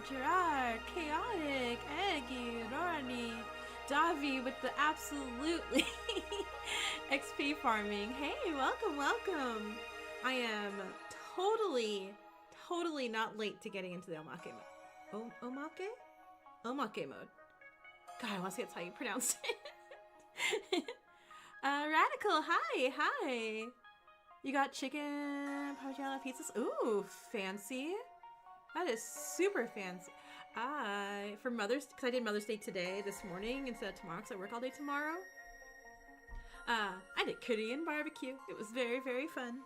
Gerard, Chaotic, Eggy, Rorni, Davi with the absolutely XP farming. Hey, welcome, welcome. I am totally not late to getting into the Omake mode. Omake? Omake mode. God, I want to see that's how you pronounce it. Radical, hi. You got chicken Parmigiano pizzas? Ooh, fancy. That is super fancy. For Mother's, because I did Mother's Day today, this morning, instead of tomorrow, because I work all day tomorrow. I did Korean barbecue. It was very, very fun.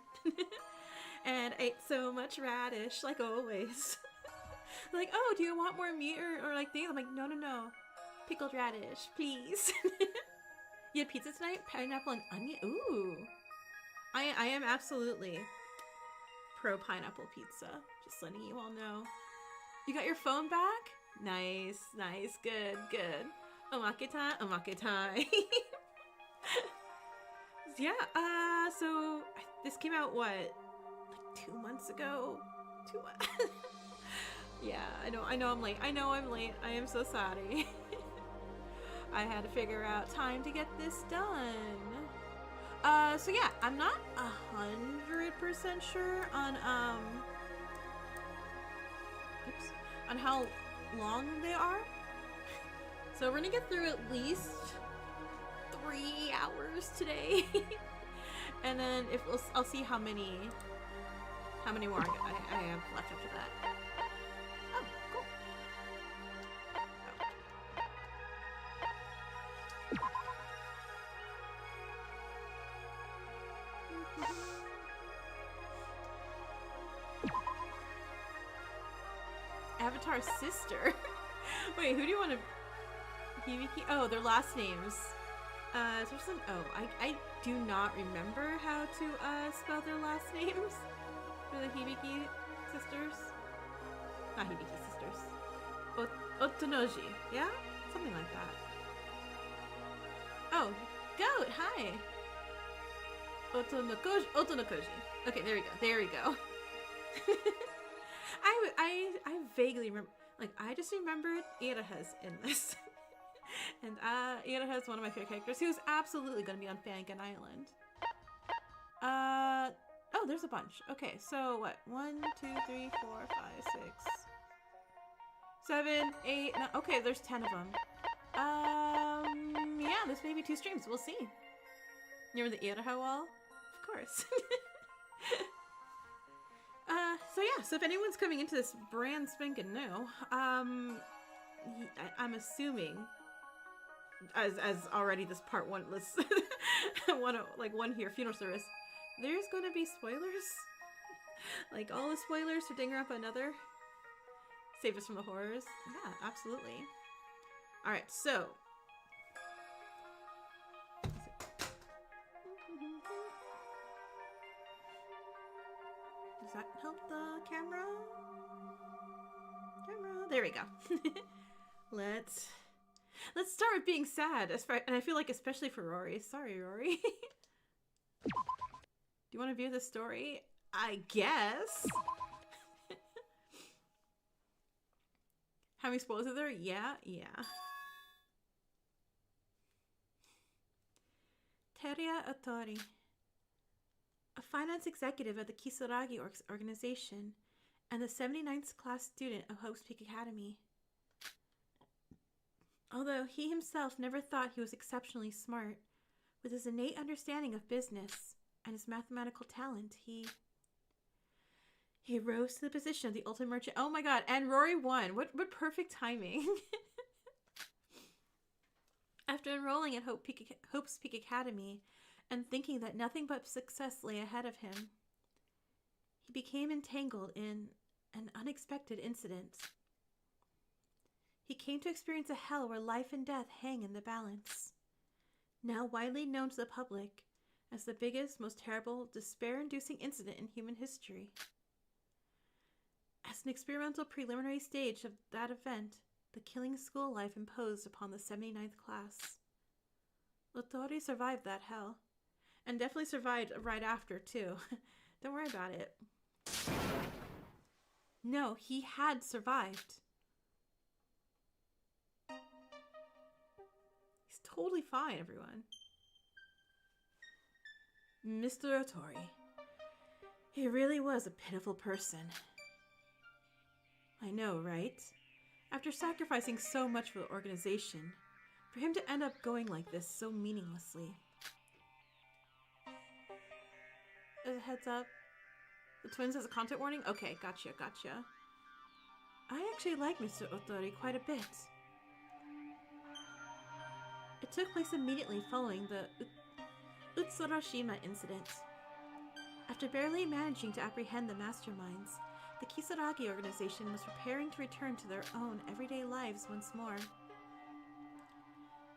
And I ate so much radish, like always. Like, oh, do you want more meat or like things? I'm like, no. Pickled radish, please. You had pizza tonight? Pineapple and onion? Ooh. I am absolutely pro pineapple pizza. Just letting you all know. You got your phone back? Nice. Good. Omake time. Yeah, so this came out, what, like 2 months ago? Yeah, I know I'm late. I am so sorry. I had to figure out time to get this done. So yeah, I'm not 100% sure on how long they are. So we're gonna get through at least 3 hours today. And then I'll see how many more I have left after that. Oh, cool. Avatar's sister. Wait, who do you want to... Hibiki? Oh, their last names. I do not remember how to spell their last names for the Hibiki sisters. Not Hibiki sisters. Otonoji, yeah? Something like that. Oh, goat, hi! Otonokoji. Okay, there we go. I vaguely remember, like, I just remembered Iraha's in this. And Iraha is one of my favorite characters. He was absolutely going to be on Fangan Island. Oh, there's a bunch. Okay, so what? 1, 2, 3, 4, 5, 6, 7, 8, 9. Okay, there's 10 of them. Yeah, this may be 2 streams. We'll see. You remember the Iraha wall? Of course. So yeah, so if anyone's coming into this brand spanking new, I'm assuming, as already this part 1 lists, one here, funeral service, there's going to be spoilers. Like all the spoilers for Danganronpa Another. Save us from the horrors. Yeah, absolutely. Alright, so. Does that help the camera? There we go. Let's start with being sad, and I feel like especially for Rory. Sorry, Rory. Do you want to view the story? I guess. How many spoilers are there? Yeah. Teruya Ootori, a finance executive at the Kisaragi organization and the 79th class student of Hope's Peak Academy. Although he himself never thought he was exceptionally smart, with his innate understanding of business and his mathematical talent, he rose to the position of the ultimate merchant. Oh my god, and Rory won. What perfect timing. After enrolling at Hope's Peak Academy and thinking that nothing but success lay ahead of him, he became entangled in an unexpected incident. He came to experience a hell where life and death hang in the balance. Now widely known to the public as the biggest, most terrible, despair-inducing incident in human history. As an experimental preliminary stage of that event, the killing school life imposed upon the 79th class. Ootori survived that hell. And definitely survived right after, too. Don't worry about it. No, he had survived. totally fine, everyone. Mr. Ootori. He really was a pitiful person. I know, right? After sacrificing so much for the organization, for him to end up going like this so meaninglessly. Heads up. The twins has a content warning? Okay, gotcha. I actually like Mr. Ootori quite a bit. It took place immediately following the Utsuro incident. After barely managing to apprehend the masterminds, the Kisaragi organization was preparing to return to their own everyday lives once more.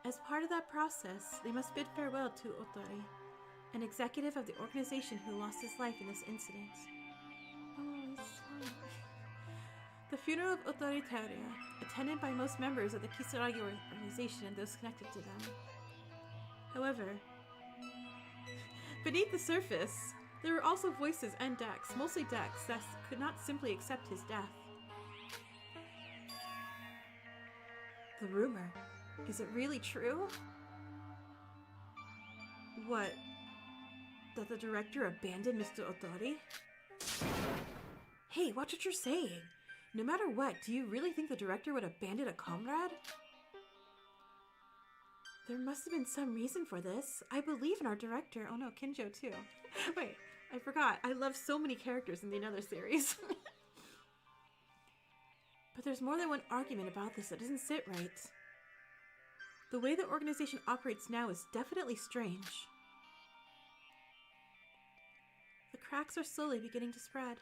As part of that process, they must bid farewell to Ootori, an executive of the organization who lost his life in this incident. Oh, he's sorry. The funeral of Ootori Teruya, attended by most members of the Kisaragi organization and those connected to them. However, beneath the surface, there were also voices and decks, mostly decks, that could not simply accept his death. The rumor. Is it really true? What? That the director abandoned Mr. Ootori? Hey, watch what you're saying. No matter what, do you really think the director would abandon a comrade? There must have been some reason for this. I believe in our director. Oh no, Kenjo too. Wait, I forgot. I love so many characters in the another series. But there's more than one argument about this that doesn't sit right. The way the organization operates now is definitely strange. The cracks are slowly beginning to spread.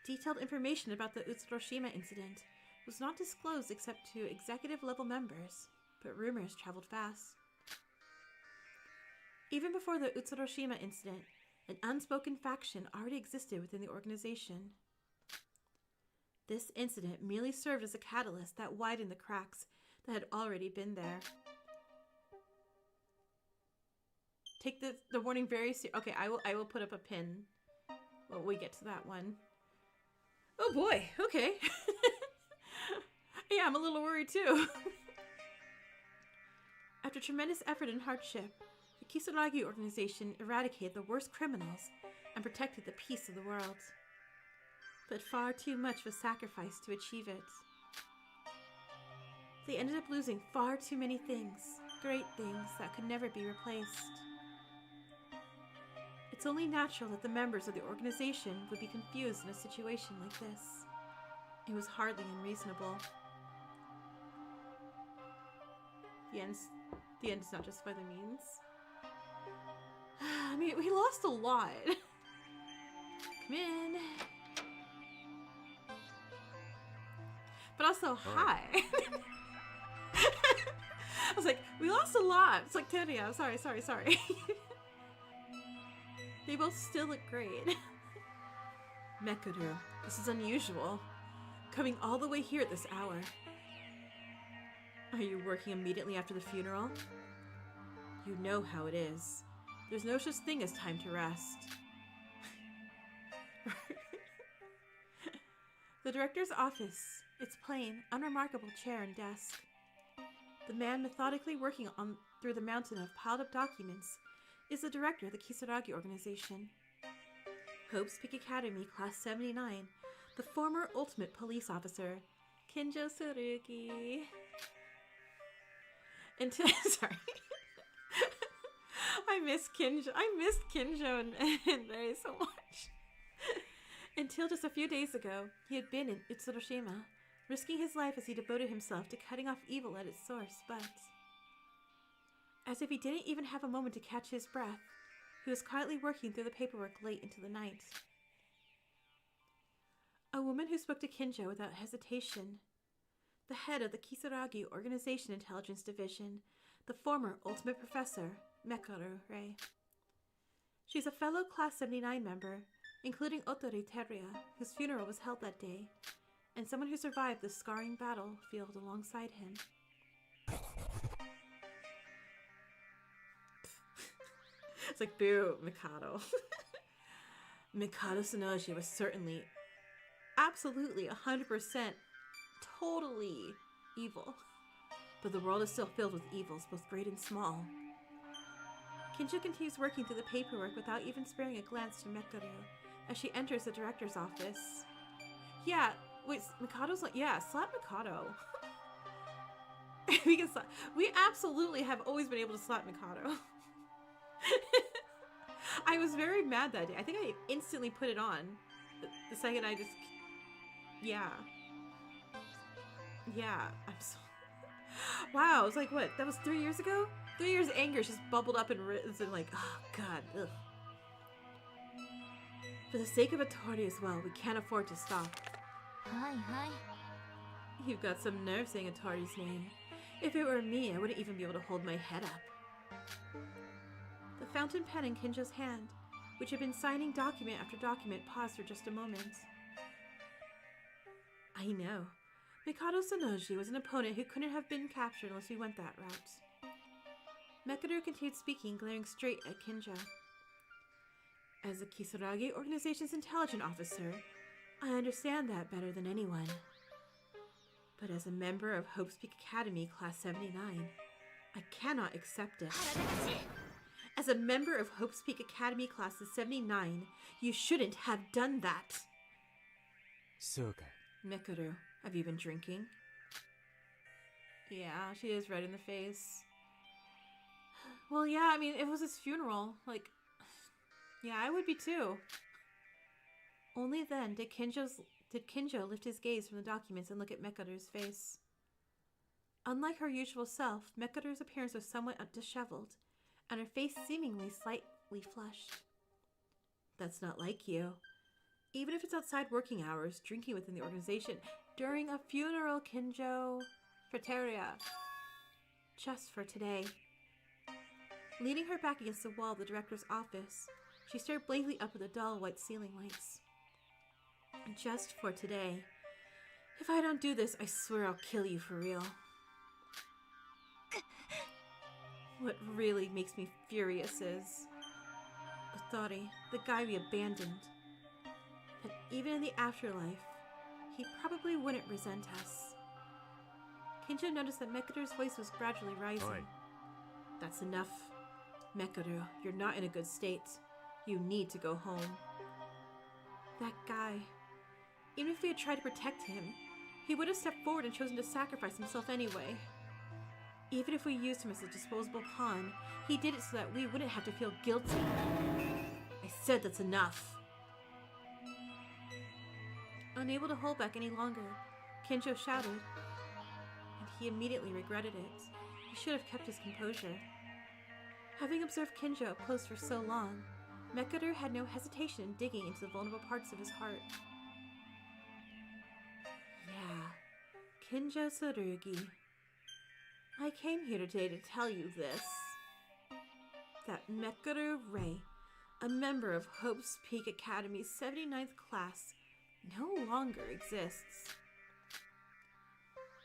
Detailed information about the Utsuro incident was not disclosed except to executive-level members, but rumors traveled fast. Even before the Utsuro incident, an unspoken faction already existed within the organization. This incident merely served as a catalyst that widened the cracks that had already been there. Take the warning very seriously. Okay, I will put up a pin when we get to that one. Oh boy, okay. Yeah, I'm a little worried too. After tremendous effort and hardship, the Kisaragi organization eradicated the worst criminals and protected the peace of the world. But far too much was sacrificed to achieve it. They ended up losing far too many things, great things that could never be replaced. It's only natural that the members of the organization would be confused in a situation like this. It was hardly unreasonable. The end's not just by the means. I mean, we lost a lot. Come in. But also, hi. I was like, we lost a lot. It's like, Teruya, sorry. They both still look great. Mekaru, this is unusual. Coming all the way here at this hour. Are you working immediately after the funeral? You know how it is. There's no such thing as time to rest. The director's office. Its plain, unremarkable chair and desk. The man methodically working through the mountain of piled-up documents is the director of the Kisaragi organization. Hope's Peak Academy, Class 79, the former ultimate police officer, Kenjo Tsurugi. Sorry. I missed Kenjo and Rei so much. Until just a few days ago, he had been in Utsuro, risking his life as he devoted himself to cutting off evil at its source, but as if he didn't even have a moment to catch his breath, he was quietly working through the paperwork late into the night. A woman who spoke to Kenjo without hesitation. The head of the Kisaragi Organization Intelligence Division, the former Ultimate Professor, Mekaru Rei. She's a fellow Class 79 member, including Ootori Teruya, whose funeral was held that day, and someone who survived the scarring battlefield alongside him. It's like, boo, Mikado. Mikado Sonoji was certainly, absolutely, 100%, totally evil. but the world is still filled with evils, both great and small. Kenjo continues working through the paperwork without even sparing a glance to Mekaru as she enters the director's office. Yeah, wait, Mikado's like, yeah, slap Mikado. We absolutely have always been able to slap Mikado. I was very mad that day. I think I instantly put it on. The second I just... Yeah. Yeah, I'm so... Wow, it was like, what? That was 3 years ago? 3 years of anger just bubbled up and risen like, oh, God, ugh. For the sake of Ootori as well, we can't afford to stop. Hi, hi. You've got some nerve saying Ootori's name. If it were me, I wouldn't even be able to hold my head up. The fountain pen in Kenjo's hand, which had been signing document after document, paused for just a moment. I know. Mikado Sonoji was an opponent who couldn't have been captured unless we went that route. Mekaru continued speaking, glaring straight at Kenjo. As the Kisaragi organization's intelligence officer, I understand that better than anyone. But as a member of Hope's Peak Academy Class 79, I cannot accept it. As a member of Hope's Peak Academy Class 79, you shouldn't have done that. Mekaru, have you been drinking? Yeah, she is red in the face. Well, yeah, I mean, it was his funeral. Like, yeah, I would be too. Only then did Kenjo lift his gaze from the documents and look at Mekaru's face. Unlike her usual self, Mekaru's appearance was somewhat disheveled, and her face seemingly slightly flushed. That's not like you. Even if it's outside working hours, drinking within the organization during a funeral, Kenjo. For Teruya. Just for today. Leaning her back against the wall of the director's office, she stared blankly up at the dull white ceiling lights. Just for today. If I don't do this, I swear I'll kill you for real. What really makes me furious is Ootori, the guy we abandoned. And even in the afterlife, he probably wouldn't resent us. Kenjo noticed that Mekaru's voice was gradually rising. Oi. That's enough. Mekaru, you're not in a good state. You need to go home. That guy. Even if we had tried to protect him, he would have stepped forward and chosen to sacrifice himself anyway. Even if we used him as a disposable pawn, he did it so that we wouldn't have to feel guilty. I said that's enough. Unable to hold back any longer, Kenjo shouted, and he immediately regretted it. He should have kept his composure. Having observed Kenjo up close for so long, Mekaru had no hesitation in digging into the vulnerable parts of his heart. Yeah, Kenjo Tsurugi. I came here today to tell you this. That Mekaru Rei, a member of Hope's Peak Academy's 79th class, no longer exists.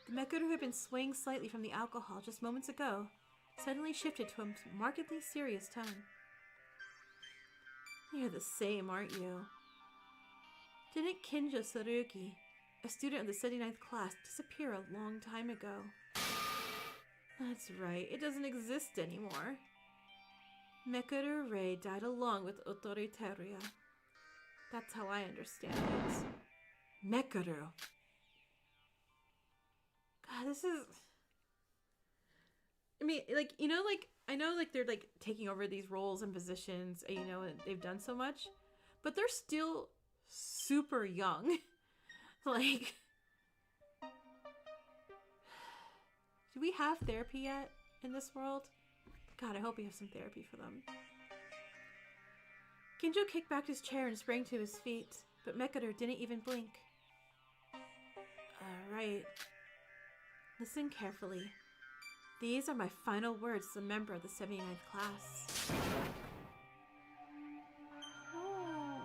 The Mekaru who had been swaying slightly from the alcohol just moments ago suddenly shifted to a markedly serious tone. You're the same, aren't you? Didn't Kenjo Tsurugi, a student of the 79th class, disappear a long time ago? That's right, it doesn't exist anymore. Mekaru Rei died along with Ootori Teruya. That's how I understand it. Mekaru. God, this is... I mean, like, you know, like, I know, like, they're, like, taking over these roles and positions, you know, and they've done so much, but they're still super young. Like... Do we have therapy yet in this world? God, I hope we have some therapy for them. Kenjo kicked back his chair and sprang to his feet, but Mekaru didn't even blink. Alright. Listen carefully. These are my final words as a member of the 79th class. Oh.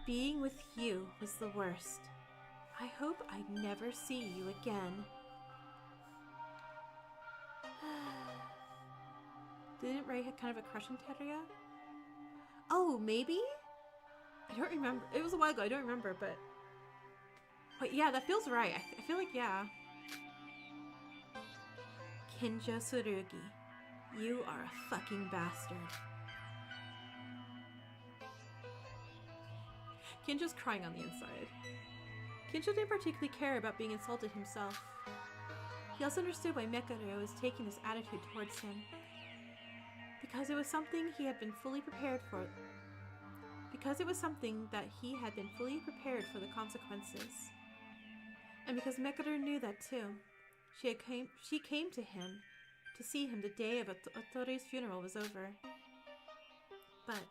Being with you was the worst. I hope I never see you again. Didn't Rei have kind of a crush on Teruya? Oh, maybe? I don't remember. It was a while ago. I don't remember, but... Wait, yeah, that feels right. I feel like, yeah. Kenjo Tsurugi, you are a fucking bastard. Kenjo's crying on the inside. Kenjo didn't particularly care about being insulted himself. He also understood why Mekaru was taking this attitude towards him. Because it was something he had been fully prepared for. Because it was something that he had been fully prepared for the consequences. And because Mekaru knew that too. She came to him to see him the day of Ootori's funeral was over. But...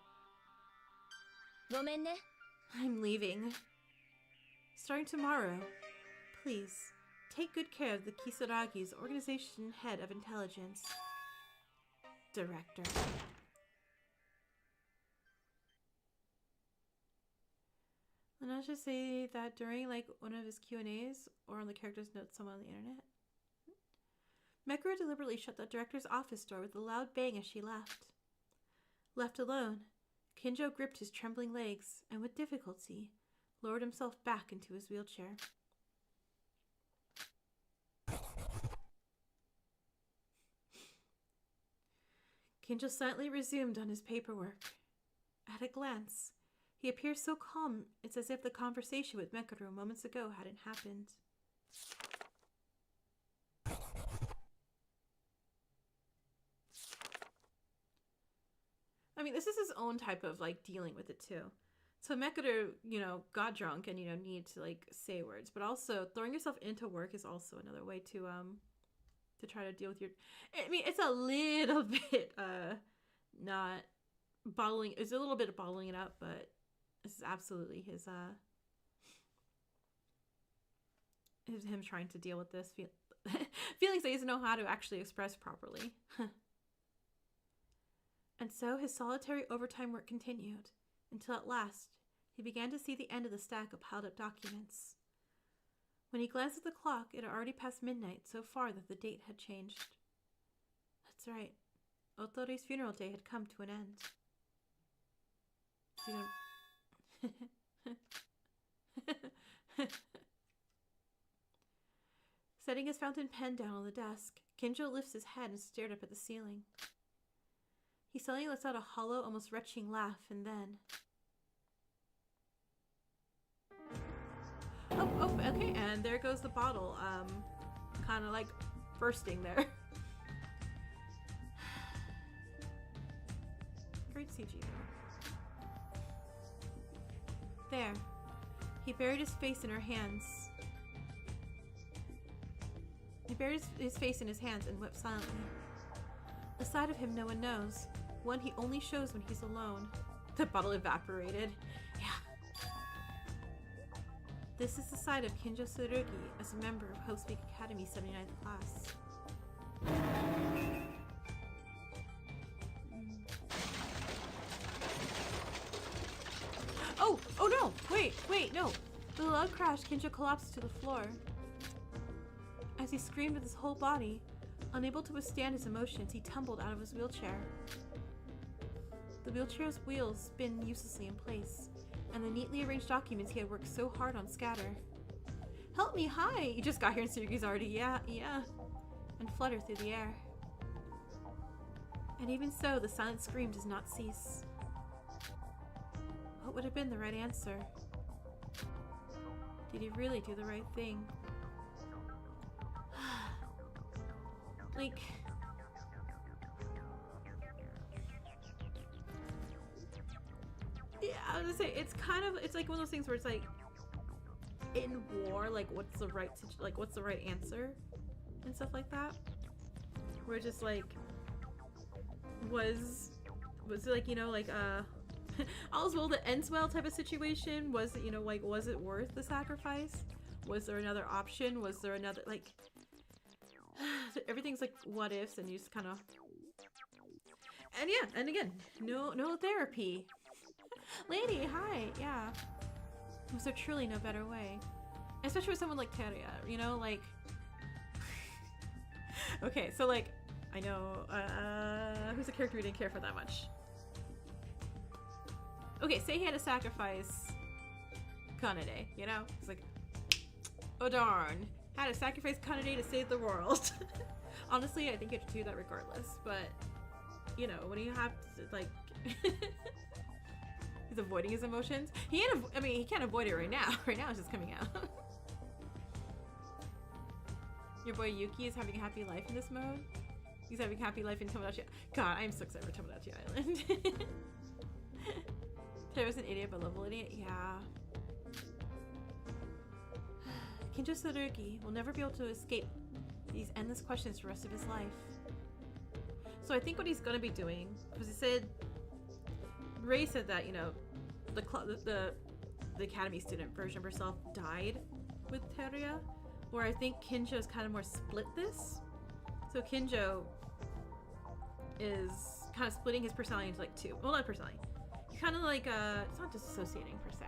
I'm leaving. Starting tomorrow, please, take good care of the Kisaragi's organization head of intelligence. Director. And I'll just say that during like one of his Q&As or on the character's notes somewhere on the internet, Mekaru deliberately shut the director's office door with a loud bang as she left. Left alone, Kenjo gripped his trembling legs and with difficulty lowered himself back into his wheelchair. Kenjo silently resumed on his paperwork. At a glance, he appeared so calm it's as if the conversation with Mekaru moments ago hadn't happened. I mean, this is his own type of, like, dealing with it, too. So Mekaru, you know, got drunk and, you know, needed to, like, say words. But also, throwing yourself into work is also another way to try to deal with your... I mean, it's a little bit, not bottling... It's a little bit of bottling it up, but this is absolutely his him trying to deal with this feelings that he doesn't know how to actually express properly. And so his solitary overtime work continued, until at last he began to see the end of the stack of piled up documents. When he glanced at the clock, it had already passed midnight, so far that the date had changed. That's right. Ootori's funeral day had come to an end. Setting his fountain pen down on the desk, Kenjo lifts his head and stared up at the ceiling. He suddenly lets out a hollow, almost retching laugh, and then... Oh, okay, and there goes the bottle, kind of like bursting there. Great CG. There. He buried his face in her hands. He buried his face in his hands and wept silently. A side of him no one knows. One he only shows when he's alone. The bottle evaporated. Yeah. This is the side of Kenjo Tsurugi as a member of Host Week Academy 79th class. Oh no! Wait, no! With a loud crash, Kenjo collapsed to the floor. As he screamed with his whole body, unable to withstand his emotions, he tumbled out of his wheelchair. The wheelchair's wheels spin uselessly in place, and the neatly arranged documents he had worked so hard on scatter. Help me, hi! You just got here and Tsurugi's already, yeah, and flutter through the air. And even so, the silent scream does not cease. What would have been the right answer? Did he really do the right thing? Like... Yeah, I was gonna say, it's like one of those things where it's like, in war, like, what's the right answer? And stuff like that. Where just like, was it like, you know, like, all's well that ends well type of situation? Was it, you know, like, was it worth the sacrifice? Was there another option? Was there another, like, everything's like what ifs, and you just kind of, and yeah, and again, no therapy. Lady, hi, yeah. Was there truly no better way? Especially with someone like Teruya, you know, like, okay, so like, I know, who's a character we didn't care for that much? Okay, say he had to sacrifice Kanade, you know? It's like, oh darn, had to sacrifice Kanade to save the world. Honestly, I think you have to do that regardless, but you know, when you have to, like, he's avoiding his emotions. He can't avoid it right now. Right now it's just coming out. Your boy Yuki is having a happy life in this mode. He's having a happy life in Tomodachi. God, I'm so excited for Tomodachi Island. There was an idiot but lovable idiot. Yeah. Kenjo Tsurugi will never be able to escape these endless questions for the rest of his life. So I think what he's gonna be doing, because he said, Ray said that, you know, the academy student version of herself died with Teruya, where I think Kenjo is kind of more split this. So Kenjo is kind of splitting his personality into like two. Well, not personality. He's kind of like it's not disassociating per se,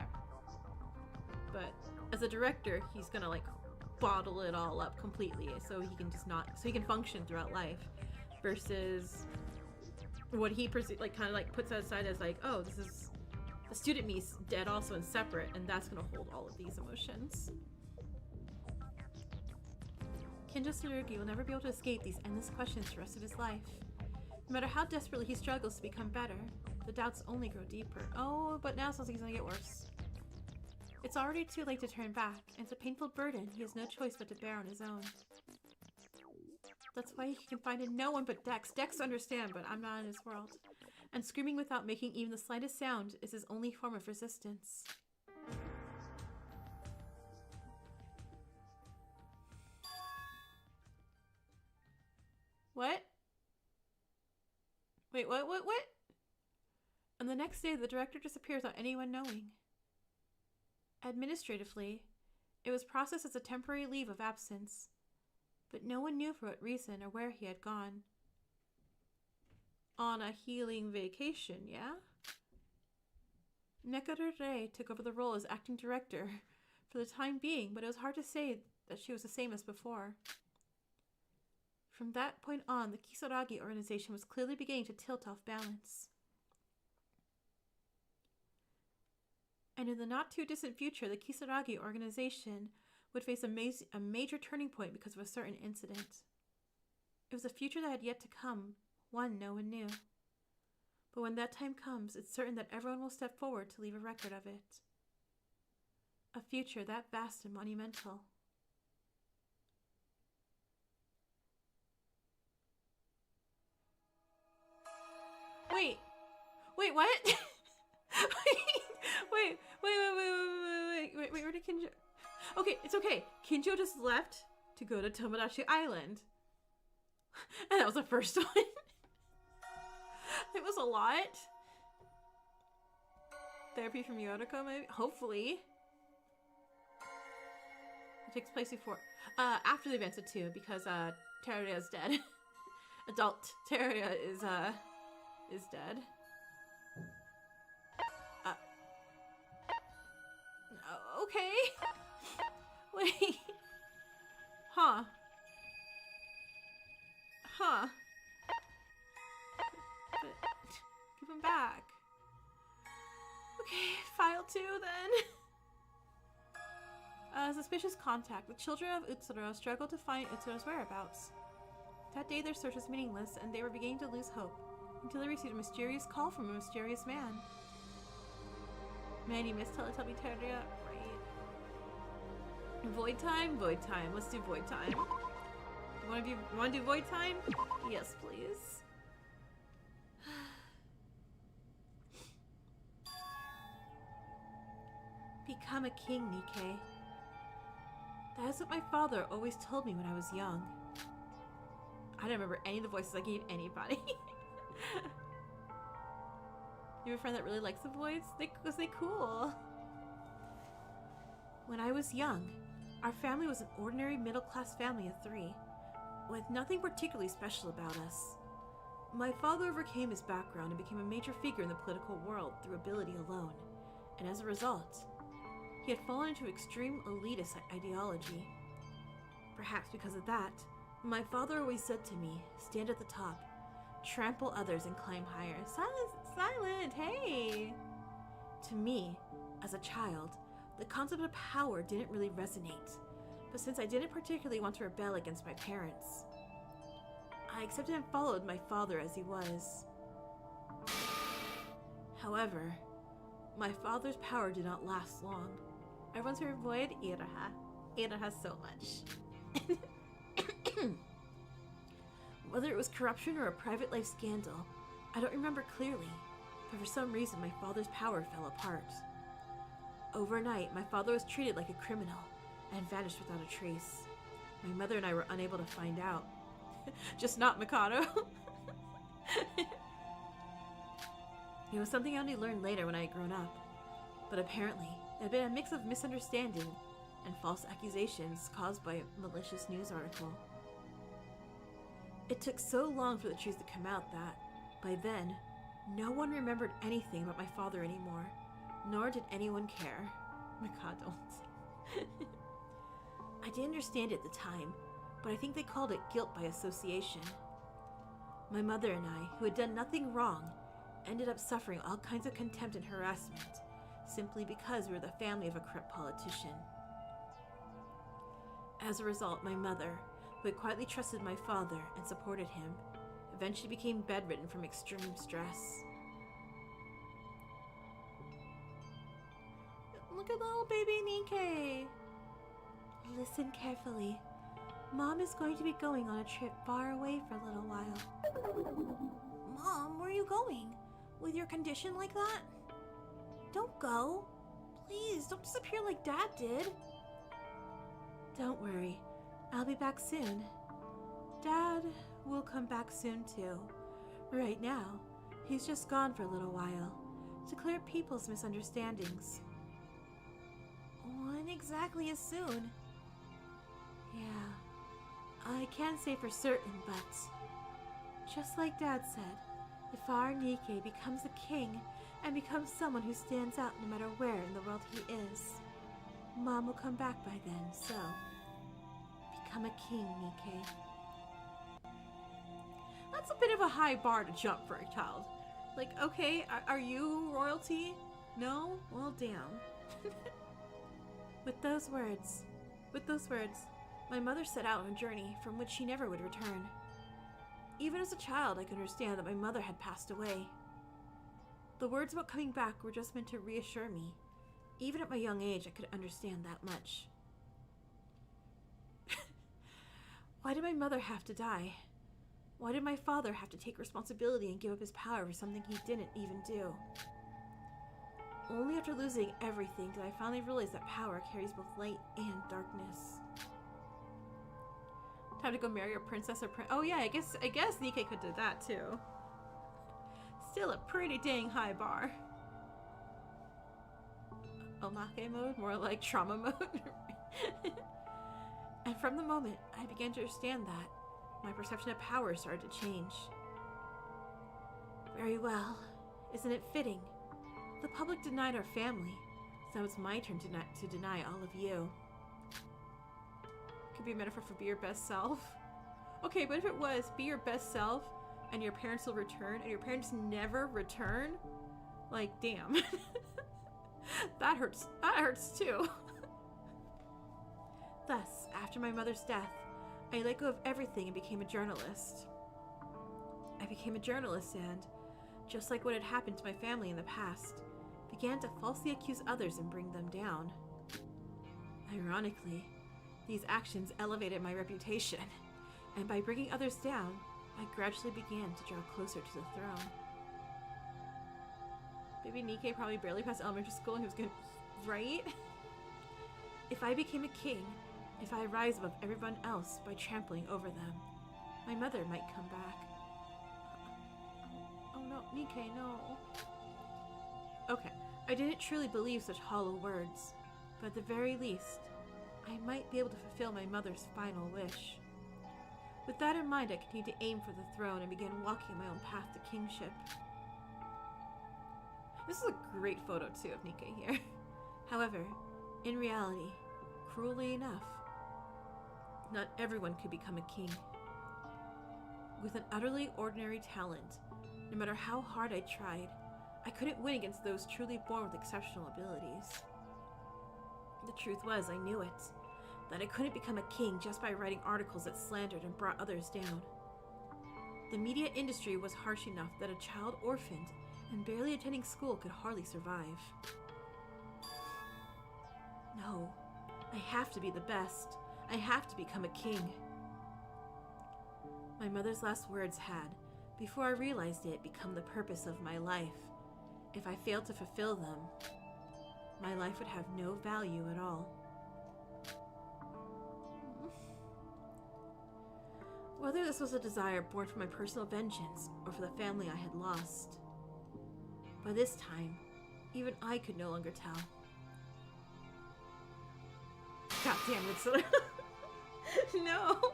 but as a director, he's gonna like bottle it all up completely, so he can just not, so he can function throughout life. Versus what he like kind of like puts aside as like, oh, this is the student me's dead also and separate, and that's gonna hold all of these emotions. Kenjo Tsurugi will never be able to escape these endless questions for the rest of his life. No matter how desperately he struggles to become better, the doubts only grow deeper. Oh, but now it sounds like he's gonna get worse. It's already too late to turn back, and it's a painful burden he has no choice but to bear on his own. That's why he can find in no one but Dex. Dex understand, but I'm not in his world. And screaming without making even the slightest sound is his only form of resistance. What? Wait, what? And the next day, the director disappears without anyone knowing. Administratively, it was processed as a temporary leave of absence, but no one knew for what reason or where he had gone. On a healing vacation, yeah? Mekaru Rei took over the role as acting director for the time being, but it was hard to say that she was the same as before. From that point on, the Kisaragi organization was clearly beginning to tilt off balance. And in the not-too-distant future, the Kisaragi organization would face a major turning point because of a certain incident. It was a future that had yet to come, one no one knew. But when that time comes, it's certain that everyone will step forward to leave a record of it. A future that vast and monumental. Wait, what? wait, where did Kenjo... Okay, it's okay. Kenjo just left to go to Tomodachi Island. And that was the first one. It was a lot. Therapy from Yoriko, maybe? Hopefully. It takes place before... after the events of 2, because, Teruya is dead. Adult Teruya is dead. Okay. Wait. Huh. But give him back. Okay, file 2 then. Suspicious contact. The children of Utsuro struggled to find Utsuro's whereabouts. That day their search was meaningless, and they were beginning to lose hope, until they received a mysterious call from a mysterious man. Man, you missed Teletubby Teruya, right? Void time? Void time. Let's do void time. You wanna do void time? Yes, please. Become a king, Nikkei. That is what my father always told me when I was young. I don't remember any of the voices I gave anybody. You have a friend that really likes the voice? Was they cool? When I was young, our family was an ordinary middle-class family of 3, with nothing particularly special about us. My father overcame his background and became a major figure in the political world through ability alone, and as a result, he had fallen into extreme elitist ideology. Perhaps because of that, my father always said to me, stand at the top, trample others and climb higher. Silent, hey! To me, as a child, the concept of power didn't really resonate, but since I didn't particularly want to rebel against my parents, I accepted and followed my father as he was. However, my father's power did not last long. I want to avoid Iraha so much. Whether it was corruption or a private life scandal, I don't remember clearly, but for some reason my father's power fell apart. Overnight, my father was treated like a criminal and vanished without a trace. My mother and I were unable to find out. Just not Mikado. It was something I only learned later when I had grown up, but apparently it had been a mix of misunderstanding and false accusations caused by a malicious news article. It took so long for the truth to come out that, by then, no one remembered anything about my father anymore, nor did anyone care. Mikado. I didn't understand it at the time, but I think they called it guilt by association. My mother and I, who had done nothing wrong, ended up suffering all kinds of contempt and harassment, simply because we were the family of a corrupt politician. As a result, my mother, who had quietly trusted my father and supported him, eventually became bedridden from extreme stress. Look at little baby Nikkei! Listen carefully. Mom is going to be going on a trip far away for a little while. Mom, where are you going? With your condition like that? Don't go. Please, don't disappear like Dad did. Don't worry. I'll be back soon. Dad will come back soon too. Right now, he's just gone for a little while to clear people's misunderstandings. When exactly is soon? Yeah, I can't say for certain, but just like Dad said, if our Nikkei becomes a king and becomes someone who stands out no matter where in the world he is, Mom will come back by then, so become a king, Nikkei. That's a bit of a high bar to jump for a child. Like, okay, are you royalty? No? Well, damn. With those words, my mother set out on a journey from which she never would return. Even as a child, I could understand that my mother had passed away. The words about coming back were just meant to reassure me. Even at my young age, I could understand that much. Why did my mother have to die? Why did my father have to take responsibility and give up his power for something he didn't even do? Only after losing everything did I finally realize that power carries both light and darkness. Time to go marry a princess or prince. Oh yeah, I guess Nikkei could do that too. Still a pretty dang high bar. Omake mode, more like trauma mode. And from the moment I began to understand that, my perception of power started to change. Very well. Isn't it fitting? The public denied our family, so it's my turn to deny all of you. Could be a metaphor for be your best self. Okay, but if it was be your best self and your parents will return and your parents never return, like, damn. That hurts too. Thus, after my mother's death, I let go of everything and became a journalist. I became a journalist and, just like what had happened to my family in the past, began to falsely accuse others and bring them down. Ironically, these actions elevated my reputation, and by bringing others down, I gradually began to draw closer to the throne. Baby Nikkei probably barely passed elementary school and he was gonna... Right? If I became a king, if I rise above everyone else by trampling over them, my mother might come back. Oh no, Nikkei, no. Okay, I didn't truly believe such hollow words, but at the very least, I might be able to fulfill my mother's final wish. With that in mind, I continued to aim for the throne and began walking my own path to kingship. This is a great photo, too, of Nikkei here. However, in reality, cruelly enough, not everyone could become a king. With an utterly ordinary talent, no matter how hard I tried, I couldn't win against those truly born with exceptional abilities. The truth was, I knew it, that I couldn't become a king just by writing articles that slandered and brought others down. The media industry was harsh enough that a child orphaned and barely attending school could hardly survive. No, I have to be the best. I have to become a king. My mother's last words had, before I realized it, become the purpose of my life. If I failed to fulfill them, my life would have no value at all. Whether this was a desire born from my personal vengeance or for the family I had lost. By this time, even I could no longer tell. God damn it, Utsuro. No!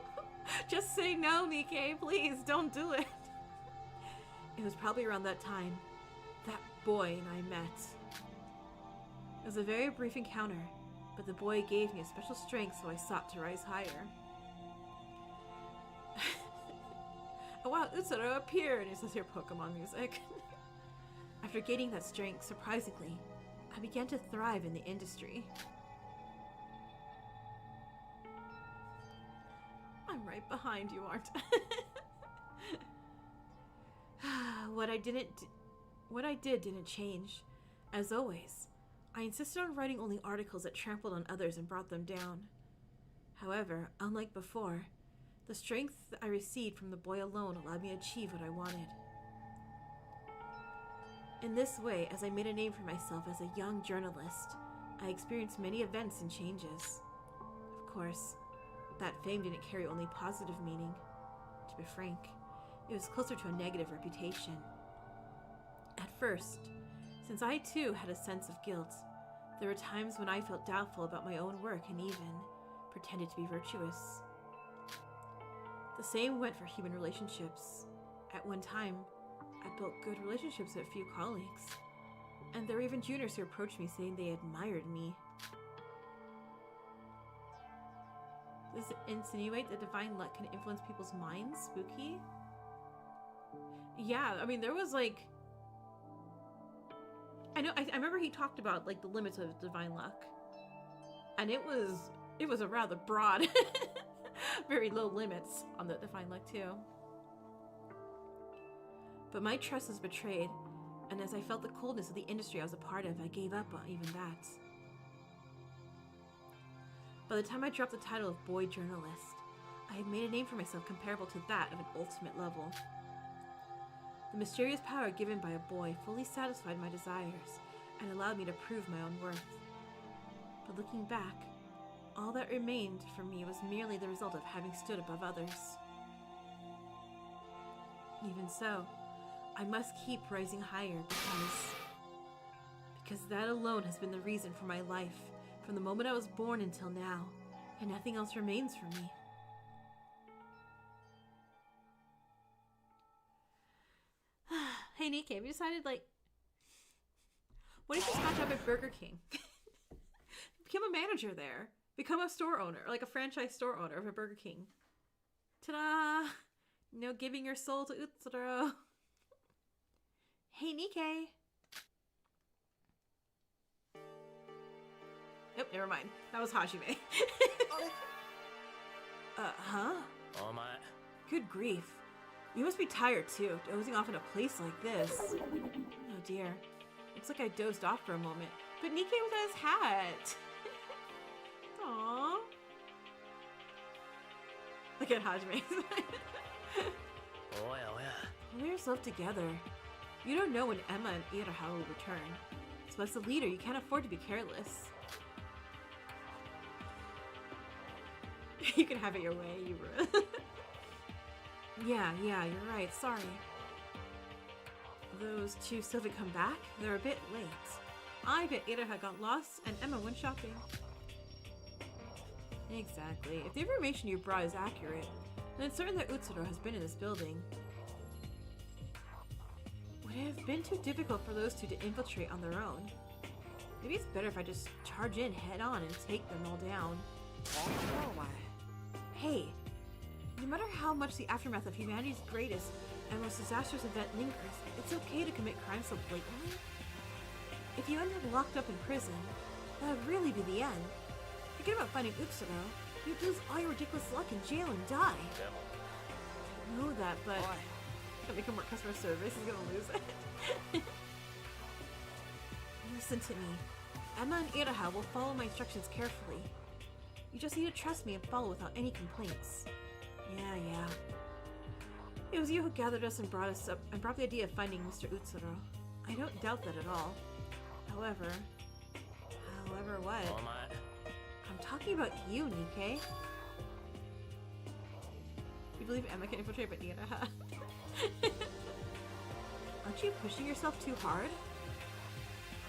Just say no, Nikke, please, don't do it. It was probably around that time that boy and I met. It was a very brief encounter, but the boy gave me a special strength, so I sought to rise higher. Oh wow, Utsuro appeared! It says here Pokemon music. After gaining that strength, surprisingly, I began to thrive in the industry. I'm right behind you, aren't I? What I did didn't change. As always, I insisted on writing only articles that trampled on others and brought them down. However, unlike before, the strength I received from the boy alone allowed me to achieve what I wanted. In this way, as I made a name for myself as a young journalist, I experienced many events and changes. Of course, that fame didn't carry only positive meaning. To be frank, it was closer to a negative reputation. At first, since I too had a sense of guilt, there were times when I felt doubtful about my own work and even pretended to be virtuous. The same went for human relationships. At one time, I built good relationships with a few colleagues, and there were even juniors who approached me saying they admired me. Does it insinuate that divine luck can influence people's minds? Spooky? Yeah, I mean, there was like... I remember he talked about like the limits of divine luck. And it was a rather broad, very low limits on the divine luck too. But my trust was betrayed, and as I felt the coldness of the industry I was a part of, I gave up on even that. By the time I dropped the title of boy journalist, I had made a name for myself comparable to that of an ultimate level. The mysterious power given by a boy fully satisfied my desires and allowed me to prove my own worth. But looking back, all that remained for me was merely the result of having stood above others. Even so, I must keep rising higher because that alone has been the reason for my life from the moment I was born until now, and nothing else remains for me. Hey Nikke, have you decided, like, what if you smash up at Burger King? Become a manager there. Become a store owner, like a franchise store owner of a Burger King. Ta-da! You know, giving your soul to Utsuro. Hey Nikke! Nope, never mind. That was Hajime. Huh? OMAKE. Good grief. You must be tired too, dozing off in a place like this. Oh dear. Looks like I dozed off for a moment, but Nikke was on his hat. Aww. Look at Hajime. Oh yeah. Pull yourself together. You don't know when Emma and Iroha will return. So as the leader, you can't afford to be careless. You can have it your way, Yura. Yeah, you're right. Sorry. Those two still haven't come back? They're a bit late. I bet Iroha got lost and Emma went shopping. Exactly. If the information you brought is accurate, then it's certain that Utsuro has been in this building. Would it have been too difficult for those two to infiltrate on their own? Maybe it's better if I just charge in head on and take them all down. Hey, no matter how much the aftermath of humanity's greatest and most disastrous event lingers, it's okay to commit crimes so blatantly. If you end up locked up in prison, that would really be the end. Forget about finding Utsuro. You'd lose all your ridiculous luck in jail and die. I know that, but Gonna become more customer service. He's gonna lose it. Listen to me. Emma and Iraha will follow my instructions carefully. You just need to trust me and follow without any complaints. Yeah. It was you who gathered us and brought us up and brought the idea of finding Mr. Utsuro. I don't doubt that at all. However what? I'm talking about you, Nikkei. You believe Emma can infiltrate but Iraha? Aren't you pushing yourself too hard?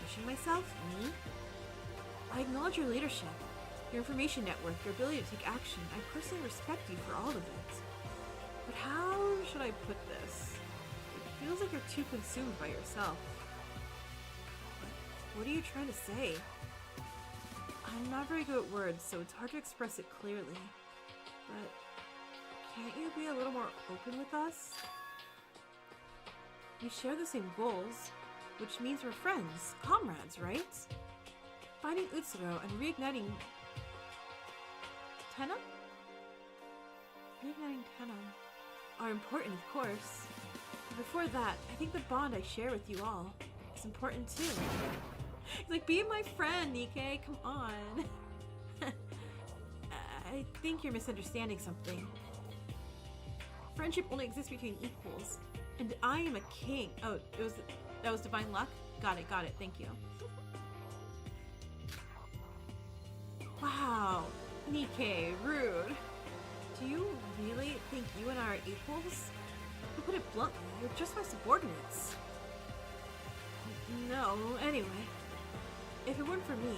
Pushing myself? Me? I acknowledge your leadership, your information network, your ability to take action. I personally respect you for all of it. But how should I put this? It feels like you're too consumed by yourself. What are you trying to say? I'm not very good at words, so it's hard to express it clearly. But can't you be a little more open with us? We share the same goals, which means we're friends, comrades, right? Finding Utsuro and reigniting Tenno are important, of course. But before that, I think the bond I share with you all is important too. He's like, be my friend, Nikkei, come on. I think you're misunderstanding something. Friendship only exists between equals, and I am a king. Oh, that was divine luck? Got it, thank you. Wow, Nikkei, rude. Do you really think you and I are equals? To put it bluntly, you're just my subordinates. No, anyway. If it weren't for me,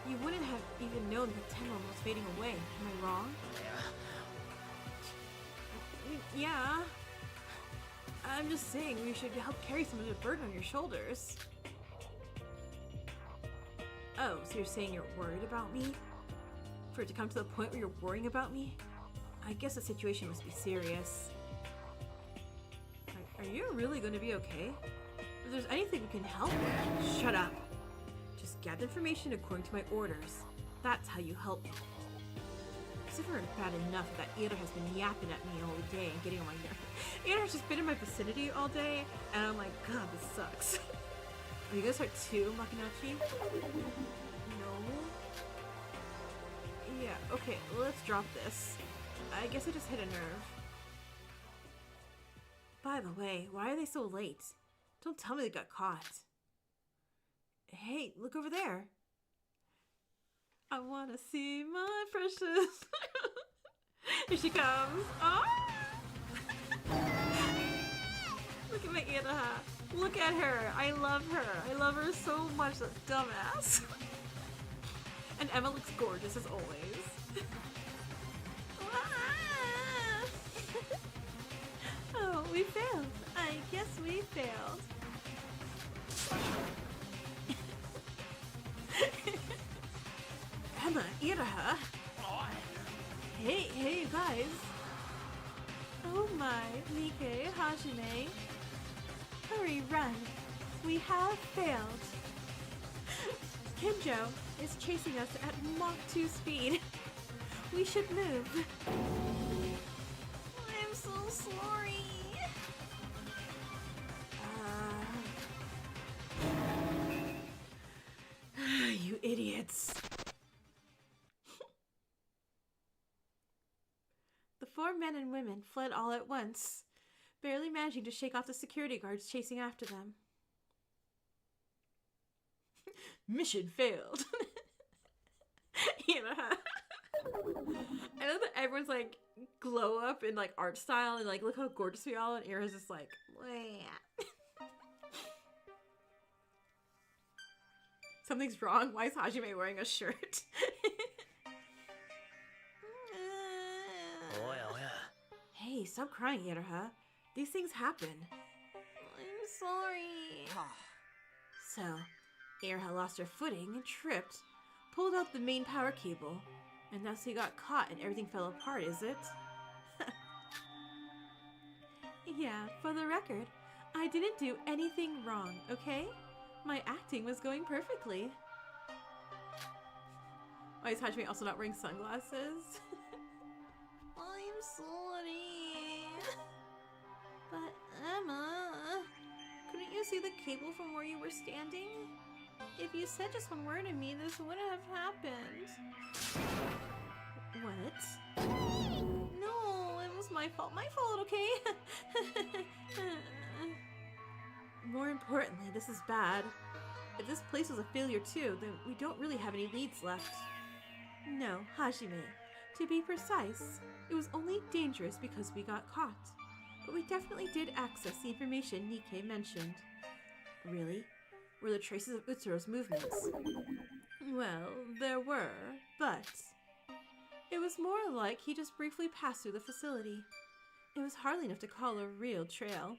you wouldn't have even known that Tenno was fading away. Am I wrong? Yeah. I'm just saying we should help carry some of the burden on your shoulders. Oh, so you're saying you're worried about me? For it to come to the point where you're worrying about me? I guess the situation must be serious. Are you really going to be okay? If there's anything we can help with, shut up. Just gather information according to my orders. That's how you help me. It's never bad enough that Ira has been yapping at me all day and getting on my nerves. Ira's just been in my vicinity all day, and I'm like, God, this sucks. Are you gonna start too, Makinachi? No? Yeah, okay, let's drop this. I guess I just hit a nerve. By the way, why are they so late? Don't tell me they got caught. Hey, look over there. I wanna see my precious. Here she comes. Oh! Look at my Iraha. Look at her. I love her. I love her so much, that dumbass. And Emma looks gorgeous as always. Oh, we failed. I guess we failed. Emma, Iraha. Hey, you guys. Oh my, Nikkei, Hajime. Hurry, run. We have failed. Kenjo is chasing us at Mach 2 speed. We should move. I'm so sorry. You idiots. The four men and women fled all at once, barely managing to shake off the security guards chasing after them. Mission failed. I know that everyone's like glow up in like art style and like look how gorgeous we all, and Ira's just like, wah. Something's wrong. Why is Hajime wearing a shirt? Hey, stop crying, Iraha. These things happen. I'm sorry. So, Iraha lost her footing and tripped, pulled out the main power cable, and thus he got caught and everything fell apart, is it? Yeah, for the record, I didn't do anything wrong, okay? My acting was going perfectly. Why is Hajime also not wearing sunglasses? I'm sorry. But see the cable from where you were standing? If you said just one word to me, this wouldn't have happened. What? No, it was my fault. My fault, okay? More importantly, this is bad. If this place was a failure too, then we don't really have any leads left. No, Hajime. To be precise, it was only dangerous because we got caught. But we definitely did access the information Nikkei mentioned. Really? Were there traces of Utsuro's movements? Well, there were, but it was more like he just briefly passed through the facility. It was hardly enough to call a real trail.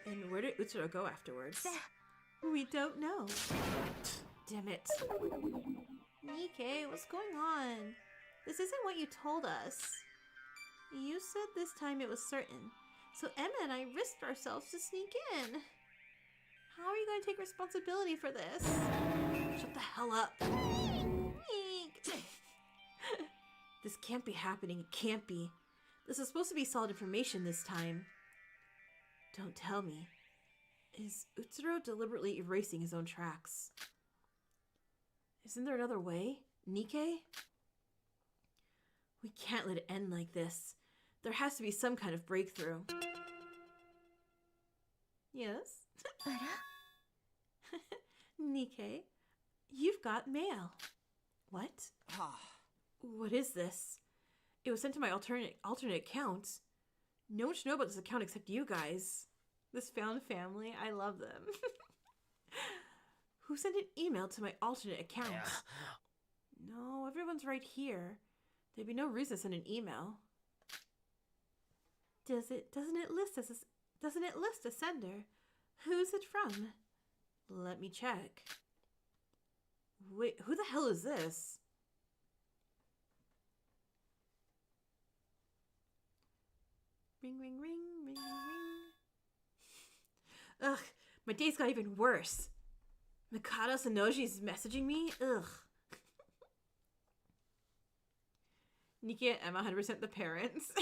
And where did Utsuro go afterwards? We don't know. Damn it. Nikkei, what's going on? This isn't what you told us. You said this time it was certain. So Emma and I risked ourselves to sneak in. How are you going to take responsibility for this? Shut the hell up. Eek. This can't be happening. It can't be. This is supposed to be solid information this time. Don't tell me. Is Utsuro deliberately erasing his own tracks? Isn't there another way? Nikkei? We can't let it end like this. There has to be some kind of breakthrough. Yes? Nikkei, you've got mail. What? What is this? It was sent to my alternate account. No one should know about this account except you guys. This found family, I love them. Who sent an email to my alternate account? No, everyone's right here. There'd be no reason to send an email. Doesn't it list a sender? Who's it from? Let me check. Wait, who the hell is this? Ring, ring, ring, ring, ring. Ugh, my day's got even worse. Mikado Sanoji's messaging me? Ugh. Nikki and Emma 100% the parents.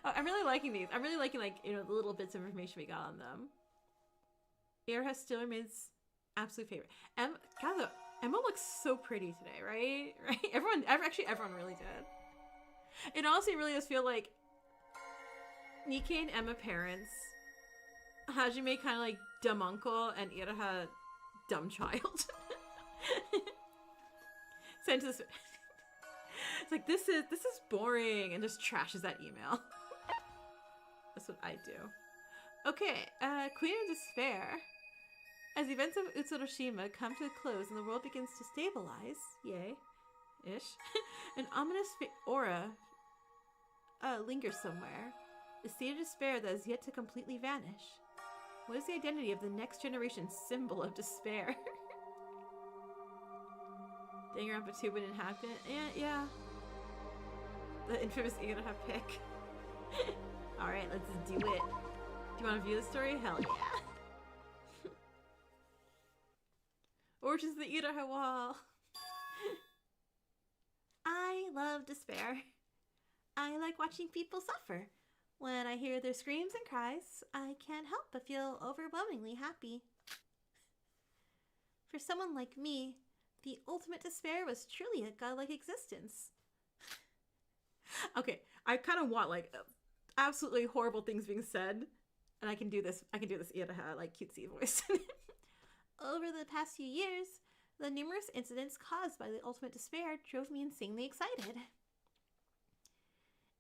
I'm really liking these. I'm really liking, like, you know, the little bits of information we got on them. Air still remains absolute favorite. Emma looks so pretty today, right? Right? Everyone really did. It honestly really does feel like Nikkei and Emma parents, Hajime kind of like dumb uncle, and Iraha dumb child. Sent to this. It's like, this is boring, and just trashes that email. That's what I do. Okay, Queen of Despair. As the events of Utsuroshima come to a close and the world begins to stabilize, yay-ish, an ominous aura lingers somewhere. A state of despair that is yet to completely vanish. What is the identity of the next generation's symbol of despair? Danganronpa 2 wouldn't happen. Yeah. The infamous Iraha pick. Alright, let's do it. Do you want to view the story? Hell yeah. Origins of the Iraha wall. I love despair. I like watching people suffer. When I hear their screams and cries, I can't help but feel overwhelmingly happy. For someone like me, the ultimate despair was truly a godlike existence. Okay, I kind of want, like, absolutely horrible things being said, and I can do this Iraha, like, cutesy voice. Over the past few years, the numerous incidents caused by the ultimate despair drove me insanely excited.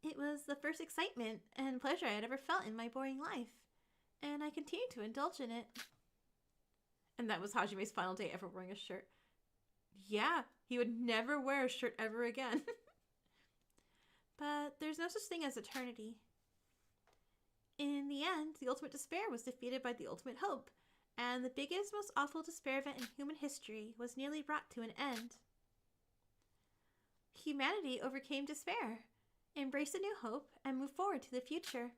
It was the first excitement and pleasure I had ever felt in my boring life, and I continue to indulge in it. And that was Hajime's final day ever wearing a shirt. Yeah, he would never wear a shirt ever again. But there's no such thing as eternity. In the end, the ultimate despair was defeated by the ultimate hope, and the biggest, most awful despair event in human history was nearly brought to an end. Humanity overcame despair, embraced a new hope, and moved forward to the future.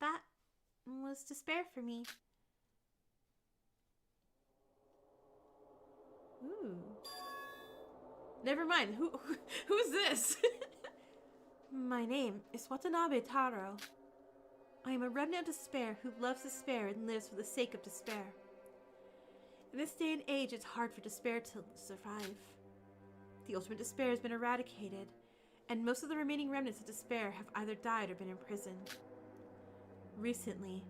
That was despair for me. Ooh. Never mind. Who's this? My name is Watanabe Taro. I am a remnant of despair who loves despair and lives for the sake of despair. In this day and age, it's hard for despair to survive. The ultimate despair has been eradicated, and most of the remaining remnants of despair have either died or been imprisoned. Recently,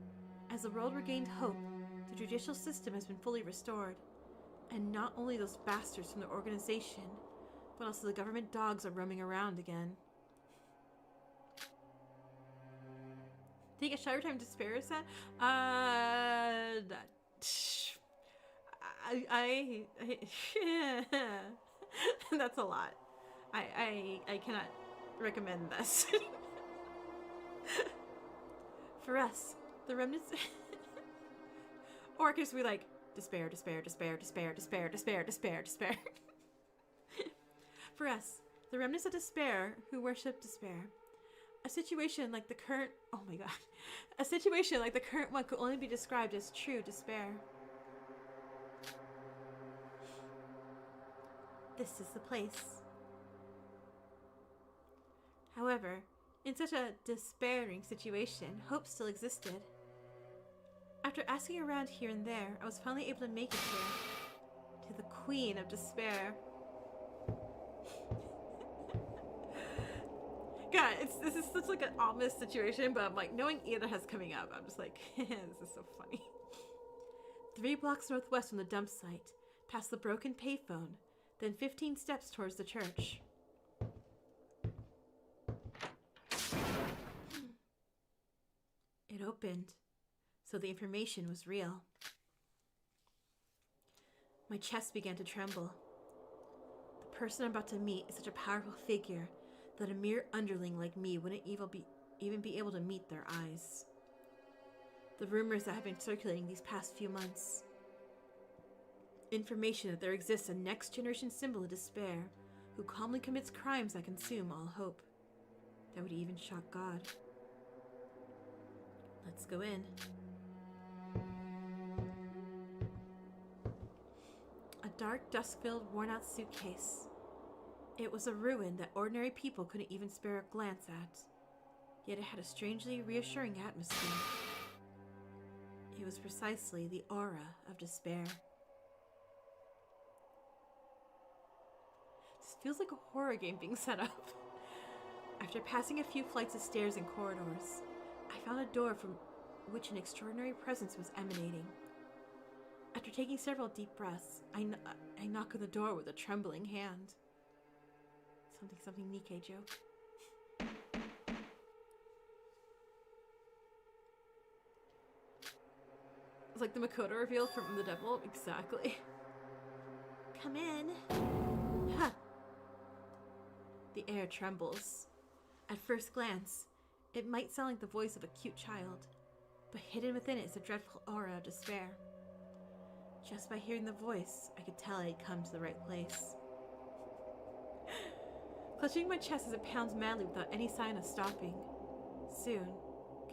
as the world regained hope, the judicial system has been fully restored, and not only those bastards from the organization, but also the government dogs are roaming around again. Take a shower time despair is that? That's a lot. I cannot recommend this. For us, the remnants... Or because we like, despair, despair, despair, despair, despair, despair, despair, despair. For us, the remnants of despair who worship despair. A situation like the current... Oh my god. A situation like the current one could only be described as true despair. This is the place. However, in such a despairing situation, hope still existed. After asking around here and there, I was finally able to make it here. To the Queen of Despair. God, this is such like an ominous situation, but I'm like, knowing Ida has coming up, I'm just like, this is so funny. 3 blocks northwest from the dump site, past the broken payphone, then 15 steps towards the church. It opened, so the information was real. My chest began to tremble. The person I'm about to meet is such a powerful figure that a mere underling like me wouldn't even be able to meet their eyes. The rumors that have been circulating these past few months. Information that there exists a next generation symbol of despair who calmly commits crimes that consume all hope. That would even shock God. Let's go in. A dark, dust-filled, worn-out suitcase. It was a ruin that ordinary people couldn't even spare a glance at. Yet it had a strangely reassuring atmosphere. It was precisely the aura of despair. This feels like a horror game being set up. After passing a few flights of stairs and corridors, I found a door from which an extraordinary presence was emanating. After taking several deep breaths, I knock on the door with a trembling hand. Something Nikkei joke. It's like the Makoto reveal from The Devil. Exactly. Come in. Huh. The air trembles. At first glance, it might sound like the voice of a cute child, but hidden within it is a dreadful aura of despair. Just by hearing the voice, I could tell I had come to the right place. Clutching my chest as it pounds madly without any sign of stopping. Soon,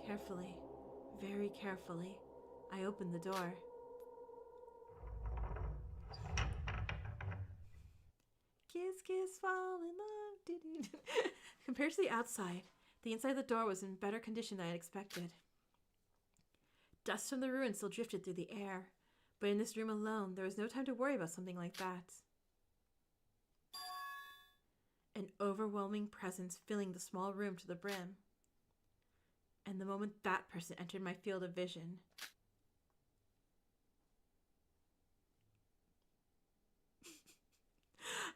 carefully, very carefully, I opened the door. Kiss, kiss, fall in love. Compared to the outside, the inside of the door was in better condition than I had expected. Dust from the ruins still drifted through the air, but in this room alone, there was no time to worry about something like that. An overwhelming presence filling the small room to the brim. And the moment that person entered my field of vision,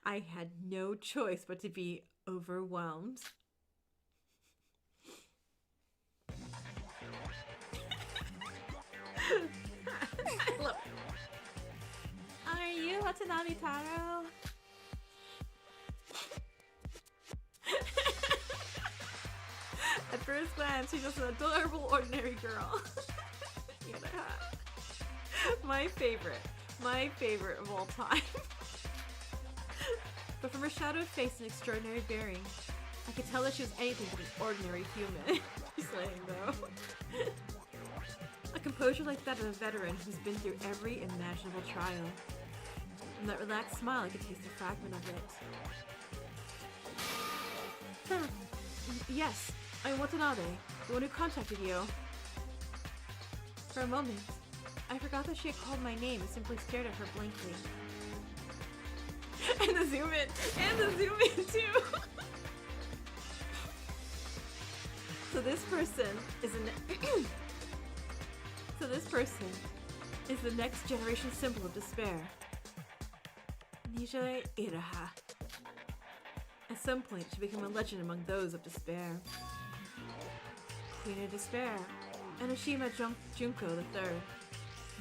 I had no choice but to be overwhelmed. I love it. Are you Watanabe Taro? At first glance, she's just an adorable, ordinary girl. My favorite of all time. But from her shadowed face and extraordinary bearing, I could tell that she was anything but an ordinary human. She's saying, though. A composure like that of a veteran who's been through every imaginable trial. From that relaxed smile, I could taste a fragment of it. Yes, I'm Watanabe, the one who contacted you. For a moment, I forgot that she had called my name and simply stared at her blankly. And the zoom in! And the zoom in too! So this person is the next generation symbol of despair. Nijai Iraha. At some point, she became a legend among those of despair. Queen of Despair, Enoshima Junko III,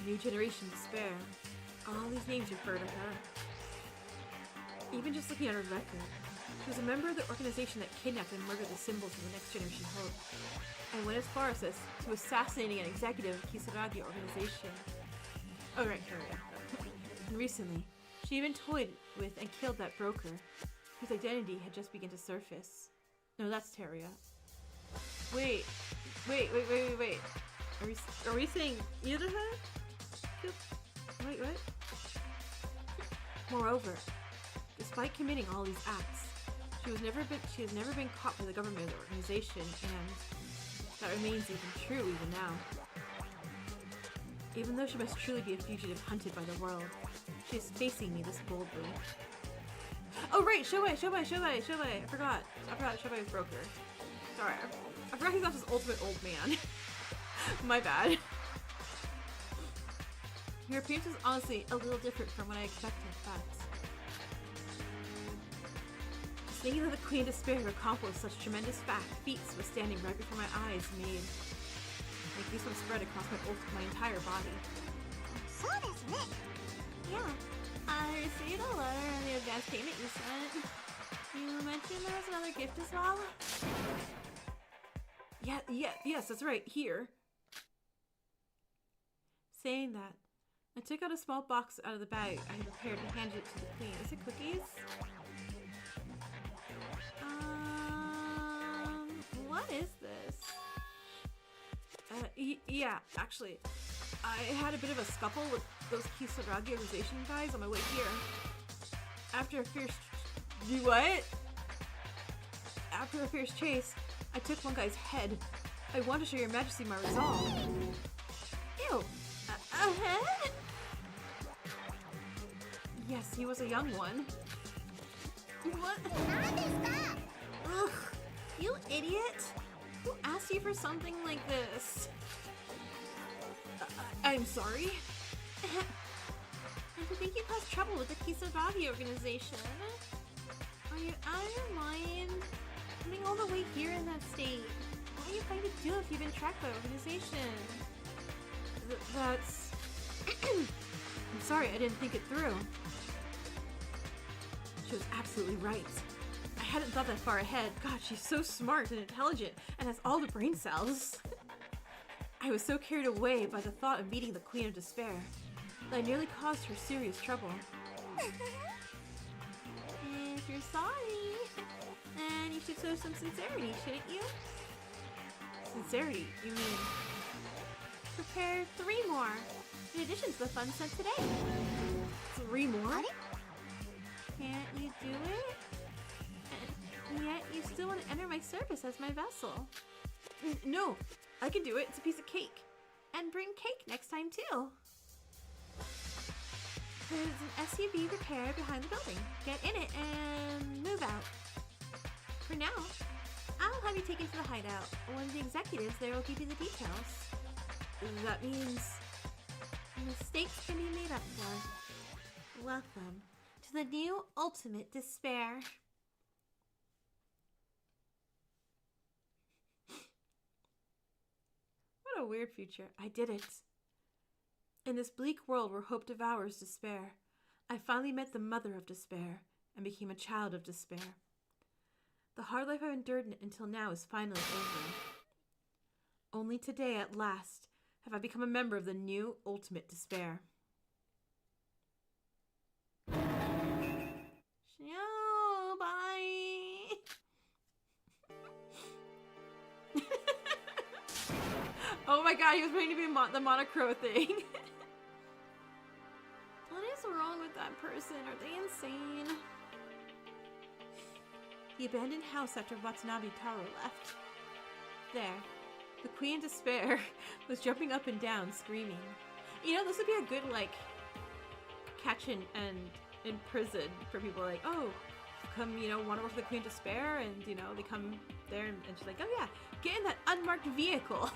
New Generation Despair. All these names refer to her. Even just looking at her record, she was a member of the organization that kidnapped and murdered the symbols of the Next Generation Hope, and went as far as to assassinating an executive of the Kisaragi organization. Oh right, Teruya. And recently, she even toyed with and killed that broker, whose identity had just begun to surface. No, that's Teruya. Wait. Are we saying either her? Wait, what? Moreover, despite committing all these acts, she has never been caught by the government or the organization, and that remains even true even now. Even though she must truly be a fugitive hunted by the world, she is facing me this boldly. Oh right, Shohei! I forgot Shohei was broker. Sorry, I forgot he's not just ultimate old man. My bad. Your appearance is honestly a little different from what I expected, but just thinking that the Queen of Despair who accomplished such tremendous feats was standing right before my eyes made goosebumps spread across my entire body. Yeah, I received a letter and the advance payment you sent. You mentioned there was another gift as well? Yes, that's right, here. Saying that, I took out a small box out of the bag I had prepared and handed it to the Queen. Is it cookies? What is this? Yeah, actually, I had a bit of a scuffle with those Kisaragi organization guys on my way here. After a fierce chase, I took one guy's head. I want to show your majesty my resolve. Ew! A head? Yes, he was a young one. What? Ugh! You idiot! Who asked you for something like this? I'm sorry. And to think you caused trouble with the Kisaragi organization. Are you out of your mind? Coming all the way here in that state. What are you going to do if you've been tracked by the organization? That's... I'm sorry, I didn't think it through. She was absolutely right. I hadn't thought that far ahead. God, she's so smart and intelligent and has all the brain cells. I was so carried away by the thought of meeting the Queen of Despair that I nearly caused her serious trouble. If you're sorry, then you should show some sincerity, shouldn't you? Sincerity? You mean... Prepare 3 more, in addition to the fun sent today. 3 more? Can't you do it? And yet you still want to enter my service as my vessel. No, I can do it. It's a piece of cake. And bring cake next time too. There's an SUV prepared behind the building. Get in it and move out. For now, I'll have you taken to the hideout. One of the executives there will give you the details. That means mistakes can be made up for. Welcome to the new ultimate despair. What a weird future. I did it. In this bleak world where hope devours despair, I finally met the mother of despair and became a child of despair. The hard life I've endured until now is finally over. Only today, at last, have I become a member of the new ultimate despair. No, bye. Oh my god, he was waiting to be the monochrome thing. What is wrong with that person? person. Are they insane? The abandoned house after Watanabe Taro left. There, the Queen in Despair was jumping up and down, screaming. You know, this would be a good, like, catch and in prison for people like, oh, come, you know, want to work for the Queen of Despair, and, you know, they come there, and she's like, oh yeah, get in that unmarked vehicle.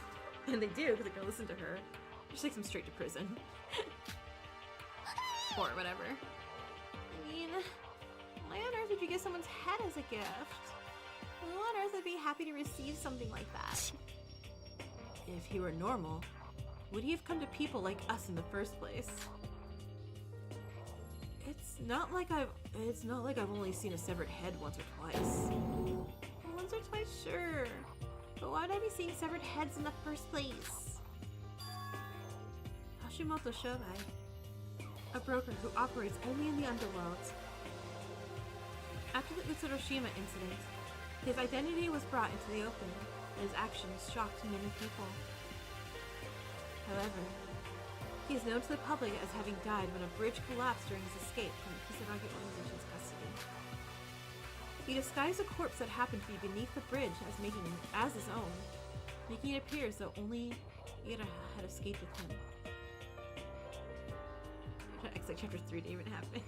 And they do, because they're gonna listen to her. She takes them straight to prison. Or whatever. I mean, why on earth would you give someone's head as a gift? Who on earth would be happy to receive something like that? If he were normal, would he have come to people like us in the first place? It's not like I've only seen a severed head once or twice. Once or twice, sure. But why would I be seeing severed heads in the first place? Hashimoto Shobai, a broker who operates only in the underworld. After the Utsuroshima incident, his identity was brought into the open, and his actions shocked many people. However, he is known to the public as having died when a bridge collapsed during his escape from the Kisaragi organization's custody. He disguised a corpse that happened to be beneath the bridge as his own, making it appear as though only Iraha had escaped with him. It's like chapter 3 didn't even happen.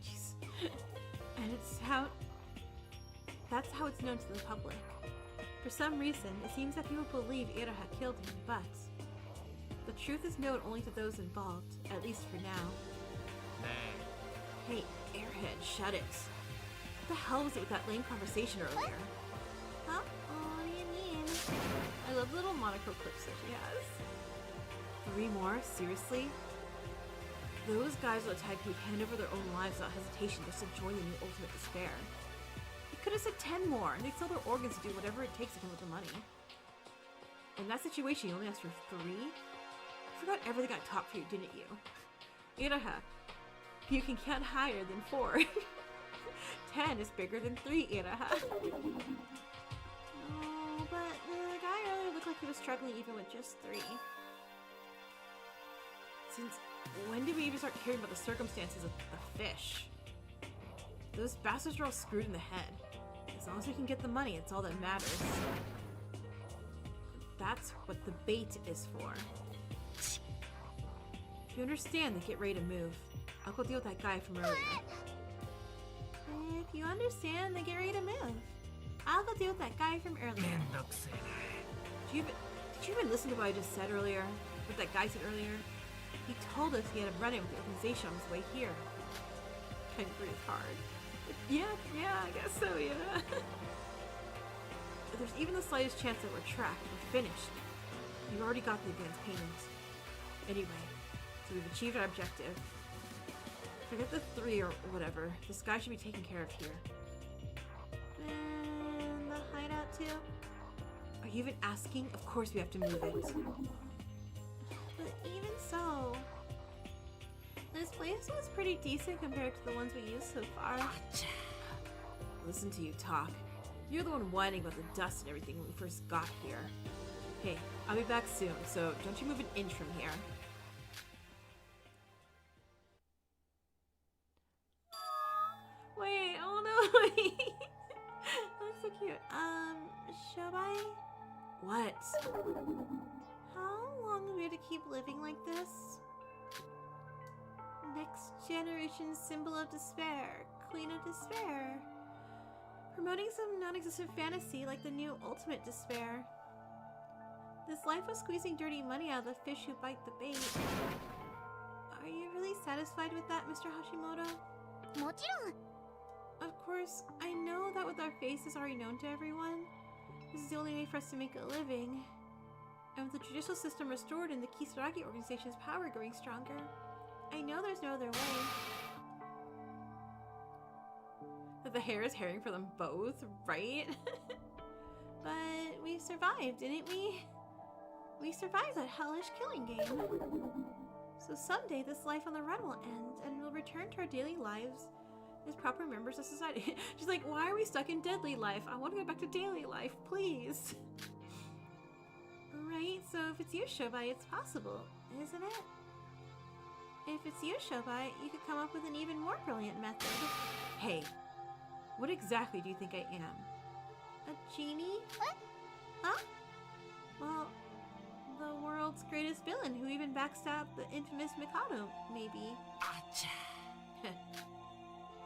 Jeez. And that's how it's known to the public. For some reason, it seems that people believe Iraha killed him, but the truth is known only to those involved, at least for now. Hey, Airhead, shut it. What the hell was it with that lame conversation earlier? Huh? What do you mean? I love the little monocle clips that she has. 3 more? Seriously? Those guys are the type who'd hand over their own lives without hesitation just to join in the ultimate despair. They could have said 10 more, and they'd sell their organs to do whatever it takes to come with the money. In that situation, you only asked for 3? You forgot everything I taught for you, didn't you? Iraha, you can count higher than 4. 10 is bigger than 3, Iraha. No, but the guy earlier looked like he was struggling even with just 3. Since when did we even start caring about the circumstances of the fish? Those bastards are all screwed in the head. As long as we can get the money, it's all that matters. That's what the bait is for. If you understand, then get ready to move. I'll go deal with that guy from earlier. If you understand, then get ready to move. I'll go deal with that guy from earlier. Did you even listen to what I just said earlier? What that guy said earlier? He told us he had a run-in with the organization on his way here. Couldn't breathe hard. Yeah, I guess so, yeah. If there's even the slightest chance that we're tracked, we're finished. You already got the advance payment. Anyway, so we've achieved our objective. Forget the 3 or whatever. This guy should be taken care of here. And the hideout too? Are you even asking? Of course we have to move it. But even so, this place was pretty decent compared to the ones we used so far. Listen to you talk. You're the one whining about the dust and everything when we first got here. Hey, I'll be back soon, so don't you move an inch from here. Wait, oh no, wait. That's so cute. Shobai? What? How long do we have to keep living like this? Next generation symbol of despair, Queen of Despair. Promoting some non-existent fantasy like the new ultimate despair. This life of squeezing dirty money out of the fish who bite the bait. Are you really satisfied with that, Mr. Hashimoto? もちろん Of course, I know that with our faces already known to everyone, this is the only way for us to make a living. And with the judicial system restored and the Kisaragi organization's power growing stronger, I know there's no other way. That the hair is herring for them both, right? But we survived, didn't we? We survived that hellish killing game. So someday this life on the run will end and we'll return to our daily lives as proper members of society. She's like, why are we stuck in deadly life? I want to go back to daily life, please. Right? So if it's you, Shobai, it's possible, isn't it? if it's you, Shobai, you could come up with an even more brilliant method. Hey, what exactly do you think I am? A genie? What? Huh? Well, the world's greatest villain who even backstabbed the infamous Mikado, maybe. Acha.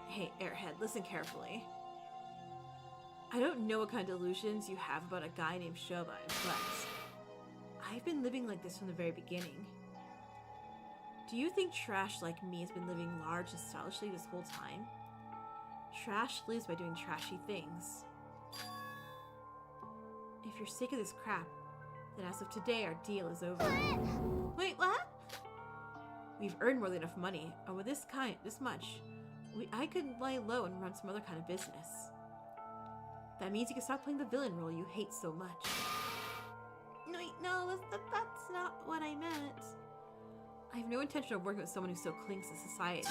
Hey, Airhead, listen carefully. I don't know what kind of delusions you have about a guy named Shobai, but I've been living like this from the very beginning. Do you think trash like me has been living large and stylishly this whole time? Trash lives by doing trashy things. If you're sick of this crap, then as of today our deal is over. Wait, what? We've earned more than enough money, and with this much, I could lay low and run some other kind of business. That means you can stop playing the villain role you hate so much. No, that's not what I meant. I have no intention of working with someone who so clings to society.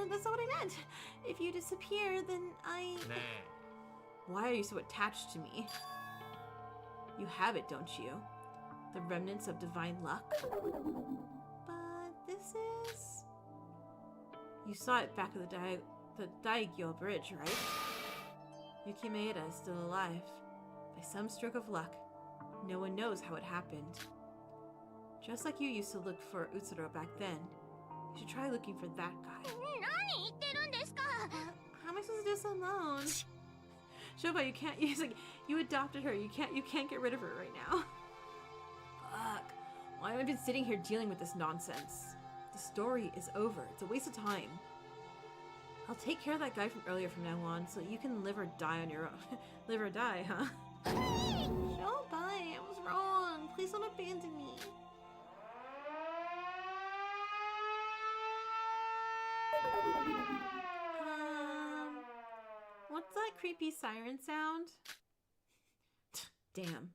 That's not what I meant. If you disappear, then I... Why are you so attached to me? You have it, don't you? The remnants of divine luck? But this is... You saw it back at the Daigyo Bridge, right? Yuki Maeda is still alive. By some stroke of luck. No one knows how it happened. Just like you used to look for Utsuro back then, you should try looking for that guy. How am I supposed to do this alone? Shobai, you can't use you adopted her. You can't get rid of her right now. Fuck. Why have I been sitting here dealing with this nonsense? The story is over. It's a waste of time. I'll take care of that guy from earlier from now on, so you can live or die on your own. Live or die, huh? Shobai, I was wrong. Please don't abandon me. What's that creepy siren sound? Damn.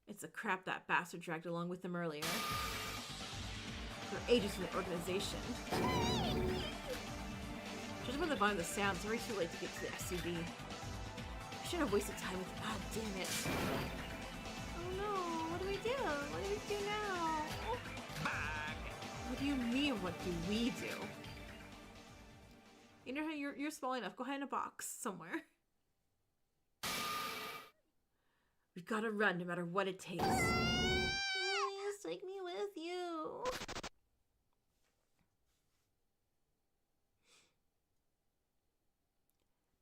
It's the crap that bastard dragged along with him earlier. For ages from the organization. Judging by the volume of the sound, it's already too late to get to the SUV. I shouldn't have wasted time with him. God damn it. Oh no, what do we do? What do we do now? What do you mean, what do we do? You know how you're small enough. Go hide in a box somewhere. We've got to run no matter what it takes. Please take me with you.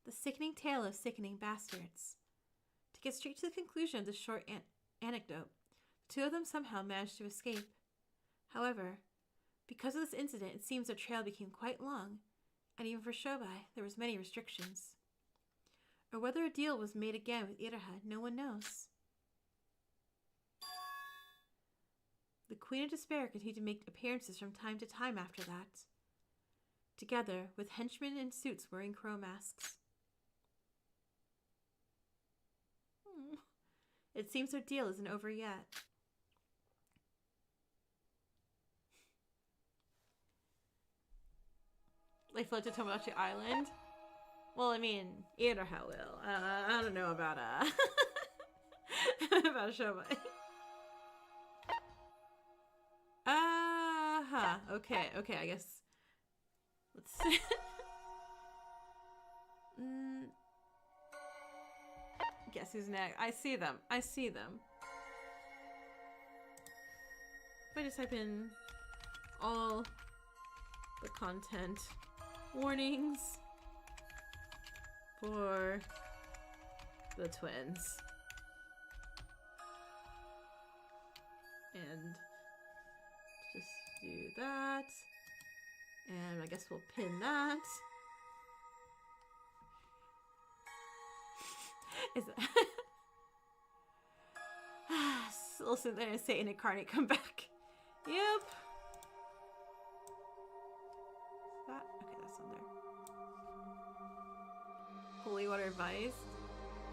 The sickening tale of sickening bastards. To get straight to the conclusion of this short anecdote, the two of them somehow managed to escape. However, because of this incident, it seems their trail became quite long. And even for Shobai, there was many restrictions. Or whether a deal was made again with Iraha, no one knows. The Queen of Despair continued to make appearances from time to time after that, together with henchmen in suits wearing crow masks. It seems their deal isn't over yet. They fled to Tomodachi Island. Well, I mean, Iraha will. I don't know about about Shobai. Okay, I guess. Let's see. Guess who's next? I see them. If I just type in all the content warnings for the twins. And just do that. And I guess we'll pin that. Listen there and say incarnate, come back. Yep. That? Okay, that's on there. Holy Water Advice.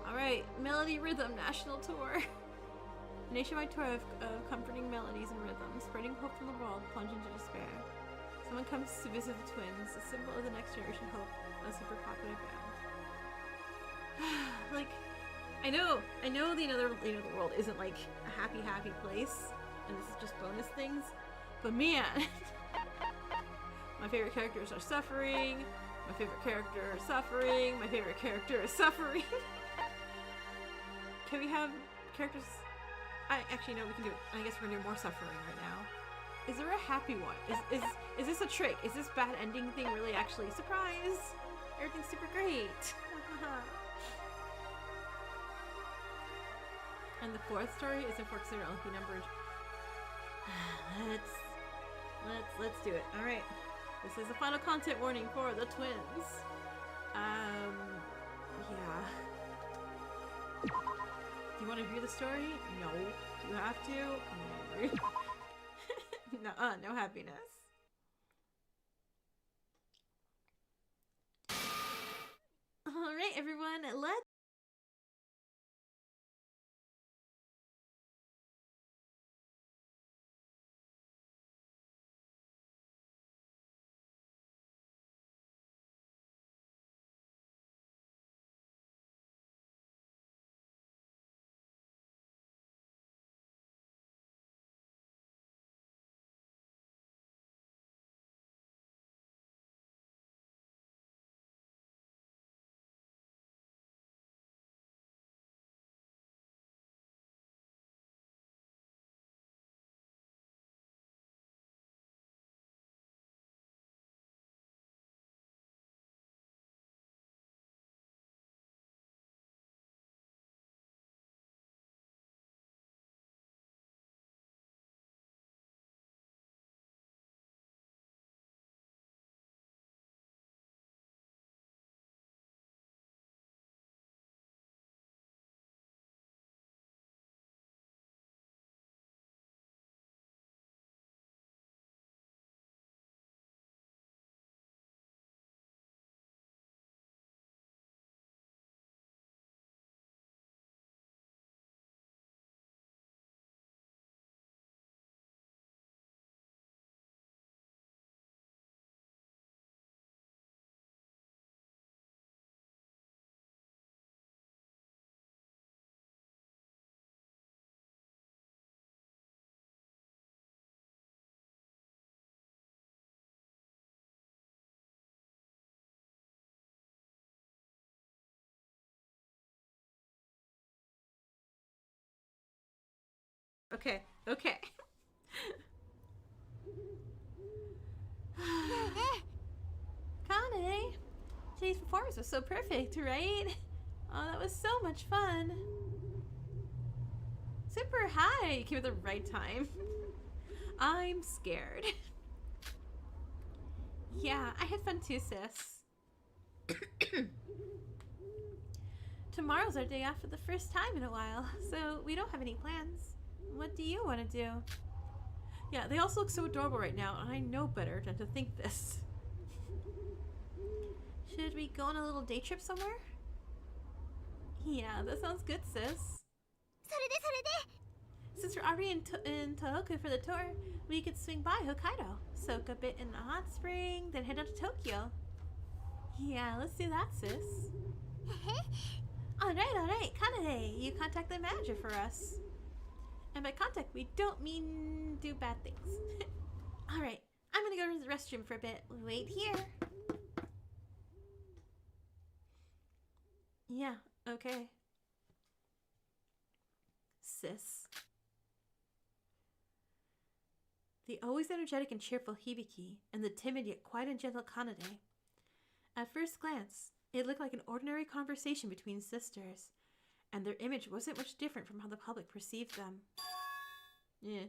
Alright, Melody Rhythm National Tour. A nationwide tour of comforting melodies and rhythms, spreading hope from the world, plunge into despair. Someone comes to visit the twins, a symbol of the next generation hope, a super popular band. Like, I know the world isn't like a happy place, and this is just bonus things, But man, my favorite characters are suffering. My favorite character is suffering. My favorite character is suffering. Can we have characters? Actually, no, we can do it. I guess we're gonna do more suffering right now. Is there a happy one? Is this a trick? Is this bad ending thing really actually surprise? Everything's super great. And the fourth story is unfortunately numbered. Let's do it. All right. This is a final content warning for the twins. Yeah. Do you want to view the story? No. Do you have to? No. No happiness. All right, everyone. Let's. Okay. Kane, today's performance was so perfect, right? Oh, that was so much fun. Super high. You came at the right time. I'm scared. Yeah, I had fun too, sis. Tomorrow's our day off for the first time in a while, so we don't have any plans. What do you want to do? Yeah, they also look so adorable right now, and I know better than to think this. Should we go on a little day trip somewhere? Yeah, that sounds good, sis. Since we're already in Tohoku for the tour, we could swing by Hokkaido, soak a bit in the hot spring, then head on to Tokyo. Yeah, let's do that, sis. Alright, Kanade, you contact the manager for us. And by contact, we don't mean do bad things. Alright, I'm gonna go to the restroom for a bit. Wait here. Yeah, okay. Sis. The always energetic and cheerful Hibiki, and the timid yet quiet and gentle Kanade. At first glance, it looked like an ordinary conversation between sisters, and their image wasn't much different from how the public perceived them. Yeah.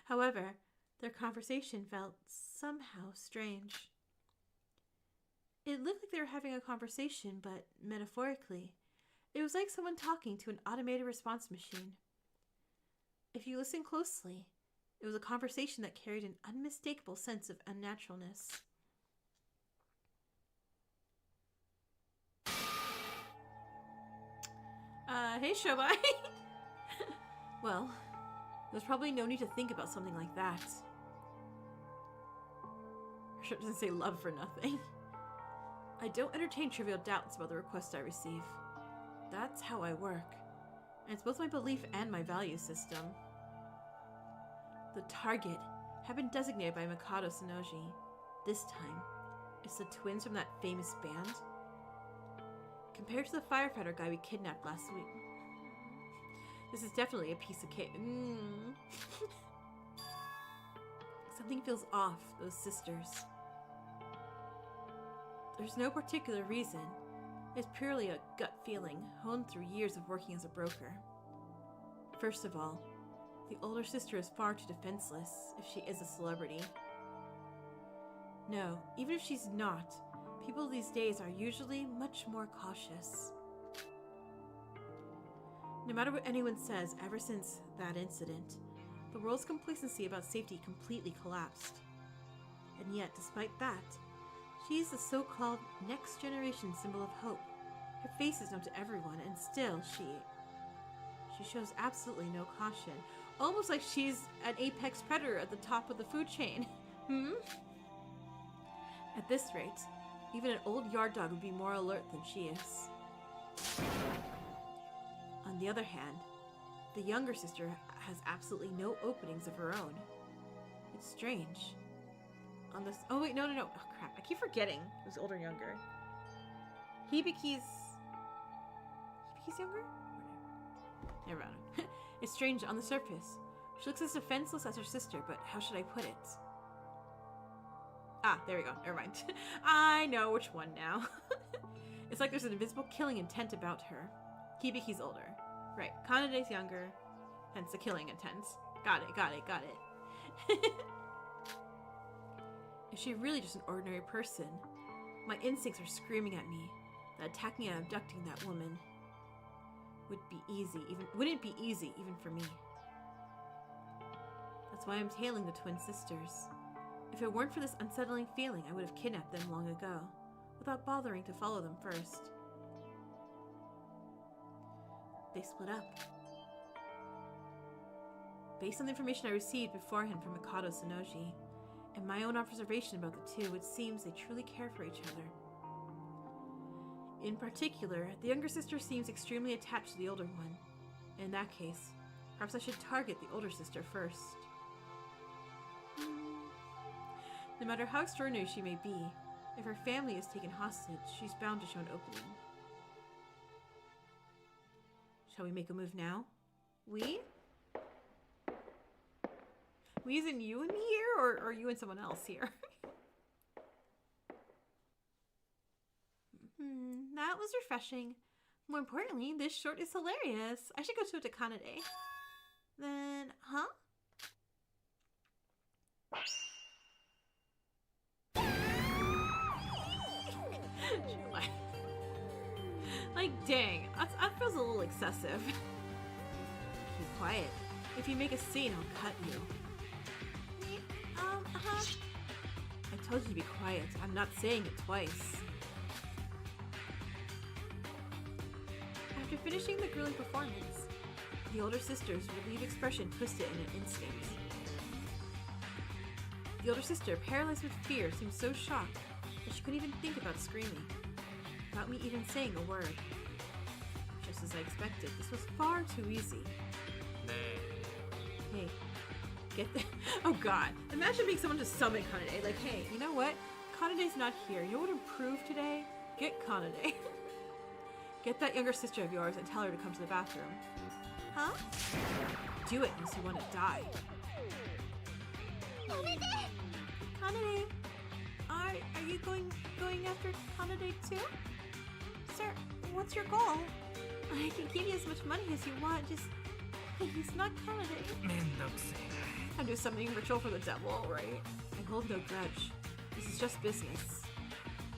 However, their conversation felt somehow strange. It looked like they were having a conversation, but metaphorically. It was like someone talking to an automated response machine. If you listen closely, it was a conversation that carried an unmistakable sense of unnaturalness. Hey Shobai! Well, there's probably no need to think about something like that. Sure doesn't say love for nothing. I don't entertain trivial doubts about the requests I receive. That's how I work. And it's both my belief and my value system. The target have been designated by Mikado Sonoji. This time, it's the twins from that famous band. Compared to the firefighter guy we kidnapped last week, this is definitely a piece of cake. Something feels off, those sisters. There's no particular reason. It's purely a gut feeling, honed through years of working as a broker. First of all, the older sister is far too defenseless if she is a celebrity. No, even if she's not, people these days are usually much more cautious. No matter what anyone says, ever since that incident, the world's complacency about safety completely collapsed. And yet, despite that, she's the so-called next generation symbol of hope. Her face is known to everyone, and still she shows absolutely no caution. Almost like she's an apex predator at the top of the food chain. At this rate, even an old yard dog would be more alert than she is. On the other hand, the younger sister has absolutely no openings of her own. It's strange. On this— oh wait, no. Oh crap, I keep forgetting who's older and younger. Hibiki's younger? Never mind. It's strange on the surface. She looks as defenseless as her sister, but how should I put it? Ah, there we go. Never mind. I know which one now. It's like there's an invisible killing intent about her. Hibiki's older. Right. Kanade's younger. Hence the killing intent. Got it. Is she really just an ordinary person? My instincts are screaming at me that attacking and abducting that woman wouldn't be easy even for me. That's why I'm tailing the twin sisters. If it weren't for this unsettling feeling, I would have kidnapped them long ago, without bothering to follow them first. They split up. Based on the information I received beforehand from Mikado Sonoji, and my own observation about the two, it seems they truly care for each other. In particular, the younger sister seems extremely attached to the older one. In that case, perhaps I should target the older sister first. No matter how extraordinary she may be, if her family is taken hostage, she's bound to show an opening. Shall we make a move now? We using you and me here, or are you and someone else here? That was refreshing. More importantly, this short is hilarious. I should go to a Kanade. Then, huh? Like, dang, that feels a little excessive. Keep quiet. If you make a scene, I'll cut you. I told you to be quiet. I'm not saying it twice. After finishing the grueling performance, the older sister's relieved expression twisted in an instant. The older sister, paralyzed with fear, seemed so shocked that she couldn't even think about screaming, without me even saying a word. Just as I expected, this was far too easy. Hey, get the— oh god, imagine being someone to summon Kanade. Like, hey, you know what? Kanade's not here. You know what would improve today? Get Kanade. Get that younger sister of yours and tell her to come to the bathroom. Huh? Do it unless you want to die. Kanade! Are you going after Kanade too? Sir, what's your goal? I can give you as much money as you want, just please, not Kanade. I'm doing something ritual for the devil, right? I hold no grudge. This is just business.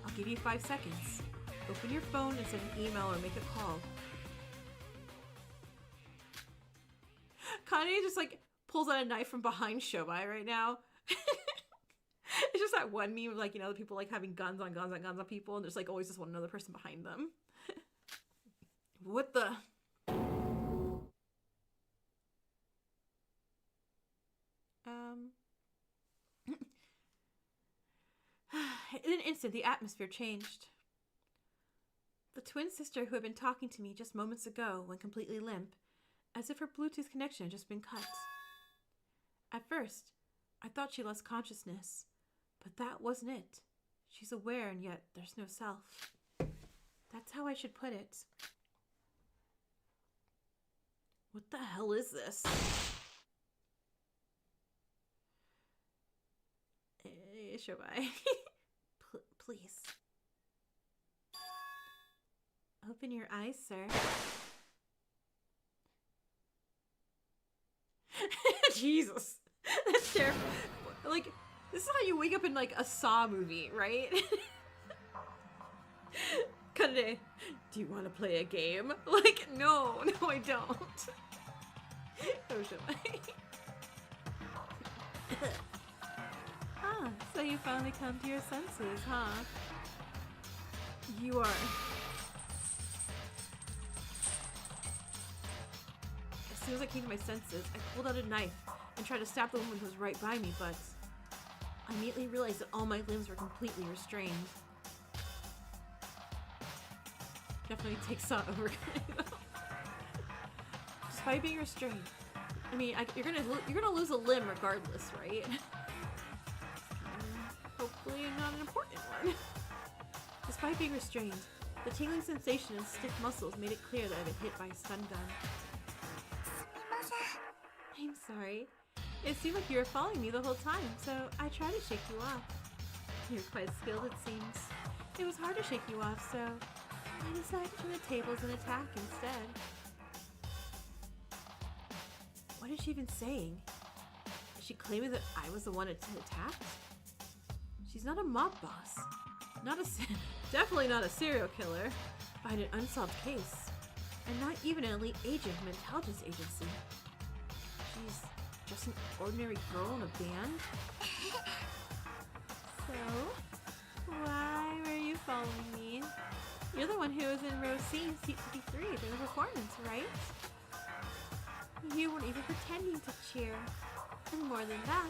I'll give you 5 seconds. Open your phone and send an email or make a call. Kanade just like pulls out a knife from behind Shobai right now. It's just that one meme of like, you know, the people like having guns on people, and there's like always just one other person behind them. What the? In an instant, the atmosphere changed. The twin sister who had been talking to me just moments ago went completely limp, as if her Bluetooth connection had just been cut. At first, I thought she lost consciousness, but that wasn't it. She's aware and yet there's no self. That's how I should put it. What the hell is this? Shobai. Please. Open your eyes, sir. Jesus. That's terrible. Like, this is how you wake up in, like, a Saw movie, right? Kanade, do you want to play a game? Like, no, I don't. Oh, should I? Ah, so you finally come to your senses, huh? You are. As soon as I came to my senses, I pulled out a knife and tried to stab the woman who was right by me, but I immediately realized that all my limbs were completely restrained. Definitely takes Saw over. Despite being restrained, I mean, you're gonna lose a limb regardless, right? Hopefully not an important one. Despite being restrained, the tingling sensation and stiff muscles made it clear that I'd been hit by a stun gun. I'm sorry. It seemed like you were following me the whole time, so I tried to shake you off. You're quite skilled, it seems. It was hard to shake you off, so I decided to turn the tables and attack instead. What is she even saying? Is she claiming that I was the one that attacked? She's not a mob boss. Definitely not a serial killer. Behind an unsolved case. And not even an elite agent of an intelligence agency. She's just an ordinary girl in a band? So, why were you following me? You're the one who was in row C, seat 53 during the performance, right? You weren't even pretending to cheer. And more than that,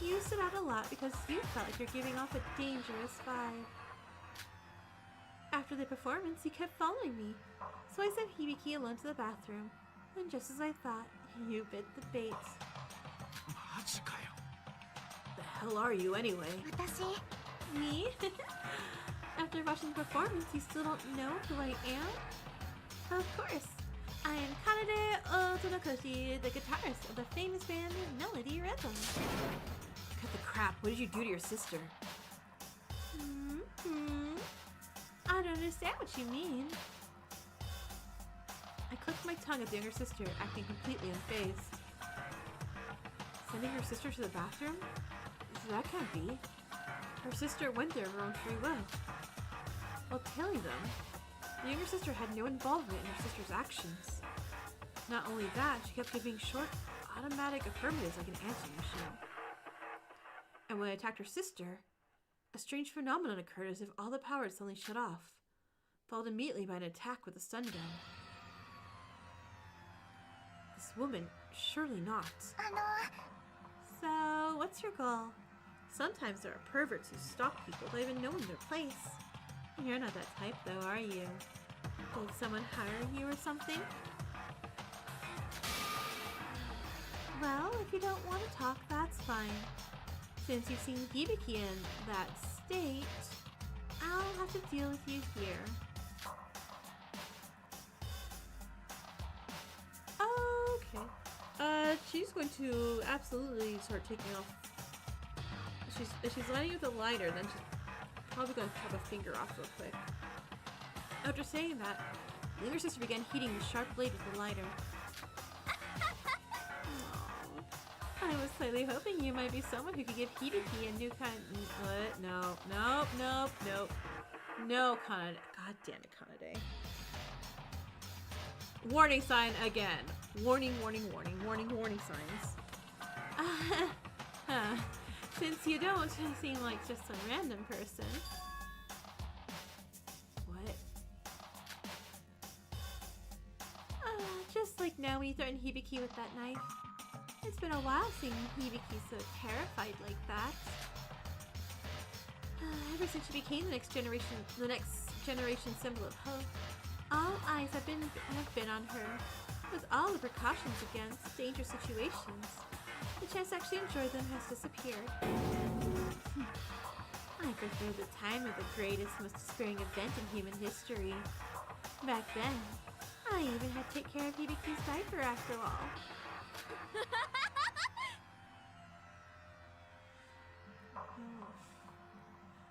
you stood out a lot because you felt like you're giving off a dangerous vibe. After the performance, you kept following me, so I sent Hibiki alone to the bathroom. And just as I thought, you bit the bait. The hell are you anyway? Me? After watching the performance, you still don't know who I am? Of course. I am Kanade Otonokoshi, the guitarist of the famous band Melody Rhythm. Cut the crap. What did you do to your sister? I don't understand what you mean. I clicked my tongue at the younger sister, acting completely unfazed. Sending her sister to the bathroom? That can't be. Her sister went there of her own free will. While tailing them, the younger sister had no involvement in her sister's actions. Not only that, she kept giving short, automatic affirmatives like an answering machine. And when I attacked her sister, a strange phenomenon occurred as if all the power had suddenly shut off, followed immediately by an attack with a stun gun. This woman, surely not. So, what's your goal? Sometimes there are perverts who stalk people without even knowing their place. You're not that type though, are you? Did someone hire you or something? Well, if you don't want to talk, that's fine. Since you've seen Hibiki in that state, I'll have to deal with you here. Okay. She's going to absolutely start taking off. She's lighting with a lighter, then she's probably going to chop a finger off real quick. After saying that, the younger sister began heating the sharp blade with the lighter. I was slightly hoping you might be someone who could give Hibiki a new kind. What? No, no, Kanade. God damn it, Kanade. Warning sign again. Warning signs. Since you don't seem like just some random person. What? Just like now when you threatened Hibiki with that knife. It's been a while seeing Hibiki so terrified like that. Ever since she became the next generation symbol of hope, all eyes have been on her, with all the precautions against dangerous situations. The chance to actually enjoy them has disappeared. I prefer the time of the greatest, most despairing event in human history. Back then, I even had to take care of Hibiki's diaper after all.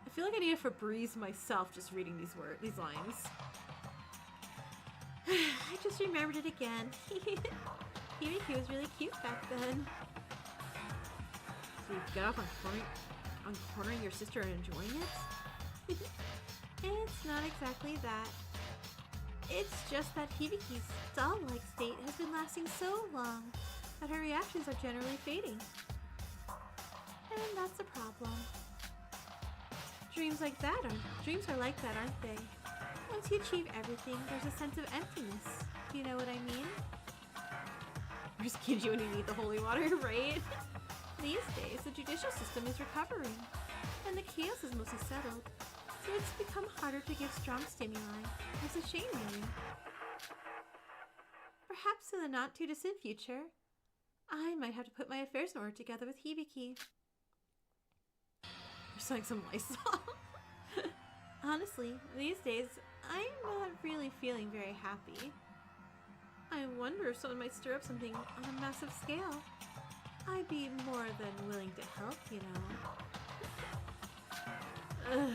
I feel like I need to Febreze myself just reading these lines. I just remembered it again. Hibiki was really cute back then. So you get off on cornering your sister and enjoying it? It's not exactly that. It's just that Hibiki's doll-like state has been lasting so long that her reactions are generally fading. And that's a problem. Dreams are like that, aren't they? Once you achieve everything, there's a sense of emptiness. Do you know what I mean? Where's Kenji when you need the holy water, right? These days, the judicial system is recovering, and the chaos is mostly settled, so it's become harder to give strong stimuli. It's a shame, really. Perhaps in the not-too-distant future, I might have to put my affairs in order together with Hibiki. You're selling some Lysol. Honestly, these days, I'm not really feeling very happy. I wonder if someone might stir up something on a massive scale. I'd be more than willing to help, you know.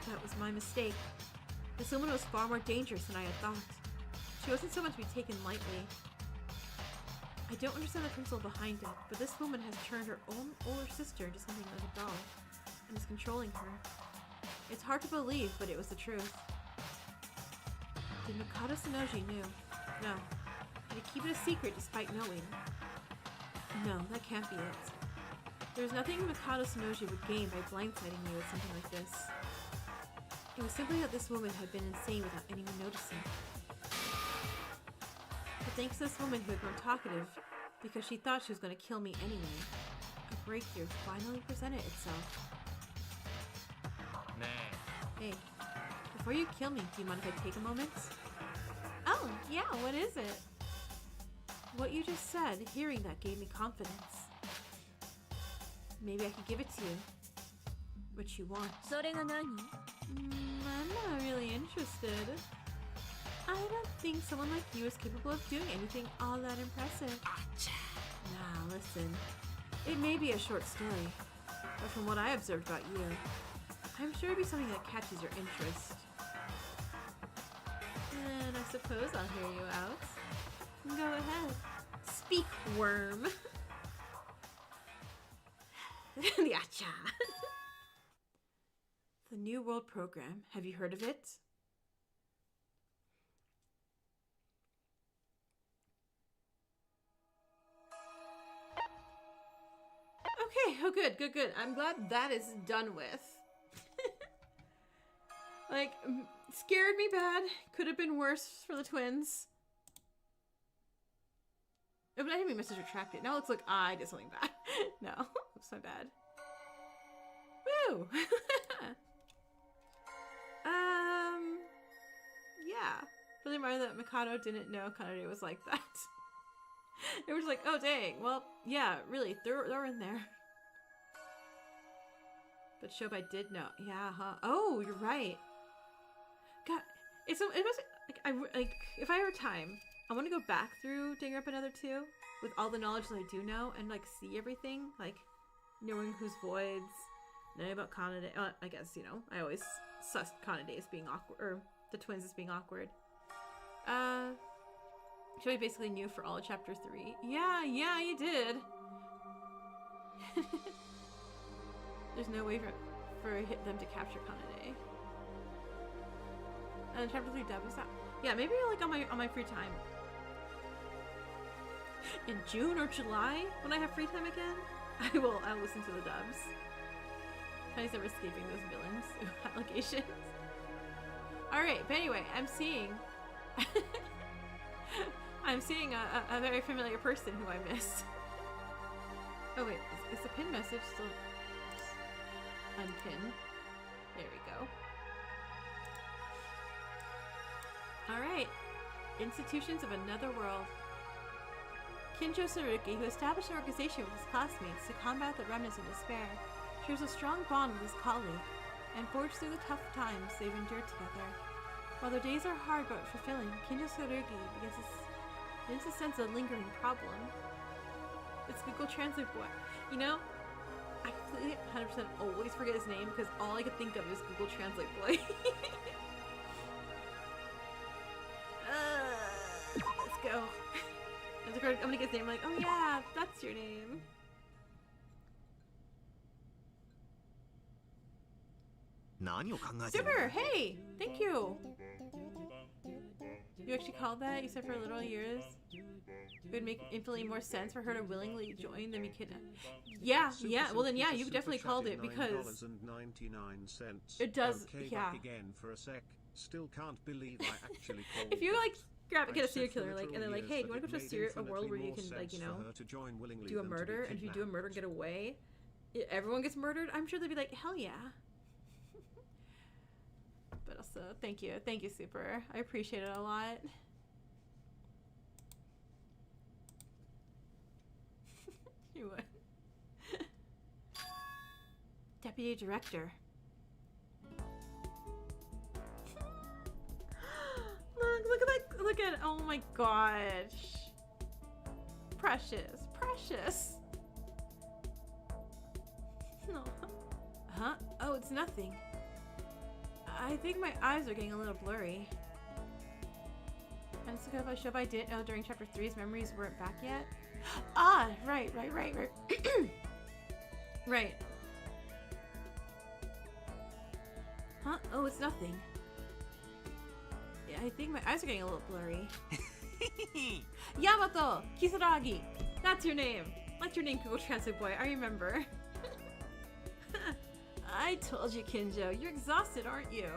That was my mistake. This woman was far more dangerous than I had thought. She wasn't so much to be taken lightly. I don't understand the principle behind it, but this woman has turned her own older sister into something like a doll, and is controlling her. It's hard to believe, but it was the truth. Did Mikado Sonoji knew? No. Did he keep it a secret despite knowing? No, that can't be it. There was nothing Mikado Sonoji would gain by blindsiding me with something like this. It was simply that this woman had been insane without anyone noticing. But thanks to this woman who had grown talkative because she thought she was going to kill me anyway, a breakthrough finally presented itself. Hey, before you kill me, do you mind if I take a moment? Oh, yeah, what is it? What you just said, hearing that gave me confidence. Maybe I could give it to you. What you want. I'm not really interested. I don't think someone like you is capable of doing anything all that impressive. Nah, listen. It may be a short story, but from what I observed about you, I'm sure it'd be something that catches your interest. And I suppose I'll hear you out. Go ahead. Speak, worm. Yacha. The New World Program. Have you heard of it? Okay, oh good. I'm glad that is done with. Like, scared me bad. Could have been worse for the twins. Oh, but I didn't mean message retracted. Now it looks like I did something bad. No, oops, my bad. Woo! Yeah. Really remind that Mikado didn't know Kanade was like that. It was like, oh dang, well, yeah, really, they're in there. But Shobai did know. Yeah, huh? Oh, you're right. God, it must, like, if I have time, I want to go back through Danganronpa another 2 with all the knowledge that I do know and, like, see everything, like, knowing who's voids, knowing about Kanade. I guess, you know, I always sussed Kanade as being awkward, or the twins as being awkward. Shobai basically knew for all of chapter 3. Yeah, you did. There's no way for them to capture Kanade. And chapter 3 dub is that? Yeah, maybe like on my free time. In June or July, when I have free time again, I'll listen to the dubs. He's never escaping those villains allegations. Alright, but anyway, I'm seeing a very familiar person who I missed. Oh wait, is the pin message still unpinned? There we go. Alright. Institutions of Another World. Kenjo Saruki, who established an organization with his classmates to combat the remnants of despair, shares a strong bond with his colleague, and forged through the tough times they've endured together. While their days are hard but fulfilling, Kenjo Saruki begins to sense a lingering problem. It's Google Translate boy. You know, I completely 100% always forget his name because all I could think of is Google Translate boy. Let's go. I'm gonna get his name like, oh yeah, that's your name. Super! Hey! Thank you! You actually called that? You said for literal years? It would make infinitely more sense for her to willingly join than be kidnapped. Yeah, yeah, well then yeah, you definitely called it because it does, yeah. Still can't believe I actually called if you like get a serial killer like and they're like, hey, do you want to go to a world where you can like, you know, do a murder, and if you do a murder and get away, everyone gets murdered, I'm sure they'd be like, hell yeah. But also, thank you, Super. I appreciate it a lot. You would. Deputy Director. Look at that! Look at, oh my gosh. Precious. No. Huh? Oh, it's nothing. I think my eyes are getting a little blurry. And it's because I show I didn't know during chapter 3's memories weren't back yet. Ah, right. Right. Huh? Oh, it's nothing. Yeah, I think my eyes are getting a little blurry. Yamato Kisaragi! That's your name! That's your name, Google Translate boy, I remember. I told you, Kenjo. You're exhausted, aren't you?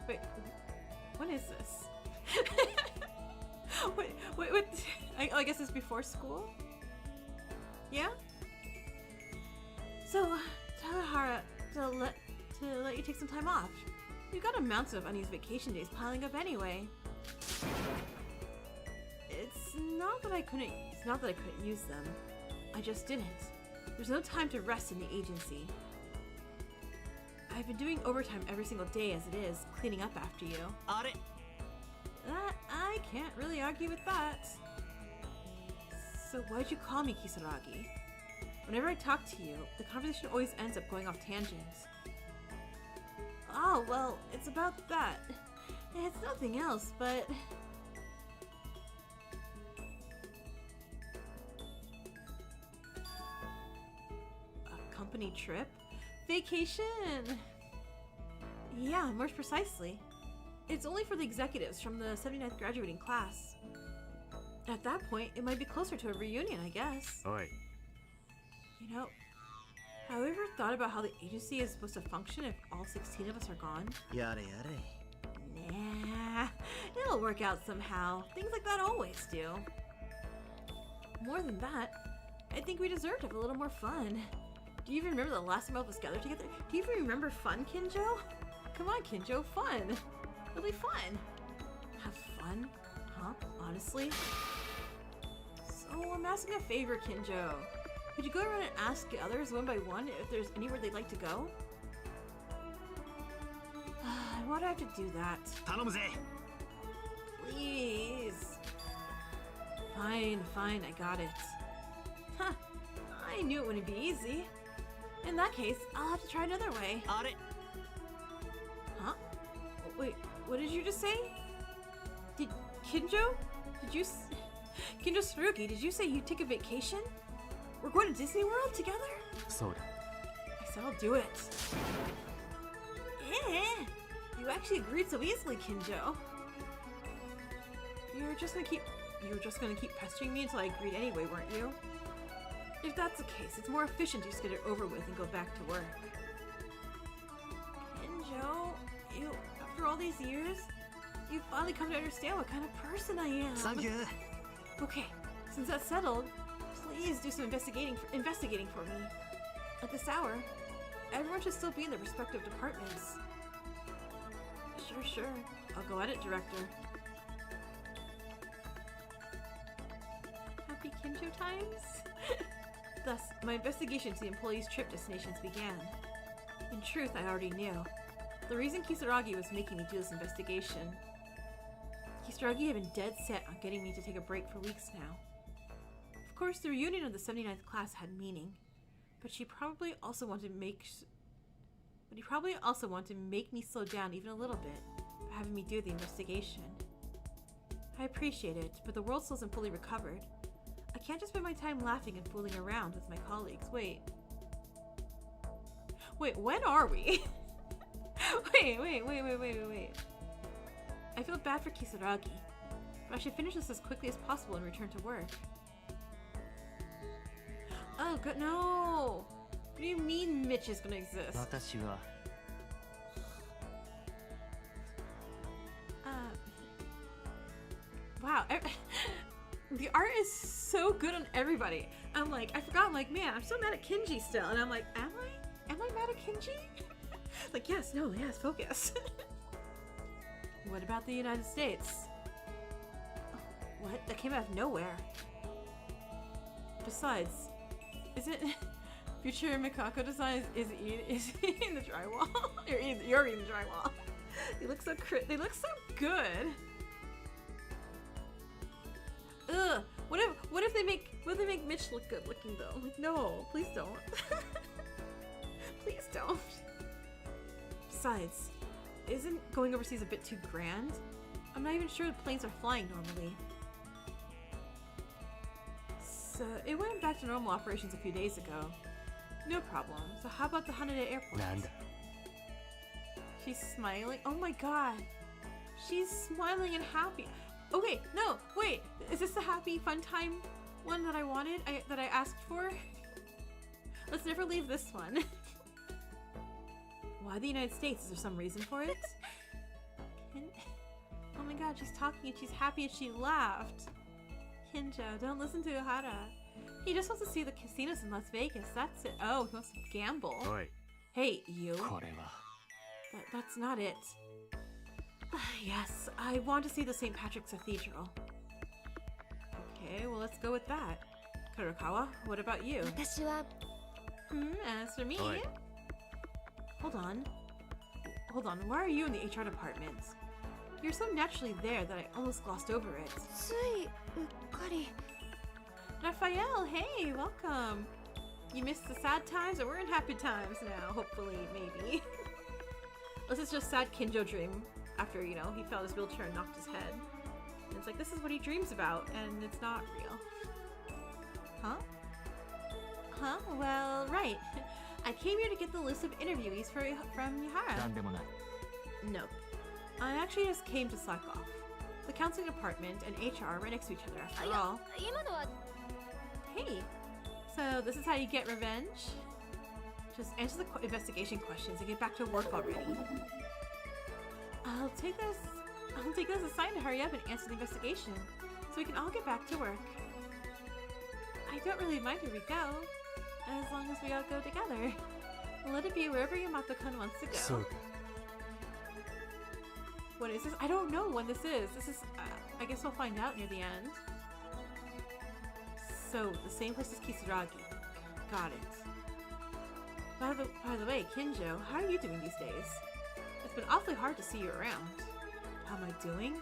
Wait, what is this? Wait, I guess it's before school? Yeah? So, tell Hara to let you take some time off. You've got amounts of unused vacation days piling up anyway. It's not that I couldn't use them. I just didn't. There's no time to rest in the agency. I've been doing overtime every single day as it is, cleaning up after you. I can't really argue with that. So why'd you call me Kisaragi? Whenever I talk to you, the conversation always ends up going off tangents. Oh, well, it's about that. It's nothing else, but... A company trip? Vacation! Yeah, more precisely. It's only for the executives from the 79th graduating class. At that point, it might be closer to a reunion, I guess. Oi. You know, have you ever thought about how the agency is supposed to function if all 16 of us are gone? Yare. Nah, it'll work out somehow. Things like that always do. More than that, I think we deserve to have a little more fun. Do you even remember the last time all of us gathered together? Do you even remember fun, Kenjo? Come on, Kenjo, fun. It'll be fun. Have fun? Huh? Honestly? So, I'm asking a favor, Kenjo. Could you go around and ask the others one by one if there's anywhere they'd like to go? Why'd I have to do that? Please. Fine, I got it. Huh, I knew it wouldn't be easy. In that case, I'll have to try another way. Huh? Wait, what did you just say? Kenjo Saruki, did you say you'd take a vacation? We're going to Disney World together? I said I'll do it. You actually agreed so easily, Kenjo. You were just gonna keep pestering me until I agreed anyway, weren't you? If that's the case, it's more efficient to just get it over with and go back to work. Kenjo, after all these years, you finally come to understand what kind of person I am. Okay, since that's settled, please do some investigating for me. At this hour, everyone should still be in their respective departments. Sure. I'll go at it, Director. Kenjo times? Thus, my investigation to the employees' trip destinations began. In truth, I already knew. The reason Kisaragi was making me do this investigation. Kisaragi had been dead set on getting me to take a break for weeks now. Of course, the reunion of the 79th class had meaning, but he probably also wanted to make me slow down even a little bit by having me do the investigation. I appreciate it, but the world still isn't fully recovered. I can't just spend my time laughing and fooling around with my colleagues. Wait, when are we? Wait. I feel bad for Kisaragi, but I should finish this as quickly as possible and return to work. Oh, good, no! What do you mean Mitch is gonna exist? Wow, the art is so good on everybody. I'm like, I forgot, I'm like, man, I'm so mad at Kenji still. And I'm like, am I mad at Kenji? Like, yes, focus. What about the United States? What? That came out of nowhere. Besides, isn't future Mikako design is in the drywall? You're in the drywall. They look so good. Ugh. What if they make Mitch look good looking though? Like, no, please don't. Please don't. Besides, isn't going overseas a bit too grand? I'm not even sure the planes are flying normally. So it went back to normal operations a few days ago. No problem. So how about the Haneda airport? Nanda. She's smiling. Oh my god. She's smiling and happy. Okay, no, wait. Is this the happy fun time one that I wanted? That I asked for? Let's never leave this one. Why the United States? Is there some reason for it? Oh my god, she's talking and she's happy and she laughed. Kenjo, don't listen to Ohara. He just wants to see the casinos in Las Vegas, that's it. Oh, he wants to gamble. Oi. Hey, you. That's not it. Yes, I want to see the St. Patrick's Cathedral. Okay, well let's go with that. Kurokawa, what about you? As for me... Oi. Hold on, why are you in the HR department? You're so naturally there that I almost glossed over it. Raphael, hey, welcome. You missed the sad times, or we're in happy times now, hopefully, maybe. Unless it's just sad Kenjo dream after, you know, he fell out his wheelchair and knocked his head. And it's like, this is what he dreams about, and it's not real. Huh? Well, right. I came here to get the list of interviewees from Yahara. Nope. I actually just came to slack off. The counseling department and HR are right next to each other after all. Hey, so this is how you get revenge? Just answer the investigation questions and get back to work already. I'll take this as a sign to hurry up and answer the investigation, so we can all get back to work. I don't really mind where we go, as long as we all go together. Let it be wherever Yamato-kun wants to go. What is this? I don't know when this is. This is, I guess we'll find out near the end. So, the same place as Kisaragi. Got it. By the way, Kenjo, how are you doing these days? It's been awfully hard to see you around. How am I doing?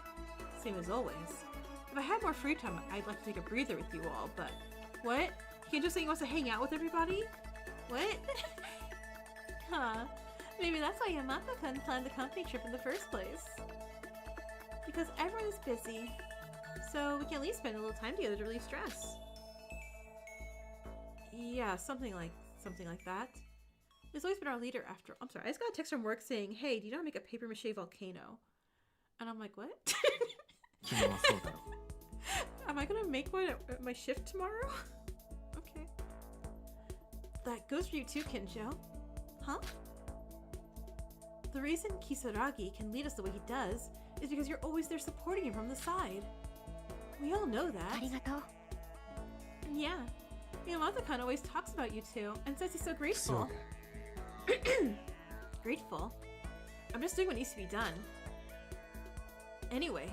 Same as always. If I had more free time, I'd like to take a breather with you all, but... What? Kenjo saying he wants to hang out with everybody? What? Huh. Maybe that's why Yamato-kun planned the company trip in the first place. Because everyone is busy. So we can at least spend a little time together to relieve stress. Yeah, something like that. He's always been our leader after... I'm sorry, I just got a text from work saying, hey, do you know how to make a papier-mâché volcano? And I'm like, what? Am I gonna make one at my shift tomorrow? Okay. That goes for you too, Kenjo. Huh? The reason Kisaragi can lead us the way he does is because you're always there supporting him from the side. We all know that. Yeah. Yamato-kun always talks about you two and says he's so grateful. Grateful? I'm just doing what needs to be done. Anyway,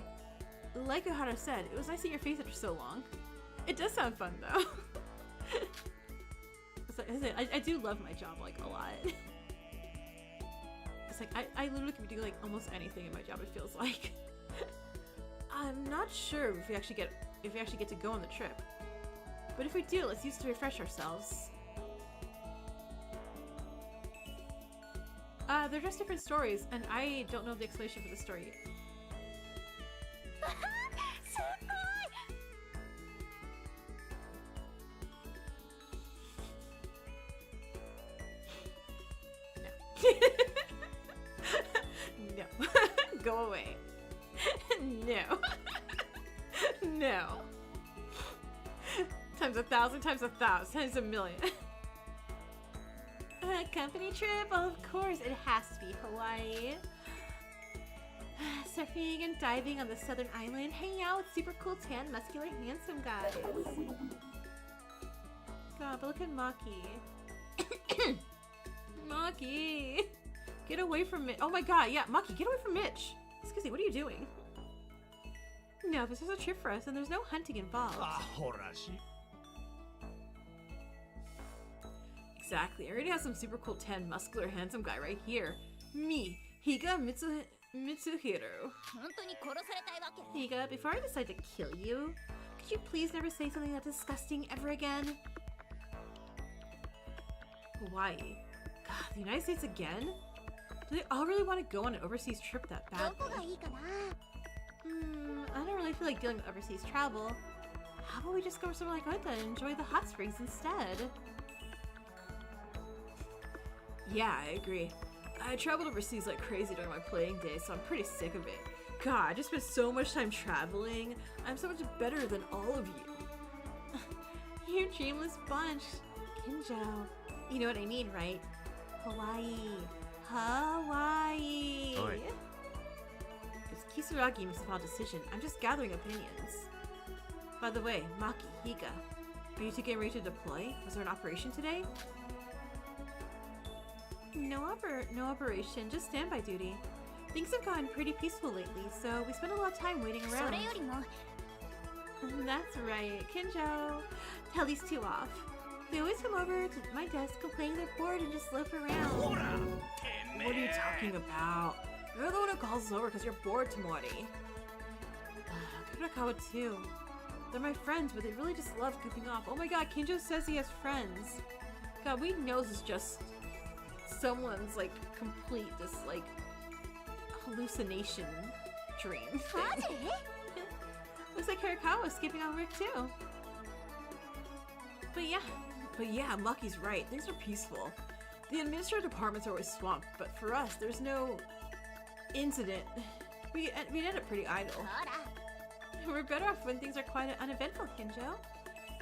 like Ohara said, it was nice to see your face after so long. It does sound fun though. I do love my job like a lot. It's like I literally can do like almost anything in my job, it feels like. I'm not sure if we actually get to go on the trip. But if we do, let's use it to refresh ourselves. They're just different stories, and I don't know the explanation for the story. No. No. Go away. No. No. Times 1,000, times 1,000, times a million. Company trip? Of course, it has to be Hawaii. Surfing and diving on the southern island, hanging out with super cool, tan, muscular, handsome guys. God, but look at Maki. Maki! Get away from Mitch. Oh my god, yeah, Maki, get away from Mitch! Excuse me, what are you doing? No, this is a trip for us and there's no hunting involved. Exactly, I already have some super cool tan, muscular, handsome guy right here. Me, Higa Mitsuhiro. Higa, before I decide to kill you, could you please never say something that disgusting ever again? Hawaii. God, the United States again? Do they all really want to go on an overseas trip that badly? I don't really feel like dealing with overseas travel. How about we just go somewhere like Ota and enjoy the hot springs instead? Yeah, I agree. I traveled overseas like crazy during my playing days, so I'm pretty sick of it. God, I just spent so much time traveling. I'm so much better than all of you. You dreamless bunch. Kenjo. You know what I mean, right? Hawaii. Hawaii. Oi. If Kisaragi makes a final decision, I'm just gathering opinions. By the way, Maki, Higa, are you two getting ready to deploy? Was there an operation today? No operation, just standby duty. Things have gotten pretty peaceful lately, so we spend a lot of time waiting around. That's right, Kenjo. Tell these two off. They always come over to my desk complaining they're bored and just loaf around. What are you talking about? You're the one who calls us over because you're bored, Tamori. Kurakawa too. They're my friends, but they really just love goofing off. Oh my god, Kenjo says he has friends. God, we know this is just someone's like complete this like hallucination dream thing. Looks like Hirakawa's skipping on work too. But yeah, Maki's right. Things are peaceful. The administrative departments are always swamped, but for us, there's no incident. We end up pretty idle. We're better off when things are quite uneventful, Kenjo.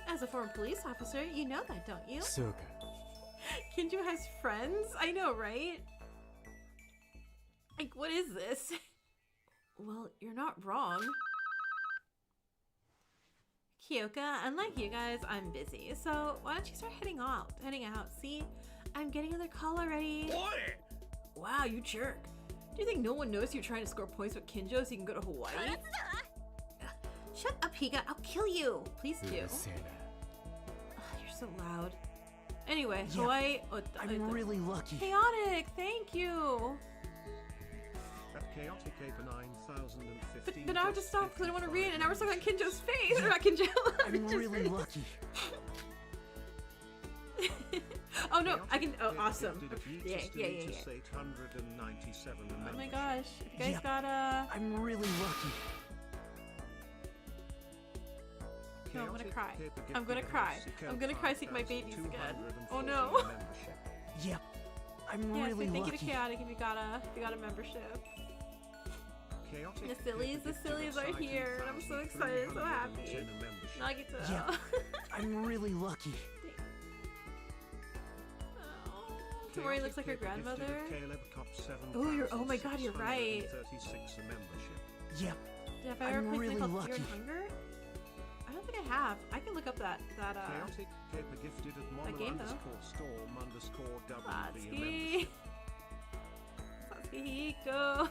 As a former police officer, you know that, don't you? Kenjo has friends? I know, right? Like, what is this? Well, you're not wrong. Kyoka, unlike you guys, I'm busy, so why don't you start heading out? See? I'm getting another call already. Wow, you jerk. Do you think no one knows you're trying to score points with Kenjo so you can go to Hawaii? Shut up, Higa. I'll kill you. Please do. You're so loud. Anyway, yeah, Hawaii. I'm really lucky. Chaotic, thank you. At Chaotic Ape 9015. But now I have to stop because I don't want to read it, and now we're stuck on Kenjo's face. Or not Kenjo. I'm really lucky. Oh no, I can. Oh, awesome. Yeah. Oh my gosh, if you guys got I'm really lucky. No, I'm gonna cry. I'm gonna cry. I'm gonna cry seeing my babies again. Oh no. Yep. I'm really thank lucky. you to Chaotic if you got a membership. The sillies are here, and I'm so excited, so happy. Now I get to. Yep. I'm really lucky. Tamori looks like her grandmother. Oh my god, you're right. Yep. Have I ever played something called Fear and Hunger? I don't think I have. I can look up that game though. Satsuki. Satsuki Hiko.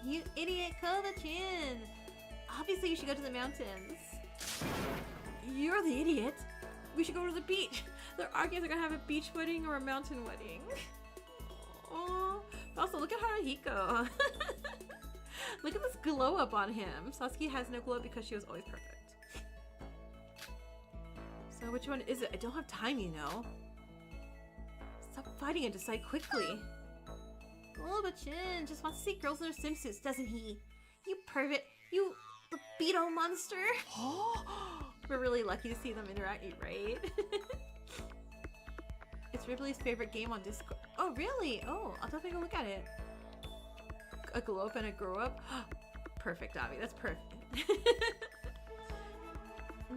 You idiot, call the chin. Obviously you should go to the mountains. You're the idiot. We should go to the beach. They're arguing they're gonna have a beach wedding or a mountain wedding. Oh, also look at Haruhiko. Look at this glow up on him. Sasuke has no glow up because she was always perfect. So which one is it? I don't have time, you know. Stop fighting and decide quickly. Little Chin just wants to see girls in their swimsuits, doesn't he? You pervert. You libido monster. We're really lucky to see them interact, right? It's Ripley's favorite game on Discord. Oh, really? Oh, I'll definitely go look at it. A glow up and a grow up? Perfect, Abby. That's perfect.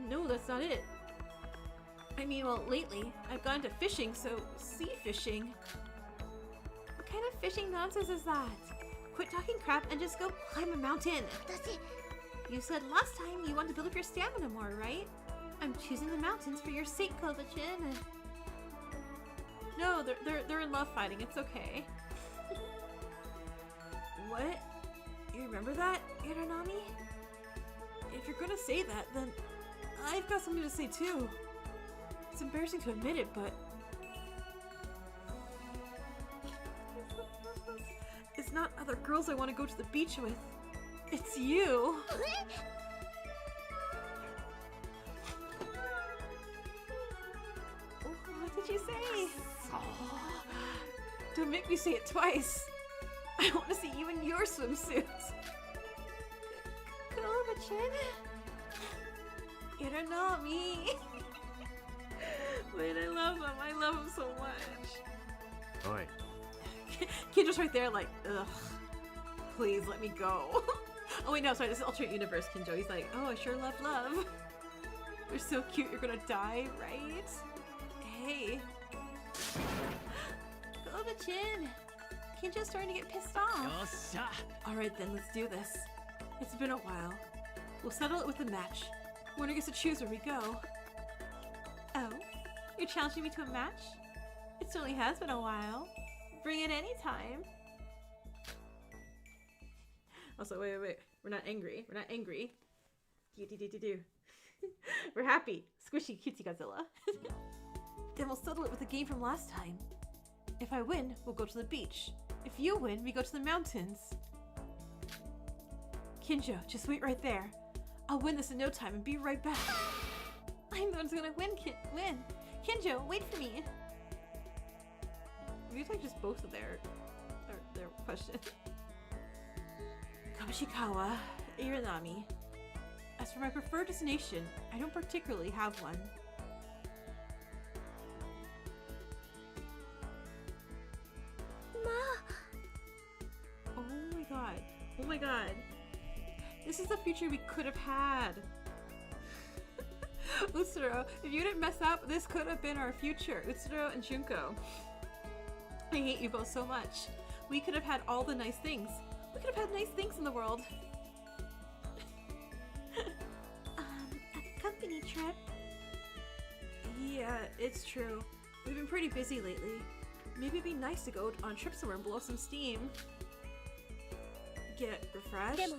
No, that's not it. I mean, well, lately, I've gone to fishing, so sea fishing. What kind of fishing nonsense is that? Quit talking crap and just go climb a mountain. That's it. You said last time you wanted to build up your stamina more, right? I'm choosing the mountains for your sake, Koba-chin. No, they're in love fighting. It's okay. What? You remember that, Iranami? If you're gonna say that, then I've got something to say too. It's embarrassing to admit it, but it's not other girls I want to go to the beach with. It's you. What did you say? Don't make me say it twice. I want to see you in your swimsuit. Koba-chin? Iranami. Wait, I love him. I love him so much. Oi. Kenjo's right there like, ugh. Please let me go. Oh wait, no, sorry, this is alternate universe Kenjo. He's like, oh, I sure love love. They're so cute, you're gonna die, right? Hey. Koba-chin. Kenjo's starting to get pissed off. Alright then, let's do this. It's been a while. We'll settle it with a match. Winner gets to choose where we go. Oh? You're challenging me to a match? It certainly has been a while. Bring it anytime. Also, wait. We're not angry. We're not angry. Do. We're happy. Squishy cutesy Godzilla. Then we'll settle it with the game from last time. If I win, we'll go to the beach. If you win, we go to the mountains. Kenjo, just wait right there. I'll win this in no time and be right back. I'm the one's gonna win. Kenjo, wait for me. These are just both of their questions. Kamishikawa, Iranami. As for my preferred destination, I don't particularly have one. Oh my god. This is the future we could have had. Utsuro, if you didn't mess up, this could have been our future. Utsuro and Junko. I hate you both so much. We could have had all the nice things. We could have had nice things in the world. A company trip. Yeah, it's true. We've been pretty busy lately. Maybe it'd be nice to go on a trip somewhere and blow some steam. Get refreshed.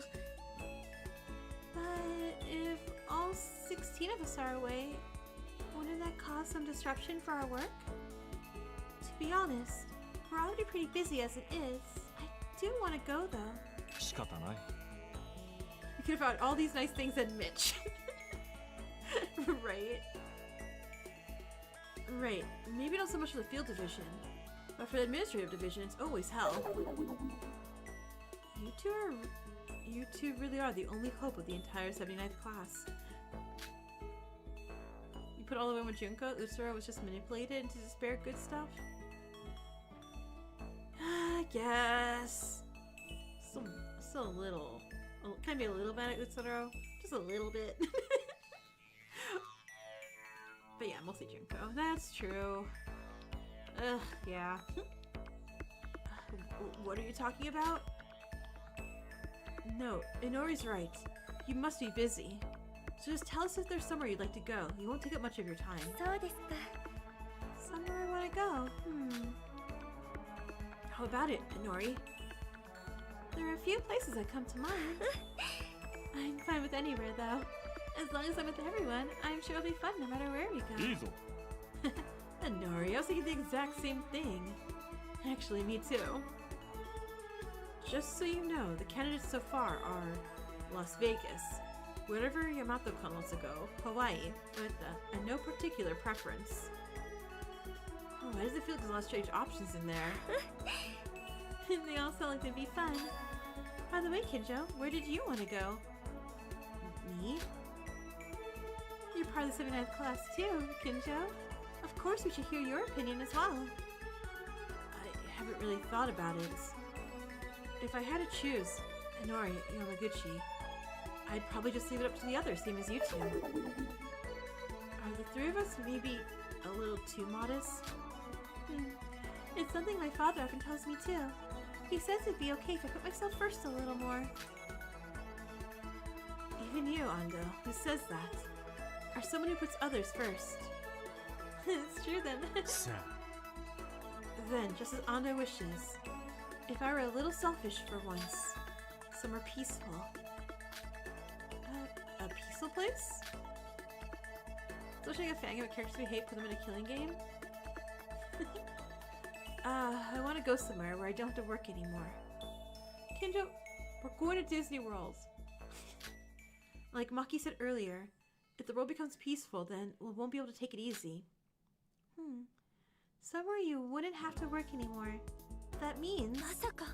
But if all 16 of us are away, wouldn't that cause some disruption for our work? To be honest, we're already pretty busy as it is. I do want to go though. We could have found all these nice things in Mitch. Right. Maybe not so much for the field division, but for the administrative division, it's always hell. You two really are the only hope of the entire 79th class. You put all the way with Junko, Utsuro was just manipulated into spare good stuff? I guess. Still a little. Can I be a little bad at Utsuro? Just a little bit. But yeah, mostly Junko. That's true. Ugh, yeah. What are you talking about? No, Inori's right. You must be busy. So just tell us if there's somewhere you'd like to go. You won't take up much of your time. Somewhere I want to go? How about it, Inori? There are a few places that come to mind. I'm fine with anywhere, though. As long as I'm with everyone, I'm sure it'll be fun no matter where we go. いいぞ And Nori, I was thinking the exact same thing. Actually, me too. Just so you know, the candidates so far are Las Vegas, wherever Yamato-kun wants to go, Hawaii, with no particular preference. Oh, why does it feel like there's a lot of strange options in there? And they all sound like they'd be fun. By the way, Kenjo, where did you want to go? Me? You're part of the 79th class too, Kenjo. Of course we should hear your opinion as well. I haven't really thought about it. If I had to choose, Inori, Yamaguchi, I'd probably just leave it up to the others, same as you two. Are the three of us maybe a little too modest? It's something my father often tells me too. He says it'd be okay if I put myself first a little more. Even you, Ando, who says that, are someone who puts others first. It's true then. さ Then, just as Ando wishes, if I were a little selfish for once, somewhere peaceful. A peaceful place? Switching a fan game with characters we hate, put them in a killing game? I want to go somewhere where I don't have to work anymore. Kenjo, we're going to Disney World. Like Maki said earlier, if the world becomes peaceful, then we won't be able to take it easy. Somewhere you wouldn't have to work anymore. That means... まさか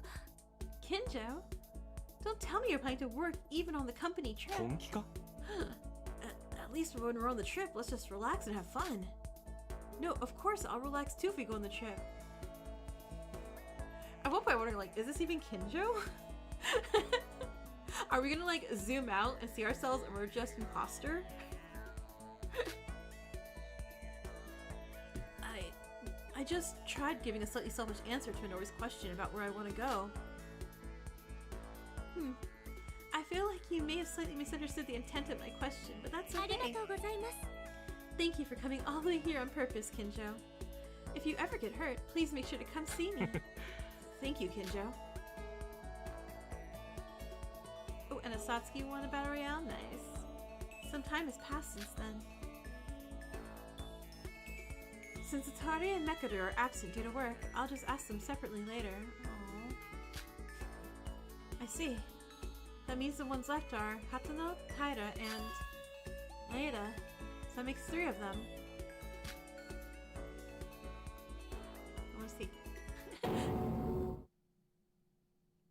Kenjo? Don't tell me you're planning to work even on the company trip. 本気か At least when we're on the trip, let's just relax and have fun. No, of course I'll relax too if we go on the trip. At one point I'm wondering, like, is this even Kenjo? Are we gonna like zoom out and see ourselves and we're just imposter? I just tried giving a slightly selfish answer to Inori's question about where I want to go. I feel like you may have slightly misunderstood the intent of my question, but that's あり okay. がとうございます Thank you for coming all the way here on purpose, Kenjo. If you ever get hurt, please make sure to come see me. Thank you, Kenjo. Oh, and a Satsuki won a battle royale? Nice. Some time has passed since then. Since Ootori and Mekaru are absent due to work, I'll just ask them separately later. Aww. I see. That means the ones left are Hatano, Taira, and Maeda. So that makes 3 of them. I wanna see.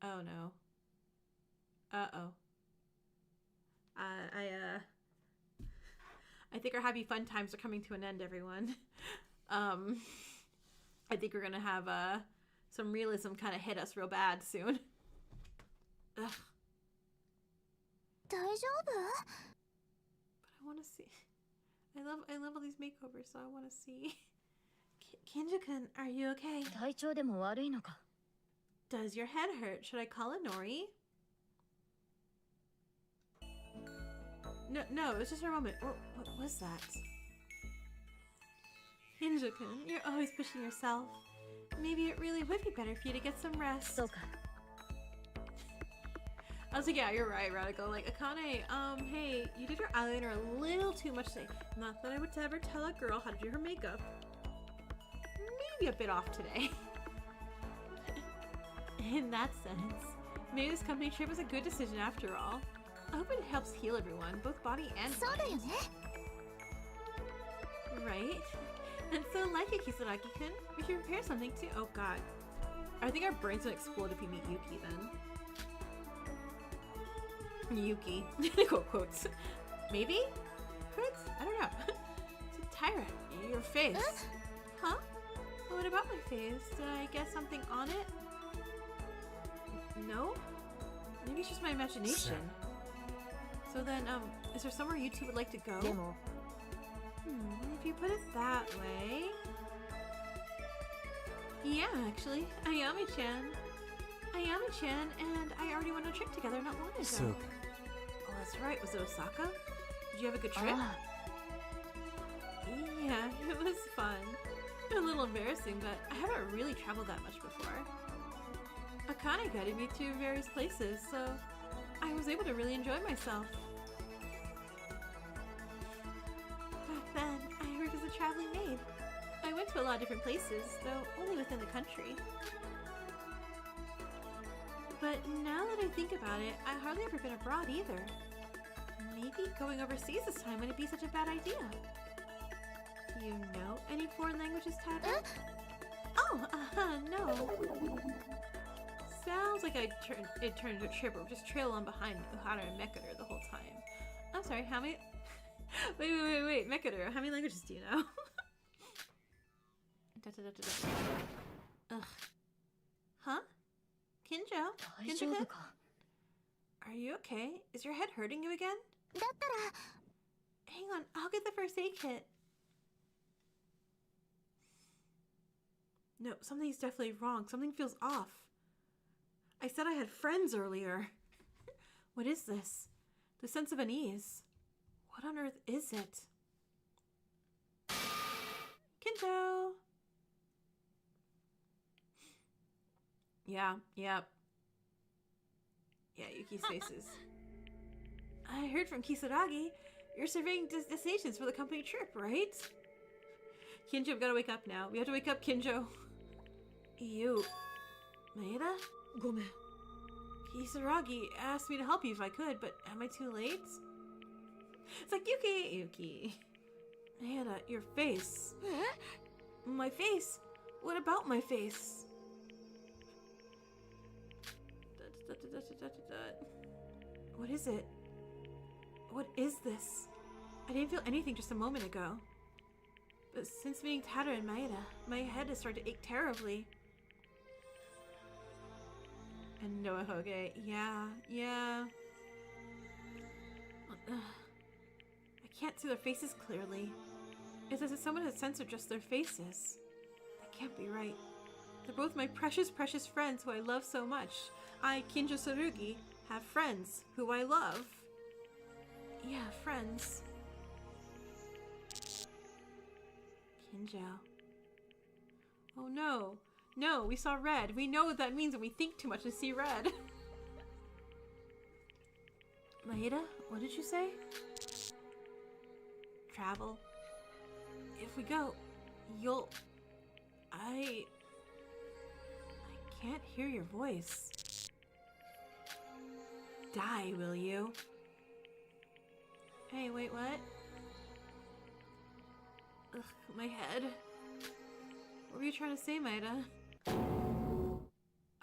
Oh no. Uh-oh. I think our happy fun times are coming to an end, everyone. I think we're gonna have some realism kind of hit us real bad soon. Ugh. 大丈夫 But I want to see. I love all these makeovers, so I want to see. Kenjo-kun, are you okay? 体調でも悪いのか Does your head hurt? Should I call Inori? No, it was just for a moment. What was that? Kenjo-kun, you're always pushing yourself. Maybe it really would be better for you to get some rest. そうか I was like, yeah, you're right, Radical. Like, Akane, hey, you did your eyeliner a little too much today. Not that I would ever tell a girl how to do her makeup. Maybe a bit off today. In that sense, maybe this company trip was a good decision after all. I hope it helps heal everyone, both body and そうだよ mind. ね Right? And so, like it, Kisaragi-kun, we should prepare something too. Oh god. I think our brains will explode if we meet Yuki then. Yuki. Quote quotes. Maybe? Quotes? I don't know. Tyra, your face. Huh? What about my face? Did I get something on it? No? Maybe it's just my imagination. So then, is there somewhere you two would like to go? でも If you put it that way... Yeah, actually. Ayami-chan. Ayami-chan and I already went on a trip together not long ago. そうか Oh, that's right. Was it Osaka? Did you have a good trip? あ Yeah, it was fun. A little embarrassing, but I haven't really traveled that much before. Akane guided me to various places, so I was able to really enjoy myself. traveling maid. I went to a lot of different places, though only within the country. But now that I think about it, I hardly ever been abroad either. Maybe going overseas this time wouldn't be such a bad idea. Do you know any foreign languages, Tata? Oh, no. Sounds like it turned into a trip or just trail on behind Ootori and Mekaru the whole time. I'm sorry, how many... wait, Mekaru, how many languages do you know? Ugh. Huh? Kenjo? 大丈夫 Kenjo? か Are you okay? Is your head hurting you again? だったら Hang on, I'll get the first aid kit. No, something's definitely wrong. Something feels off. I said I had friends earlier. What is this? The sense of unease. What on earth is it? Kenjo! Yeah. Yeah, Yuki's faces. I heard from Kisaragi. You're surveying destinations for the company trip, right? Kenjo, I've got to wake up now. We have to wake up, Kenjo. You... Maeda? Gome. Kisaragi asked me to help you if I could, but am I too late? It's like, Yuki! Maeda, your face. My face? What about my face? What is it? What is this? I didn't feel anything just a moment ago. But since meeting Tata and Maeda, my head has started to ache terribly. And Noahoge, yeah. I can't see their faces clearly. It's as if someone has censored just their faces. That can't be right. They're both my precious, precious friends who I love so much. I, Kenjo Tsurugi, have friends who I love. Yeah, friends. Kenjo. Oh no. No, we saw red. We know what that means when we think too much and see red. Maeda, what did you say? Travel. If we go, you'll... I can't hear your voice. Die, will you? Hey, wait, what? Ugh, my head. What were you trying to say, Maeda?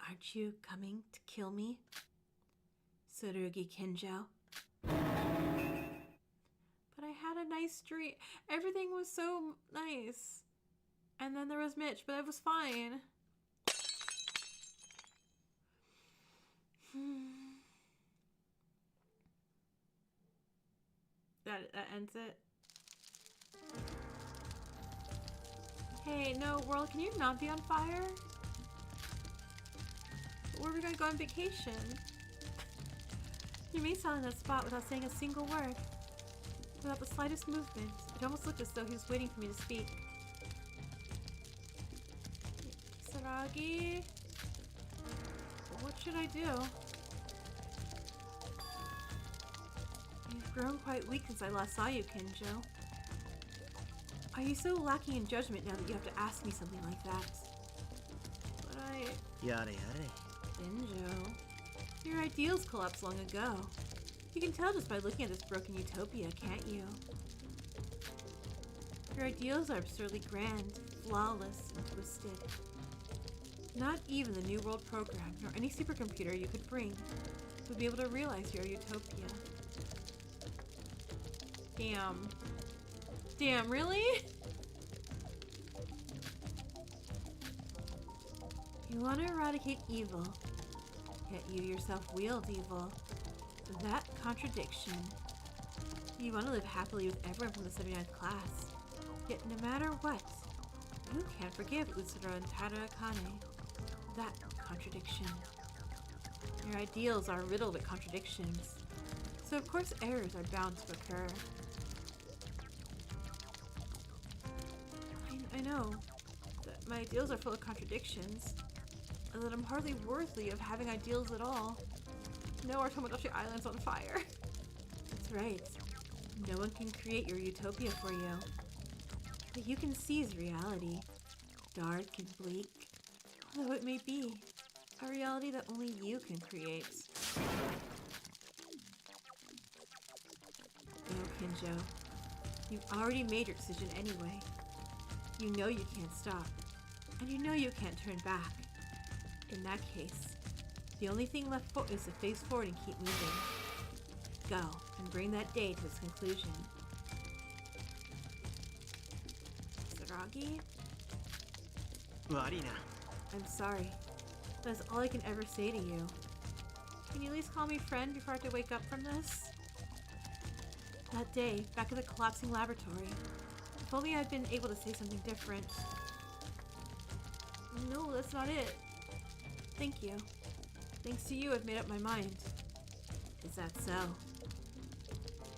Aren't you coming to kill me? Tsurugi Kenjo. But I had a nice dream. Everything was so nice. And then there was Mitch, but it was fine. That ends it. Hey, no, world, can you not be on fire? Where are we gonna go on vacation? You may sound in that spot without saying a single word. Without the slightest movement. It almost looked as though he was waiting for me to speak. Kisaragi? What should I do? You've grown quite weak since I last saw you, Kenjo. Are you so lacking in judgment now that you have to ask me something like that? But Yare yare. Kenjo, your ideals collapsed long ago. You can tell just by looking at this broken utopia, can't you? Your ideals are absurdly grand, flawless, and twisted. Not even the New World program, nor any supercomputer you could bring, would be able to realize your utopia. Damn. Damn, really? You want to eradicate evil, yet you yourself wield evil. That contradiction. You want to live happily with everyone from the 79th class, yet no matter what, you can't forgive Utsuro and Akane. That contradiction. Your ideals are riddled with contradictions, so of course errors are bound to occur. I know that my ideals are full of contradictions, and that I'm hardly worthy of having ideals at all. No, our Tomodachi Island's on fire. That's right. No one can create your utopia for you. What you can see is reality. Dark and bleak. Although it may be. A reality that only you can create. No, Kenjo. You've already made your decision anyway. You know you can't stop. And you know you can't turn back. In that case, the only thing left is to face forward and keep moving. Go, and bring that day to its conclusion. Saragi? Warina. I'm sorry. That's all I can ever say to you. Can you at least call me friend before I have to wake up from this? That day, back in the collapsing laboratory. If only I'd been able to say something different. No, that's not it. Thank you. Thanks to you, I've made up my mind. Is that so?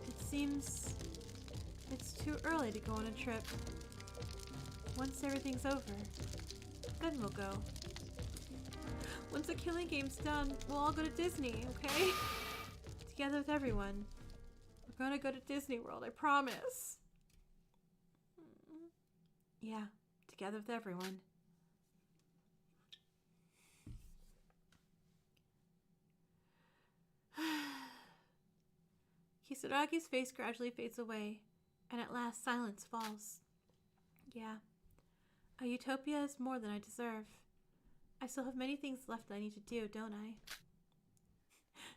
It seems it's too early to go on a trip. Once everything's over, then we'll go. Once the killing game's done, we'll all go to Disney, okay? Together with everyone. We're gonna go to Disney World, I promise. Yeah, together with everyone. Kisaragi's face gradually fades away, and at last silence falls. Yeah, a utopia is more than I deserve. I still have many things left that I need to do, don't I?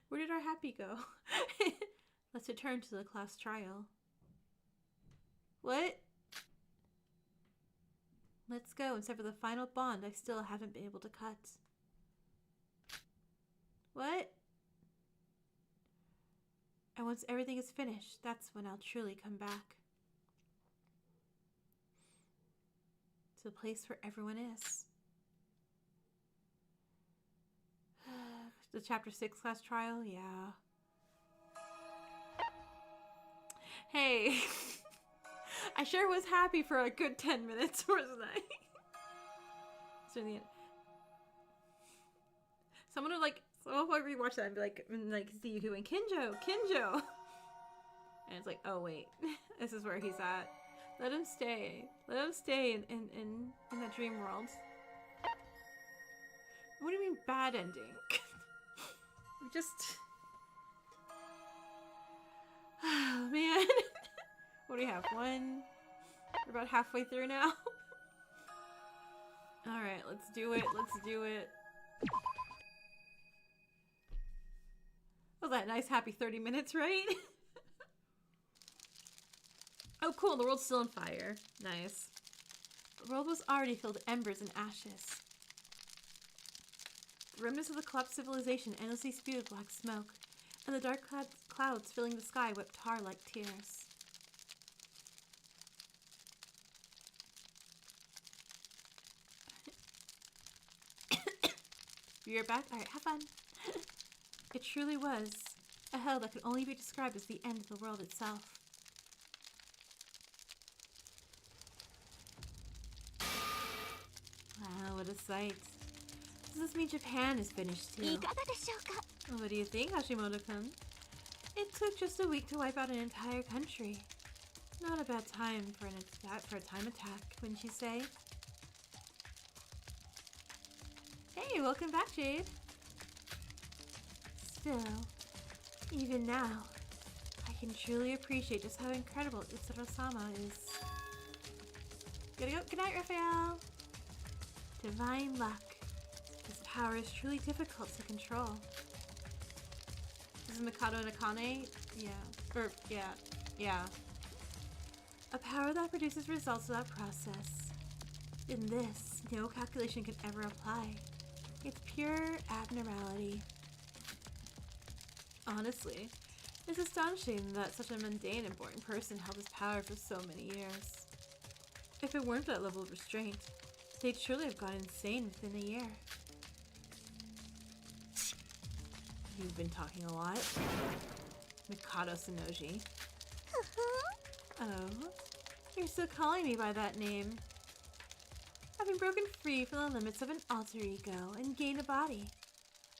Where did our happy go? Let's return to the class trial. What? Let's go and sever the final bond I still haven't been able to cut. What? And once everything is finished, that's when I'll truly come back. To the place where everyone is. The chapter 6 class trial? Yeah. Hey. I sure was happy for a good 10 minutes, wasn't I? So in the end. Someone would like, so if I rewatch that and be like, see Yuku and Kenjo. And it's like, oh wait, this is where he's at. Let him stay. Let him stay in that dream world. What do you mean bad ending? Just... Oh man. What do we have? One? We're about halfway through now. Alright, let's do it. Let's do it. Was that nice happy 30 minutes, right? Oh cool, the world's still on fire. Nice. The world was already filled with embers and ashes. The remnants of the collapsed civilization endlessly spewed black smoke, and the dark clouds filling the sky wept tar like tears. You're back? Alright, have fun. It truly was a hell that could only be described as the end of the world itself. Wow, what a sight. Does this mean Japan is finished too? What do you think, Hashimoto-kun? It took just a week to wipe out an entire country. Not a bad time for a time attack, wouldn't you say? Hey, welcome back, Jade. Still, even now, I can truly appreciate just how incredible Utsuro-sama is. Gotta go. Good night, Raphael. Divine luck. This power is truly difficult to control. This is Mikado Nakane? Yeah. A power that produces results without process. In this, no calculation can ever apply. It's pure abnormality. Honestly, it's astonishing that such a mundane and boring person held this power for so many years. If it weren't for that level of restraint, they'd surely have gone insane within a year. You've been talking a lot. Mikado Sonoji. Oh, you're still calling me by that name. Having broken free from the limits of an alter ego and gained a body,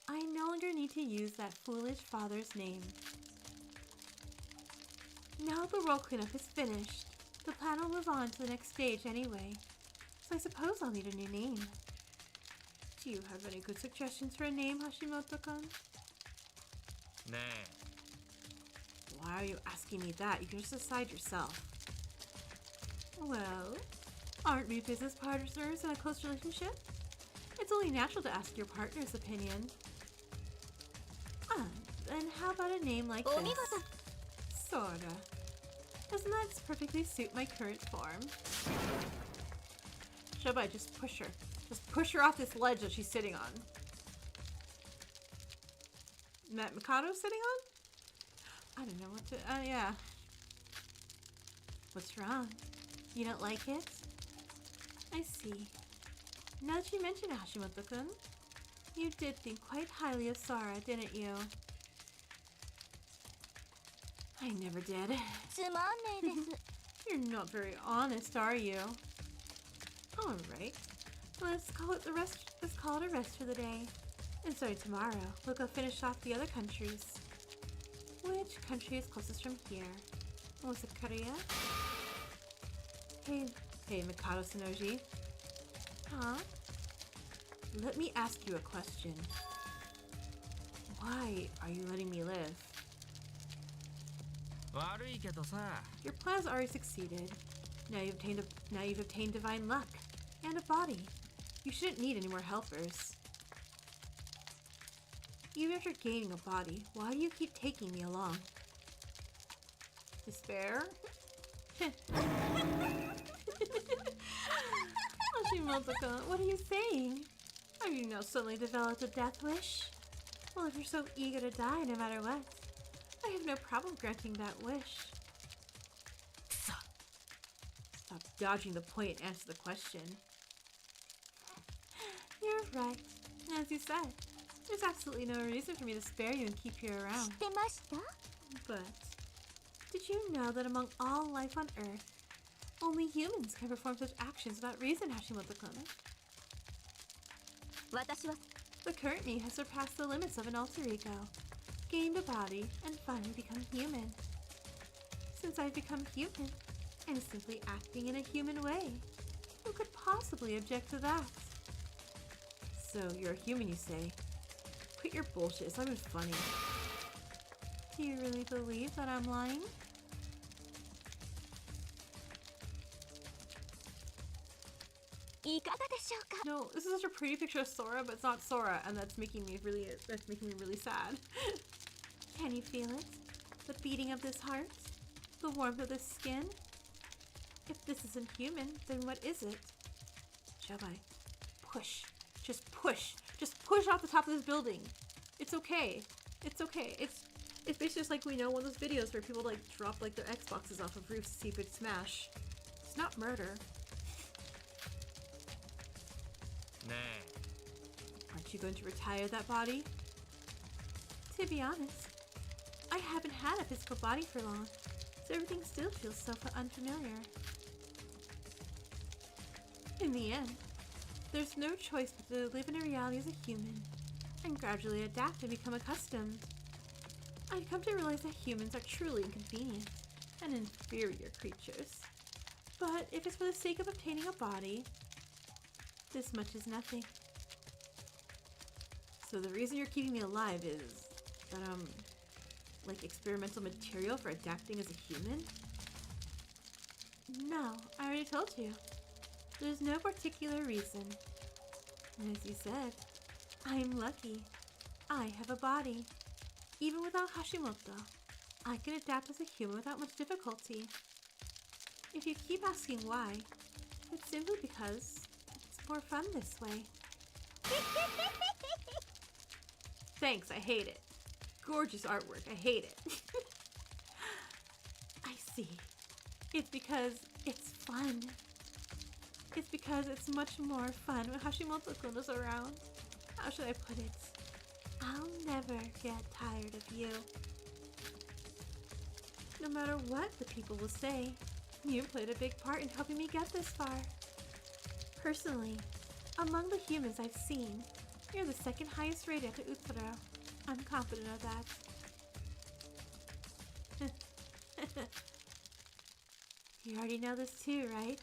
I no longer need to use that foolish father's name. Now the world cleanup is finished, The plan will move on to the next stage anyway, so I suppose I'll need a new name. Do you have any good suggestions for a name, Hashimoto-kun? Nah. Why are you asking me that? You can just decide yourself. Well, aren't we business partners in a close relationship? It's only natural to ask your partner's opinion. Then how about a name like this? Sorta. Doesn't that perfectly suit my current form? Shobai, just push her. Just push her off this ledge that she's sitting on. Mikado sitting on? I don't know what to... yeah. What's wrong? You don't like it? I see. Now that you mention Hashimoto-kun, you did think quite highly of Sora, didn't you? I never did. You're not very honest, are you? Alright. Let's call it a rest for the day. And starting tomorrow, we'll go finish off the other countries. Which country is closest from here? Was it Korea? Hey, Mikado Sonoji. Huh? Let me ask you a question. Why are you letting me live? Your plans already succeeded. Now you've obtained divine luck and a body. You shouldn't need any more helpers. Even after gaining a body, why do you keep taking me along? Despair? Hashimoto-kun, what are you saying? Have you now suddenly developed a death wish? Well, if you're so eager to die no matter what, I have no problem granting that wish. Stop dodging the point and answer the question. You're right. As you said, there's absolutely no reason for me to spare you and keep you around. But did you know that among all life on Earth, only humans can perform such actions without reason, Hashimoto-kun? The current me has surpassed the limits of an alter ego, gained a body, and finally become human. Since I've become human, I'm simply acting in a human way. Who could possibly object to that? So, you're a human, you say? Quit your bullshit, it's not even funny. Do you really believe that I'm lying? No, this is such a pretty picture of Sora, but it's not Sora, and that's making me really sad. Can you feel it? The beating of this heart? The warmth of this skin? If this isn't human, then what is it? Shobai, push. Just push. Just push off the top of this building. It's okay. It's okay. It's basically just like, we know, one of those videos where people like drop like their Xboxes off of roofs to see if it smash. It's not murder. Nah. Aren't you going to retire that body? To be honest, I haven't had a physical body for long, so everything still feels so unfamiliar. In the end, there's no choice but to live in a reality as a human, and gradually adapt and become accustomed. I've come to realize that humans are truly inconvenient and inferior creatures. But if it's for the sake of obtaining a body, this much is nothing. So the reason you're keeping me alive is that I'm like experimental material for adapting as a human? No, I already told you. There's no particular reason. And as you said, I'm lucky. I have a body. Even without Hashimoto, I can adapt as a human without much difficulty. If you keep asking why, it's simply because it's more fun this way. Thanks, I hate it. Gorgeous artwork, I hate it. I see. It's because it's fun. It's because it's much more fun when Hashimoto-kun is around. How should I put it? I'll never get tired of you. No matter what the people will say, you played a big part in helping me get this far. Personally, among the humans I've seen, you're the second highest rated after Utsuro. I'm confident of that. You already know this too, right?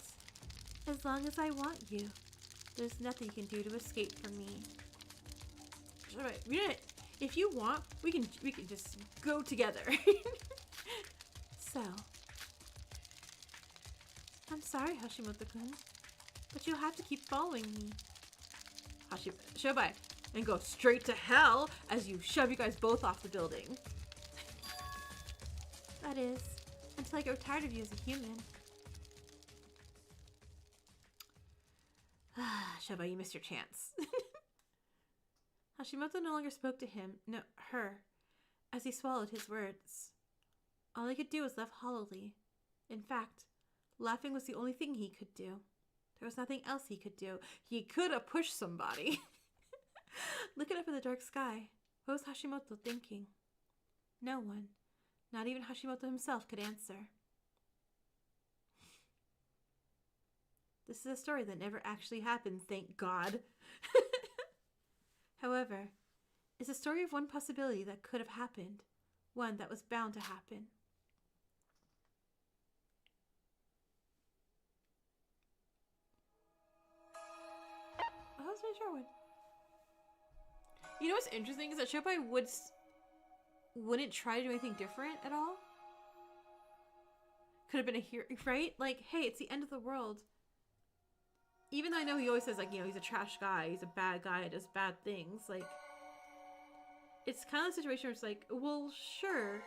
As long as I want you, there's nothing you can do to escape from me. Alright, if you want, we can just go together. So, I'm sorry, Hashimoto-kun, but you'll have to keep following me. Shobai, and go straight to hell as you shove you guys both off the building. That is, until I grow tired of you as a human. Shobai, you missed your chance. Hashimoto no longer spoke to him, no, her, as he swallowed his words. All he could do was laugh hollowly. In fact, laughing was the only thing he could do. There was nothing else he could do. He could have pushed somebody. Looking up in the dark sky, what was Hashimoto thinking? No one, not even Hashimoto himself, could answer. This is a story that never actually happened, thank God. However, it's a story of one possibility that could have happened, one that was bound to happen. Oh, that's my short one. You know what's interesting is that Shobai wouldn't try to do anything different at all. Could have been a hero, right? Like, hey, it's the end of the world. Even though I know he always says, like, you know, he's a trash guy, he's a bad guy, does bad things, like, it's kind of a situation where it's like, well, sure,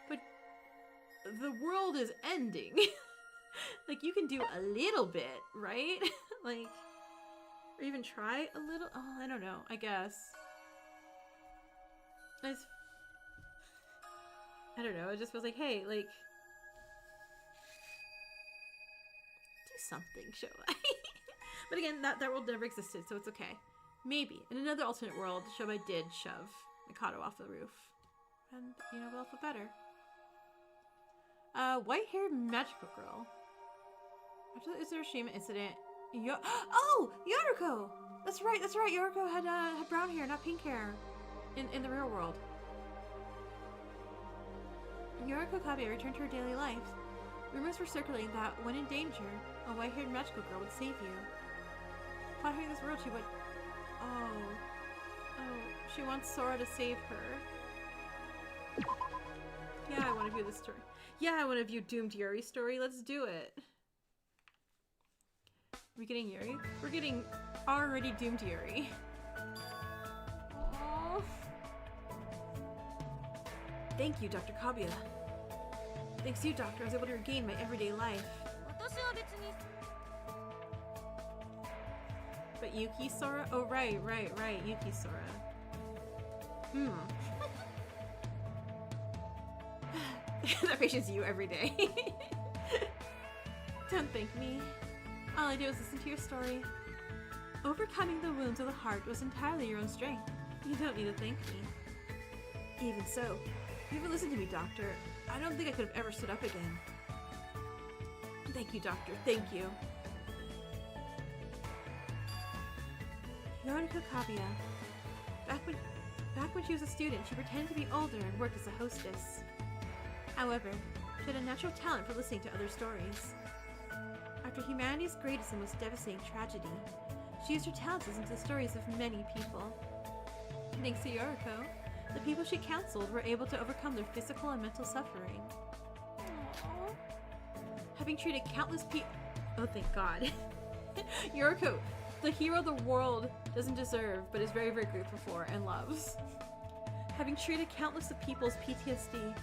but the world is ending. Like, you can do a little bit, right? Like, or even try a little, oh, I don't know, I guess. I don't know, it just feels like, hey, like, do something, Shobai. But again, that world never existed, so it's okay. Maybe, in another alternate world, Shobai did shove Mikado off the roof. And, you know, we'll feel better. White-haired magical girl. After the Utsuroshima incident, oh! Yoriko! That's right, Yoriko had brown hair, not pink hair. In the real world. Yoriko Kabe returned to her daily life. Rumors were circulating that, when in danger, a white-haired magical girl would save you. Upon hearing this world, she went, oh, she wants Sora to save her. Yeah, I want to view this story. Yeah, I want to view Doomed Yuri's story. Let's do it. Are we getting Yuri? We're getting already Doomed Yuri. Aww. Thank you, Dr. Kabuya. Thanks to you, Doctor, I was able to regain my everyday life. But Yuki Sora? Oh, right, Yuki Sora. That patient's you every day. Don't thank me. All I do is listen to your story. Overcoming the wounds of the heart was entirely your own strength. You don't need to thank me. Even so, you haven't listened to me, Doctor. I don't think I could have ever stood up again. Thank you, Doctor. Thank you. Yoriko Kabuya. Back when she was a student, she pretended to be older and worked as a hostess. However, she had a natural talent for listening to other stories. After humanity's greatest and most devastating tragedy, she used her talents to listen to the stories of many people. Thanks to Yoriko, the people she counseled were able to overcome their physical and mental suffering. Aww. Having treated countless people— oh, thank God. Yoriko, the hero the world doesn't deserve, but is very, very grateful for and loves. Having treated countless of people's PTSD,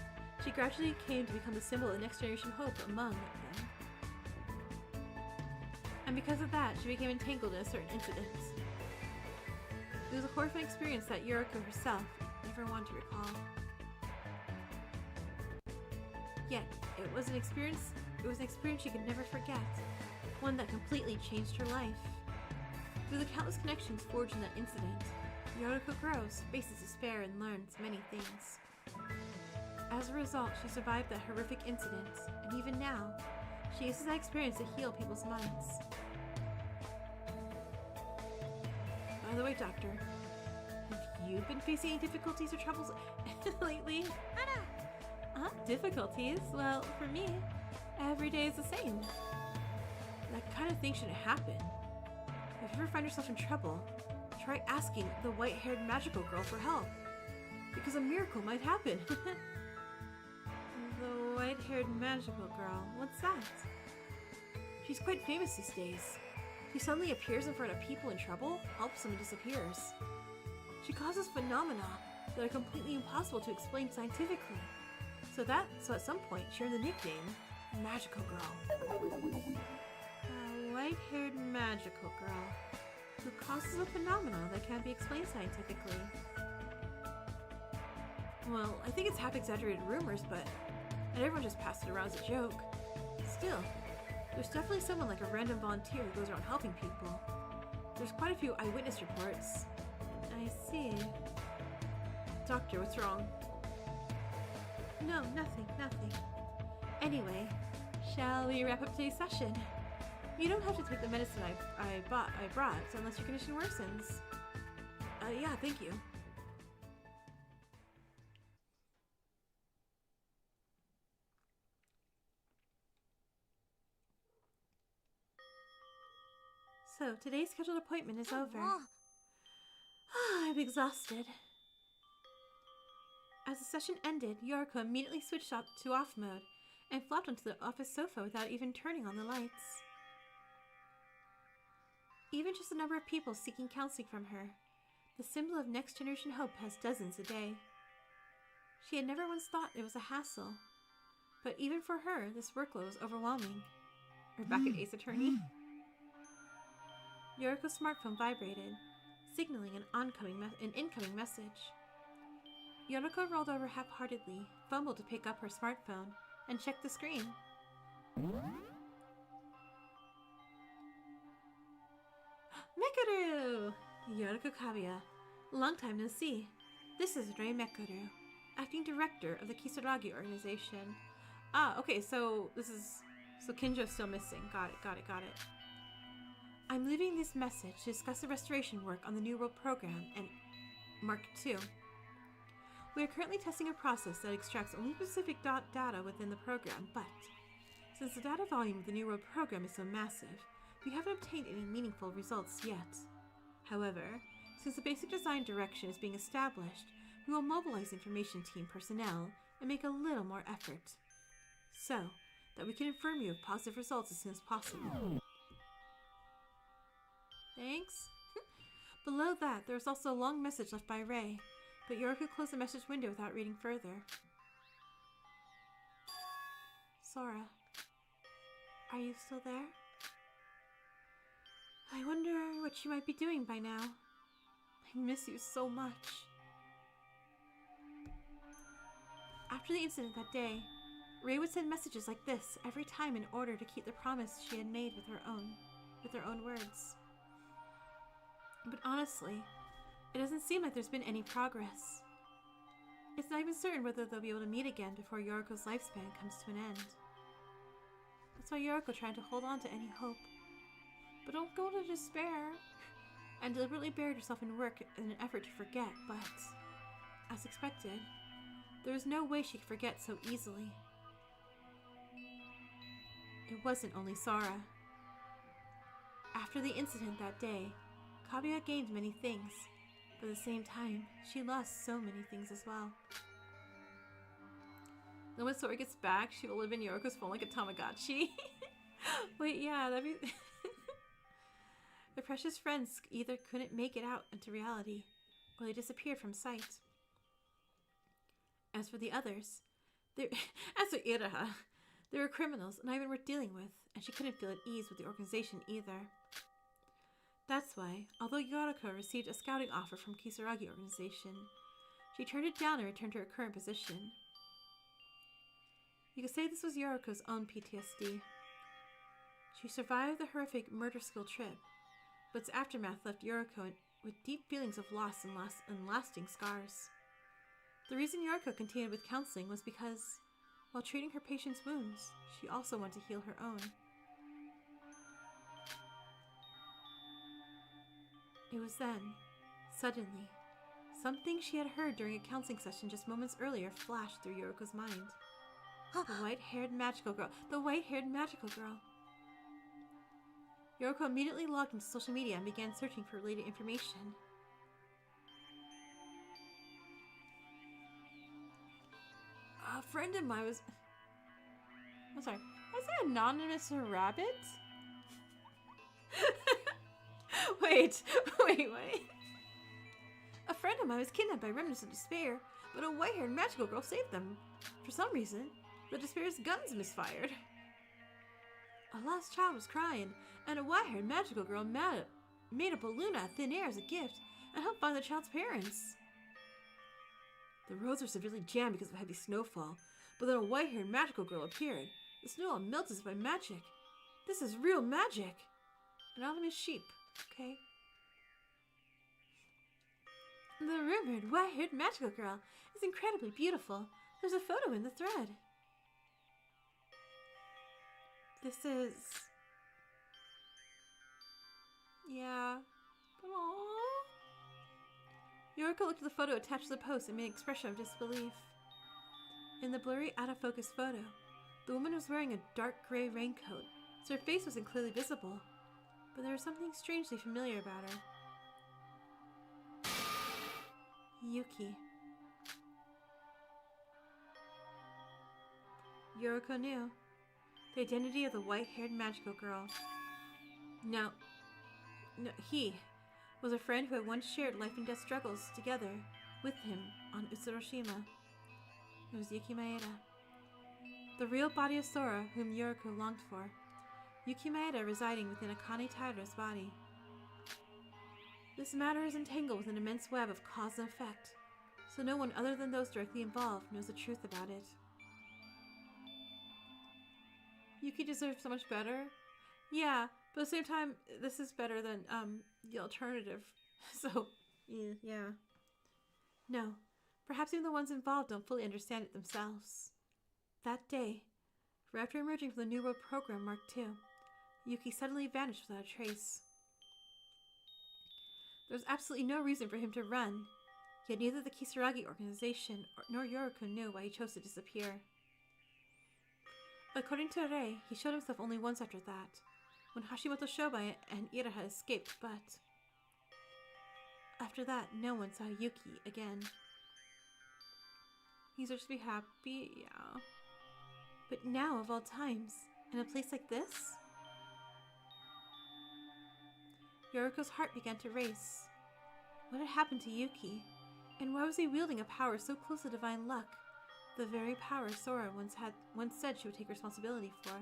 she gradually came to become the symbol of next generation hope among them. And because of that, she became entangled in a certain incident. It was a horrifying experience that Yoriko herself never wanted to recall. Yet, it was an experience she could never forget, one that completely changed her life. Through the countless connections forged in that incident, Yoriko grows, faces despair, and learns many things. As a result, she survived that horrific incident, and even now, she uses that experience to heal people's minds. By the way, Doctor, have you been facing any difficulties or troubles lately? Difficulties? Well, for me, Every day is the same. That kind of thing shouldn't happen. If you ever find yourself in trouble, try asking the white-haired magical girl for help. Because a miracle might happen. The white-haired magical girl. What's that? She's quite famous these days. She suddenly appears in front of people in trouble, helps them, and disappears. She causes phenomena that are completely impossible to explain scientifically. So at some point, she earned the nickname Magical Girl. A white-haired magical girl who causes a phenomenon that can't be explained scientifically. Well, I think it's half-exaggerated rumors, but everyone just passed it around as a joke. Still, there's definitely someone like a random volunteer who goes around helping people. There's quite a few eyewitness reports. I see. Doctor, what's wrong? No, nothing. Anyway, shall we wrap up today's session? You don't have to take the medicine I brought unless your condition worsens. Yeah, thank you. So, today's scheduled appointment is over. I'm exhausted. As the session ended, Yoriko immediately switched to off mode and flopped onto the office sofa without even turning on the lights. Even just the number of people seeking counseling from her, the symbol of next generation hope has dozens a day. She had never once thought it was a hassle, but even for her, this workload was overwhelming. Rebecca Ace Attorney. Yoriko's smartphone vibrated, signaling an incoming message. Yoriko rolled over half-heartedly, fumbled to pick up her smartphone, and checked the screen. Mekaru! Yoriko Kaguya. Long time no see. This is Rei Mekaru, acting director of the Kisaragi organization. Ah, okay, so Kenjo's still missing. Got it. I'm leaving this message to discuss the restoration work on the New World program and Mark II. We are currently testing a process that extracts only specific data within the program, but since the data volume of the New World program is so massive, we haven't obtained any meaningful results yet. However, since the basic design direction is being established, we will mobilize information team personnel and make a little more effort, so that we can inform you of positive results as soon as possible. Thanks. Below that, there is also a long message left by Rei, but Yoriko closed the message window without reading further. Sora, are you still there? I wonder what you might be doing by now. I miss you so much. After the incident that day, Rei would send messages like this every time in order to keep the promise she had made with her own words. But honestly, it doesn't seem like there's been any progress. It's not even certain whether they'll be able to meet again before Yoriko's lifespan comes to an end. That's why Yoriko tried to hold on to any hope. But don't go to despair and deliberately buried herself in work in an effort to forget, but as expected, there was no way she could forget so easily. It wasn't only Sora. After the incident that day, Kaguya gained many things, but at the same time, she lost so many things as well. Then when Sora gets back, she will live in Yoriko's phone like a Tamagotchi. Wait, yeah, that'd be... The precious friends either couldn't make it out into reality, or they disappeared from sight. As for the others, as for Iraha, they were criminals not even worth dealing with, and she couldn't feel at ease with the organization either. That's why, although Yoriko received a scouting offer from Kisaragi organization, she turned it down and returned to her current position. You could say this was Yoriko's own PTSD. She survived the horrific murder school trip, but its aftermath left Yoriko with deep feelings of loss and lasting scars. The reason Yoriko continued with counseling was because, while treating her patients' wounds, she also wanted to heal her own. It was then, suddenly, something she had heard during a counseling session just moments earlier flashed through Yoriko's mind. The white-haired magical girl. The white-haired magical girl. Yoriko immediately logged into social media and began searching for related information. A friend of mine was... I'm sorry. Was that anonymous rabbit? Wait. A friend of mine was kidnapped by remnants of despair, but a white-haired magical girl saved them. For some reason, the despair's guns misfired. A lost child was crying, and a white-haired magical girl made a balloon out of thin air as a gift and helped find the child's parents. The roads were severely jammed because of heavy snowfall, but then a white-haired magical girl appeared. The snow all melted as if by magic. This is real magic. Anonymous sheep, okay? The rumored white-haired magical girl is incredibly beautiful. There's a photo in the thread. This is... yeah. Aww. Yoriko looked at the photo attached to the post and made an expression of disbelief. In the blurry, out-of-focus photo, the woman was wearing a dark gray raincoat, so her face wasn't clearly visible, but there was something strangely familiar about her. Yuki. Yoriko knew the identity of the white-haired magical girl. No, he was a friend who had once shared life and death struggles together with him on Utsuro. It was Yuki Maeda. The real body of Sora whom Yoriko longed for. Yuki Maeda residing within Akane Tairo's body. This matter is entangled with an immense web of cause and effect, so no one other than those directly involved knows the truth about it. Yuki deserves so much better. Yeah, but at the same time, this is better than, the alternative. So, yeah. No, perhaps even the ones involved don't fully understand it themselves. That day, right after emerging from the New World Program Mark II, Yuki suddenly vanished without a trace. There was absolutely no reason for him to run, yet neither the Kisaragi organization nor Yoriko knew why he chose to disappear. According to Rei, he showed himself only once after that, when Hashimoto Shobai and Ira had escaped, but after that, no one saw Yuki again. He's supposed to be happy, yeah. But now, of all times, in a place like this? Yoriko's heart began to race. What had happened to Yuki? And why was he wielding a power so close to divine luck? The very power Sora once said she would take responsibility for.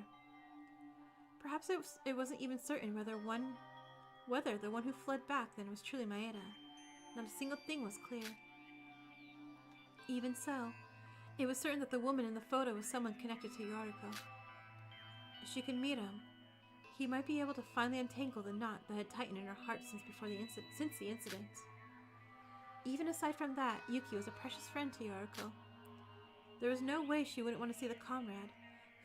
Perhaps it wasn't even certain whether the one who fled back then was truly Maeda. Not a single thing was clear. Even so, it was certain that the woman in the photo was someone connected to Yoriko. If she could meet him, he might be able to finally untangle the knot that had tightened in her heart since the incident. Even aside from that, Yuki was a precious friend to Yoriko. There was no way she wouldn't want to see the comrade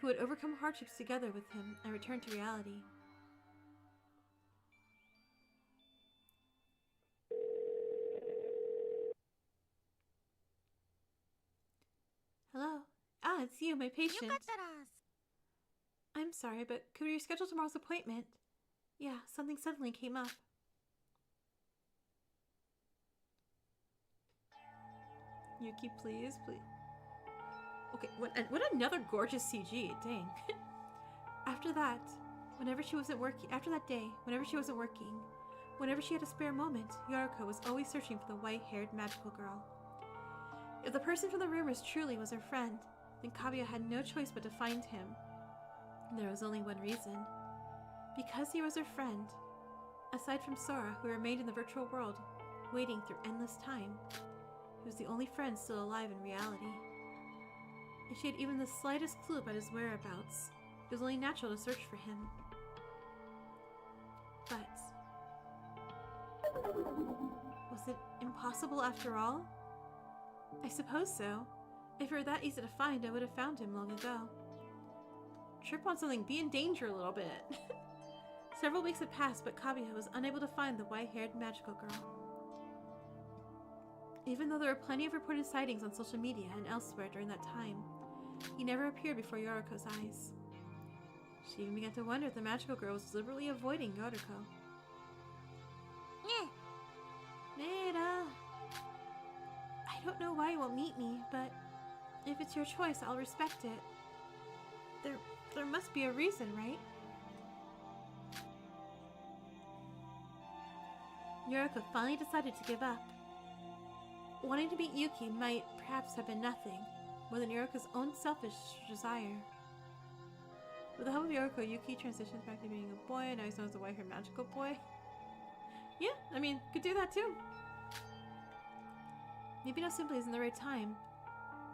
who had overcome hardships together with him and returned to reality. Hello? Ah, it's you, my patient. I'm sorry, but could we reschedule tomorrow's appointment? Yeah, something suddenly came up. Yuki, please. Okay, what another gorgeous CG, dang. After that day, whenever she wasn't working, whenever she had a spare moment, Yoriko was always searching for the white-haired magical girl. If the person from the rumors truly was her friend, then Kaguya had no choice but to find him. There was only one reason. Because he was her friend. Aside from Sora, who remained in the virtual world, waiting through endless time, he was the only friend still alive in reality. If she had even the slightest clue about his whereabouts, it was only natural to search for him. But was it impossible after all? I suppose so. If it were that easy to find, I would have found him long ago. Trip on something, be in danger a little bit. Several weeks had passed, but Kaguya was unable to find the white-haired magical girl. Even though there were plenty of reported sightings on social media and elsewhere during that time, He never appeared before Yoriko's eyes. She even began to wonder if the magical girl was deliberately avoiding Yoriko. Neda! I don't know why you won't meet me, but if it's your choice, I'll respect it. There must be a reason, right? Yoriko finally decided to give up. Wanting to meet Yuki might perhaps have been nothing more than Yoriko's own selfish desire. With the help of Yoriko, Yuki transitions back to being a boy, and now he's known as a white-haired magical boy. Yeah, I mean, could do that too. Maybe now simply isn't the right time.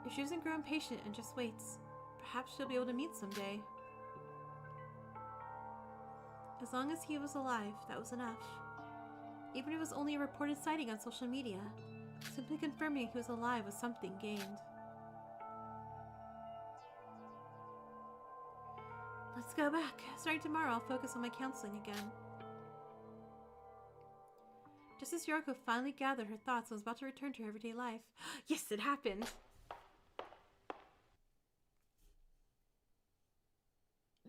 If she doesn't grow impatient and just waits, perhaps she'll be able to meet someday. As long as he was alive, that was enough. Even if it was only a reported sighting on social media, simply confirming he was alive was something gained. Let's go back. Starting tomorrow, I'll focus on my counseling again. Just as Yoriko finally gathered her thoughts and was about to return to her everyday life. Yes, it happened!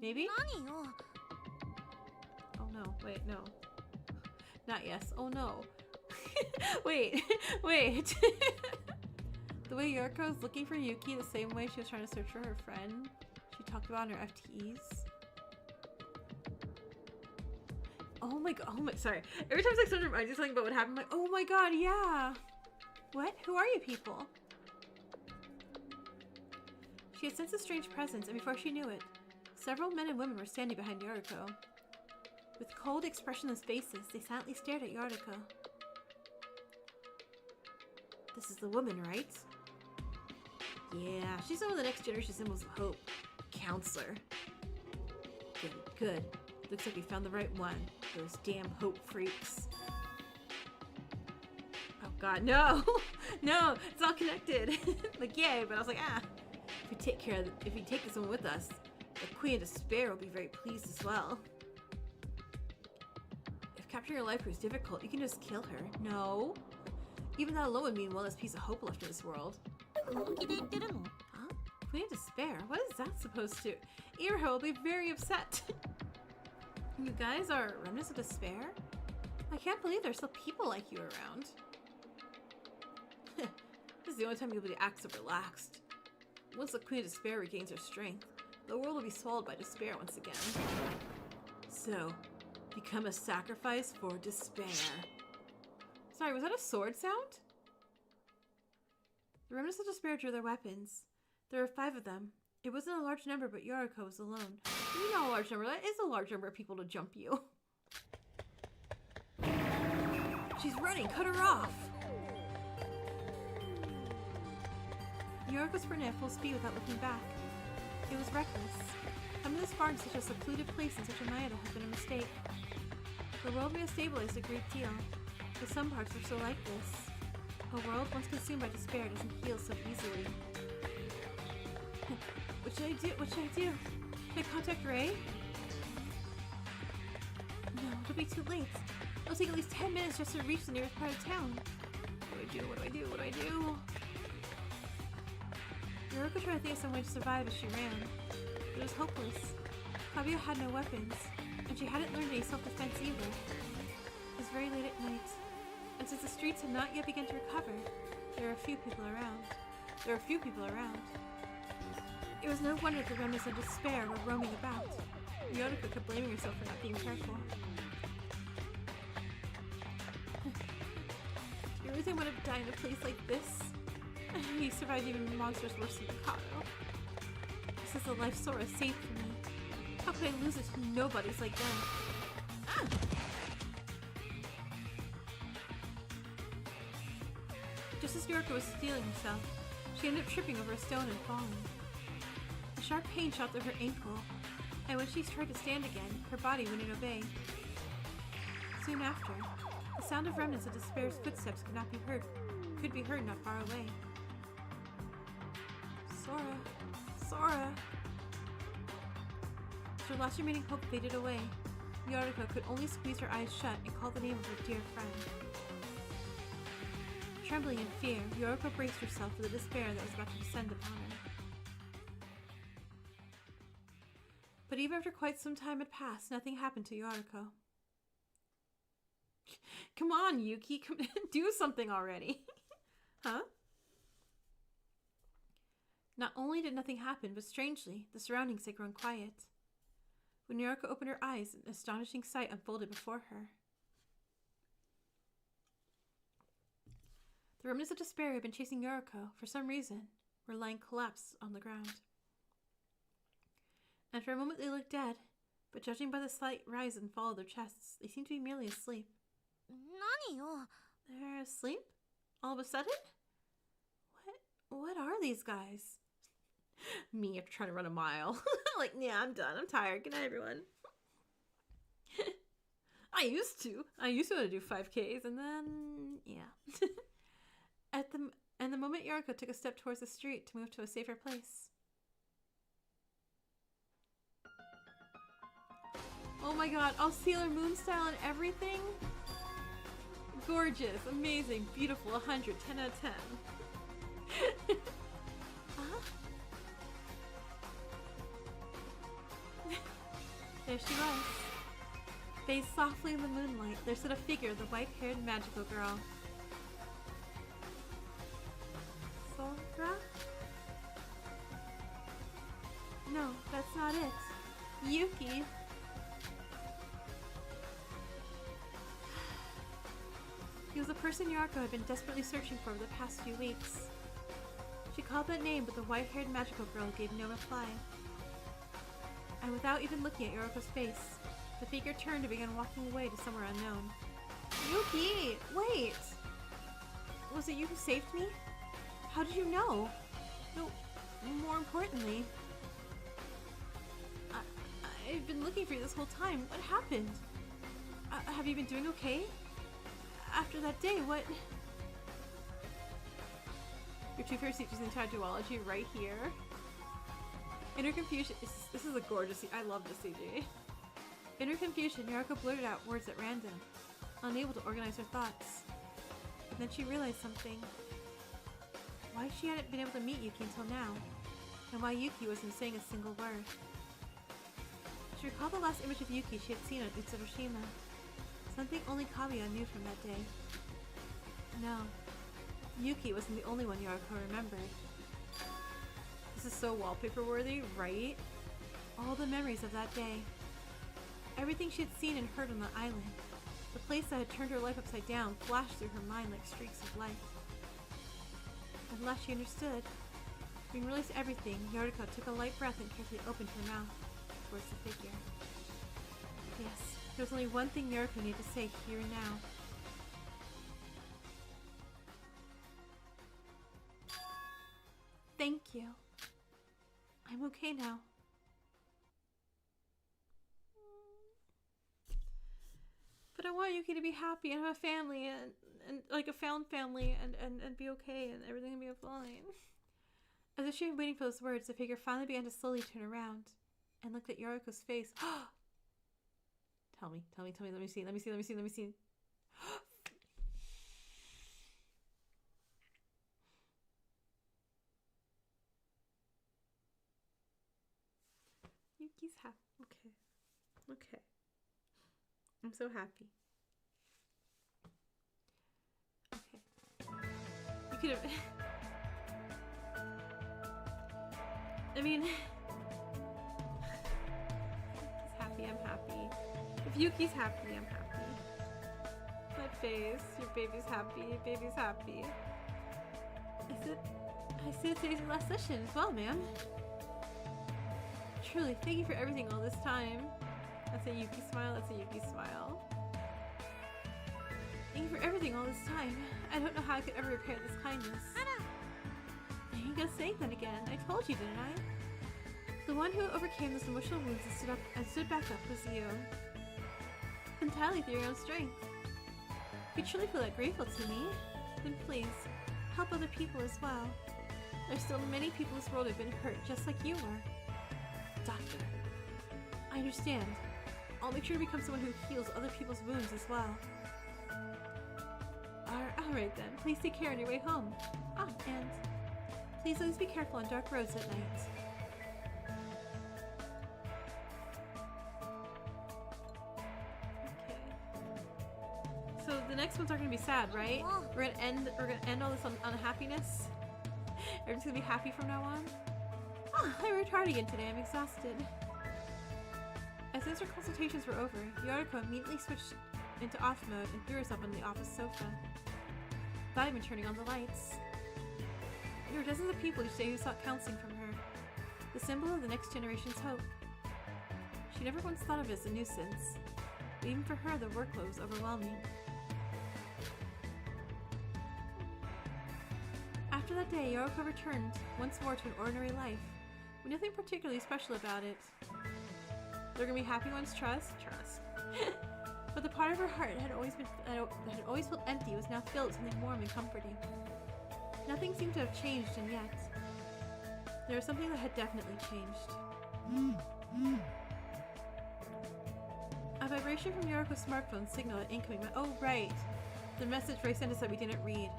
Maybe? Oh no, wait, no. Not yes, oh no. Wait. The way Yoriko was looking for Yuki the same way she was trying to search for her friend she talked about in her FTEs. Oh my, sorry. Every time it's like something reminds you something about what happened, I'm like, oh my god, yeah. What? Who are you people? She had sensed a strange presence, and before she knew it, several men and women were standing behind Yoriko. With cold, expressionless faces, they silently stared at Yoriko. This is the woman, right? Yeah, she's one of the next generation symbols of hope. Counselor. Good. Looks like we found the right one. Those damn hope freaks. Oh god, no! No, it's all connected. Like, yay, but I was like, if we take this one with us, the Queen of Despair will be very pleased as well. If capturing her life proves difficult, you can just kill her. No. Even that alone would mean one less piece of hope left in this world. Huh? Queen of Despair? What is that supposed to? Iraho will be very upset. You guys are remnants of despair? I can't believe there's still people like you around. This is the only time you'll be act so relaxed. Once the Queen of Despair regains her strength, the world will be swallowed by despair once again. So, become a sacrifice for despair. Sorry, was that a sword sound? The remnants of despair drew their weapons. There were 5 of them. It wasn't a large number, but Yoriko was alone. You know, a large number. That is a large number of people to jump you. She's running. Cut her off. Yoriko sprinted at full speed without looking back. It was reckless. Coming this far in such a secluded place in such a night had been a mistake. The world may have stabilized a great deal, but some parts were so like this. A world once consumed by despair doesn't heal so easily. What should I do? What should I do? Can I contact Ray? No, it'll be too late. It'll take at least 10 minutes just to reach the nearest part of town. What do I do? What do I do? Yoriko tried to think of some way to survive as she ran. But it was hopeless. Kaguya had no weapons, and she hadn't learned any self-defense either. It was very late at night, and since the streets had not yet begun to recover, there were few people around. It was no wonder the remnants of despair were roaming about. Yoriko kept blaming herself for not being careful. Do you really want to die in a place like this? He survived even monsters worse than Mekaru. This is the life Sora saved for me. How could I lose it to nobodies like them? Ah! Just as Yoriko was steeling herself, she ended up tripping over a stone and falling. A sharp pain shot through her ankle, and when she tried to stand again, her body wouldn't obey. Soon after, the sound of remnants of despair's footsteps could be heard not far away. Sora! As her last remaining hope faded away, Yoriko could only squeeze her eyes shut and call the name of her dear friend. Trembling in fear, Yoriko braced herself for the despair that was about to descend upon her. even after quite some time had passed, nothing happened to Yoriko. Come on, Yuki, come do something already. Huh? Not only did nothing happen, but strangely, the surroundings had grown quiet. When Yoriko opened her eyes, an astonishing sight unfolded before her. The remnants of despair who had been chasing Yoriko, for some reason, were lying collapsed on the ground. And for a moment they looked dead, but judging by the slight rise and fall of their chests, they seemed to be merely asleep. 何よ They're asleep? All of a sudden? What are these guys? Me after trying to run a mile. Like, yeah, I'm done. I'm tired. Good night, everyone. I used to want to do 5Ks, and then, yeah. And the moment Yoriko took a step towards the street to move to a safer place. Oh my god, all Sailor Moon style and everything? Gorgeous, amazing, beautiful, 100, 10 out of 10. There she was. Bathed softly in the moonlight, there stood a figure, the white-haired magical girl. Sora? No, that's not it. Yuki. He was the person Yoriko had been desperately searching for the past few weeks. She called that name, but the white-haired magical girl gave no reply. And without even looking at Yoriko's face, the figure turned and began walking away to somewhere unknown. Yuki! Wait! Was it you who saved me? How did you know? No, more importantly, I've been looking for you this whole time. What happened? Have you been doing okay? After that day, what? Your two favorite teachers in the entire duology right here. In her confusion, this is a gorgeous scene. I love this CG. In her confusion, Yoriko blurted out words at random, unable to organize her thoughts. And then she realized something. Why she hadn't been able to meet Yuki until now, and why Yuki wasn't saying a single word. She recalled the last image of Yuki she had seen at Utsuro. Something only Kaguya knew from that day. No, Yuki wasn't the only one Yoriko remembered. This is so wallpaper worthy, right? All the memories of that day. Everything she had seen and heard on the island. The place that had turned her life upside down flashed through her mind like streaks of light. At last she understood. Having realized everything, Yoriko took a light breath and carefully opened her mouth towards the figure. Yes, there was only one thing Yoriko needed to say here and now. Thank you. I'm okay now. But I want Yuki to be happy and have a family and like a found family and be okay and everything will be fine. As if she had been waiting for those words, the figure finally began to slowly turn around and looked at Yoriko's face. Tell me, let me see. Yuki's happy. Okay. I'm so happy. Okay. You could have... I mean... Yuki's happy, I'm happy. If Yuki's happy, I'm happy. My face. Your baby's happy. Baby's happy. I said today's your last session as well, ma'am. Truly, thank you for everything all this time. That's a Yuki smile, that's a Yuki smile. Thank you for everything all this time. I don't know how I could ever repay this kindness. There you go saying that again. I told you, didn't I? The one who overcame those emotional wounds and stood back up was you. Entirely through your own strength. If you truly feel that grateful to me, then please, help other people as well. There's still many people in this world who have been hurt just like you were. Doctor. I understand. I'll make sure to become someone who heals other people's wounds as well. Alright then, please take care on your way home. And please always be careful on dark roads at night. So the next ones are gonna be sad, right? We're gonna end all this on happiness. Everyone's gonna be happy from now on. Oh, I worked hard again today. I'm exhausted. As soon as her consultations were over, Yoriko immediately switched into off mode and threw herself on the office sofa, without even turning on the lights. There were dozens of people each day who sought counseling from her, the symbol of the next generation's hope. She never once thought of it as a nuisance, but even for her the workload was overwhelming. After that day, Yoriko returned once more to an ordinary life, with nothing particularly special about it. There were gonna be happy ones, trust. But the part of her heart that had always felt empty was now filled with something warm and comforting. Nothing seemed to have changed, and yet there was something that had definitely changed. A vibration from Yoriko's smartphone signaled an incoming. Oh right, the message Ray sent us that we didn't read.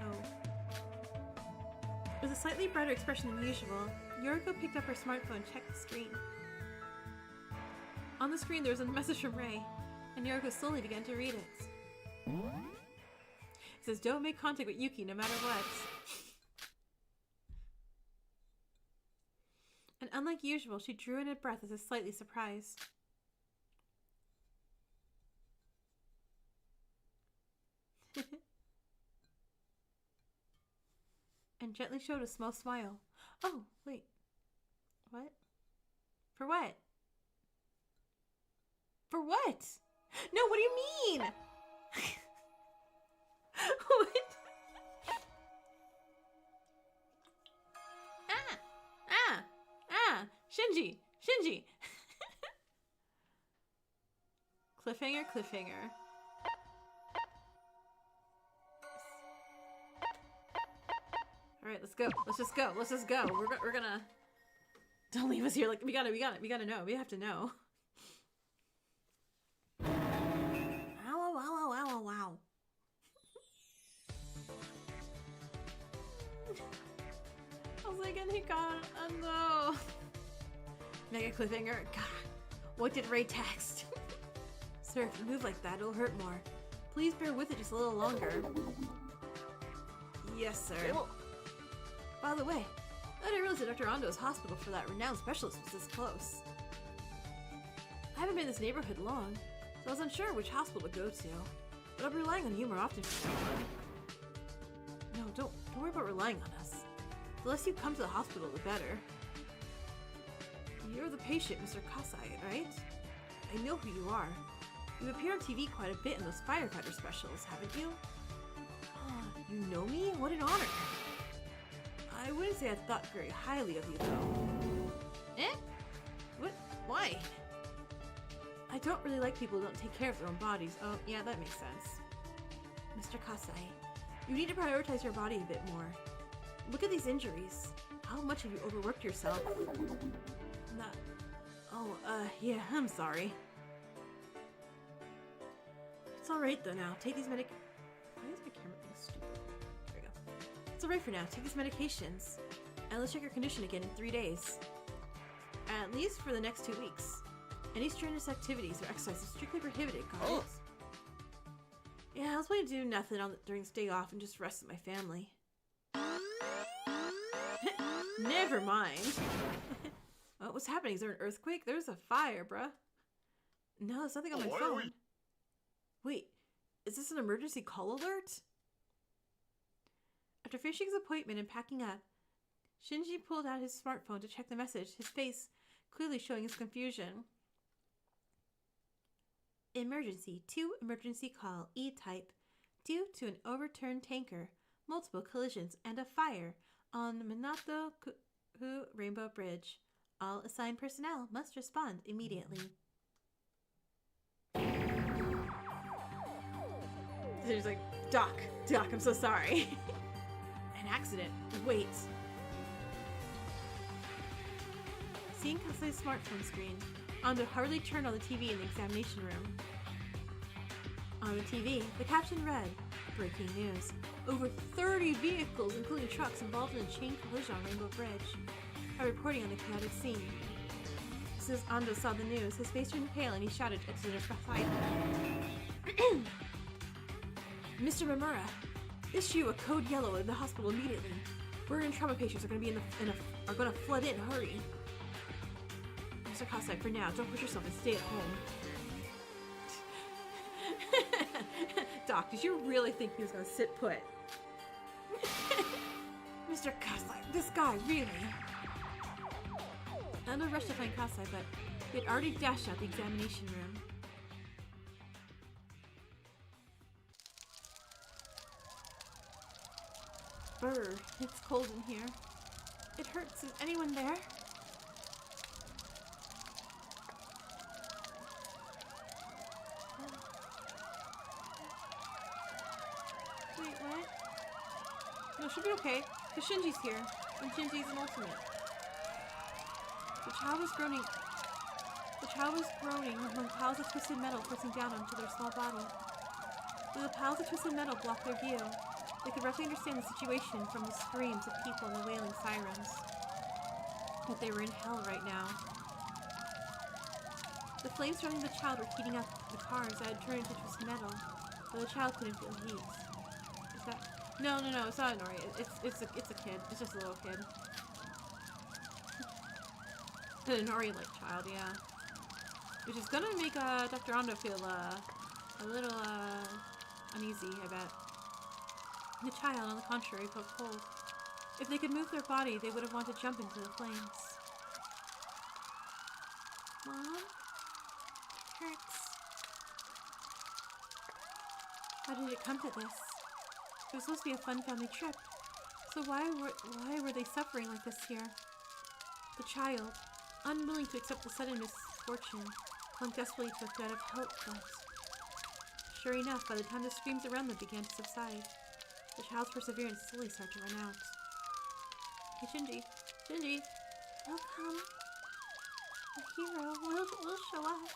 Oh. With a slightly brighter expression than usual, Yoriko picked up her smartphone and checked the screen. On the screen there was a message from Ray, and Yoriko slowly began to read it. It says, "Don't make contact with Yuki no matter what." And unlike usual, she drew in a breath as if slightly surprised. And gently showed a small smile. Oh, wait. What? For what? For what? No, what do you mean? What? Shinji! Cliffhanger. Alright, let's go. Let's just go. We're gonna... Don't leave us here. Like, we gotta know. We have to know. Wow. I was like, and he got no. Mega cliffhanger. God, what did Ray text? Sir, if you move like that, it'll hurt more. Please bear with it just a little longer. Yes, sir. By the way, I didn't realize that Dr. Ando's hospital for that renowned specialist was this close. I haven't been in this neighborhood long, so I was unsure which hospital to go to. But I'll be relying on you more often from now on. No, don't worry about relying on us. The less you come to the hospital, the better. You're the patient, Mr. Kasai, right? I know who you are. You've appeared on TV quite a bit in those firefighter specials, haven't you? You know me? What an honor! I wouldn't say I thought very highly of you, though. What? Why? I don't really like people who don't take care of their own bodies. Oh, yeah, that makes sense. Mr. Kasai, you need to prioritize your body a bit more. Look at these injuries. How much have you overworked yourself? Yeah, I'm sorry. It's alright though now. Take these Why is my camera being stupid? There we go. It's alright for now. Take these medications. And let's check your condition again in 3 days. At least for the next 2 weeks. Any strenuous activities or exercise is strictly prohibited, guys. Yeah, I was planning to do nothing during this day off and just rest with my family. Never mind. What's happening? Is there an earthquake? There's a fire, bruh. No, there's nothing on my phone. Wait, is this an emergency call alert? After finishing his appointment and packing up, Shinji pulled out his smartphone to check the message, his face clearly showing his confusion. Emergency. 2 emergency call. E-type. Due to an overturned tanker, multiple collisions, and a fire on Minato-ku Rainbow Bridge. All assigned personnel must respond immediately. There's like, Doc, I'm so sorry. An accident. Wait. Seeing Kasai's smartphone screen, Ando hurriedly turned on the TV in the examination room. On the TV, the caption read, "Breaking news. Over 30 vehicles, including trucks, involved in a chain collision on Rainbow Bridge, are reporting on the chaotic scene." As soon as Ando saw the news, his face turned pale and he shouted at Kasai. Mr. Mamura, issue a code yellow in the hospital immediately. Burn trauma patients are going to be are going to flood in. Hurry. Mr. Kasai, for now, don't push yourself and stay at home. Doc, did you really think he was going to sit put? Mr. Kasai, this guy, really? I no rush to find Kasai, but he had already dashed out the examination room. Brr, it's cold in here. It hurts. Is anyone there? Wait, what? No, she'll be okay, because Shinji's here, and Shinji's an ultimate. The child was groaning when piles of twisted metal pressing down onto their small body. Though the piles of twisted metal blocked their view, they could roughly understand the situation from the screams of people and the wailing sirens. But they were in hell right now. The flames surrounding the child were heating up the cars that had turned into twisted metal, but the child couldn't feel heat. Is that... No, it's not an Ori. It's a kid. It's just a little kid. An Ori-like child, yeah. Which is gonna make Dr. Ando feel a little uneasy, I bet. The child, on the contrary, felt cold. If they could move their body, they would have wanted to jump into the flames. Mom? It hurts. How did it come to this? It was supposed to be a fun family trip. So why were they suffering like this here? The child, unwilling to accept the sudden misfortune, clung desperately to a thread of hope, but... Sure enough, by the time the screams around them began to subside, the child's perseverance slowly started to run out. Hey, Shinji. Shinji! He'll come. The hero will show up.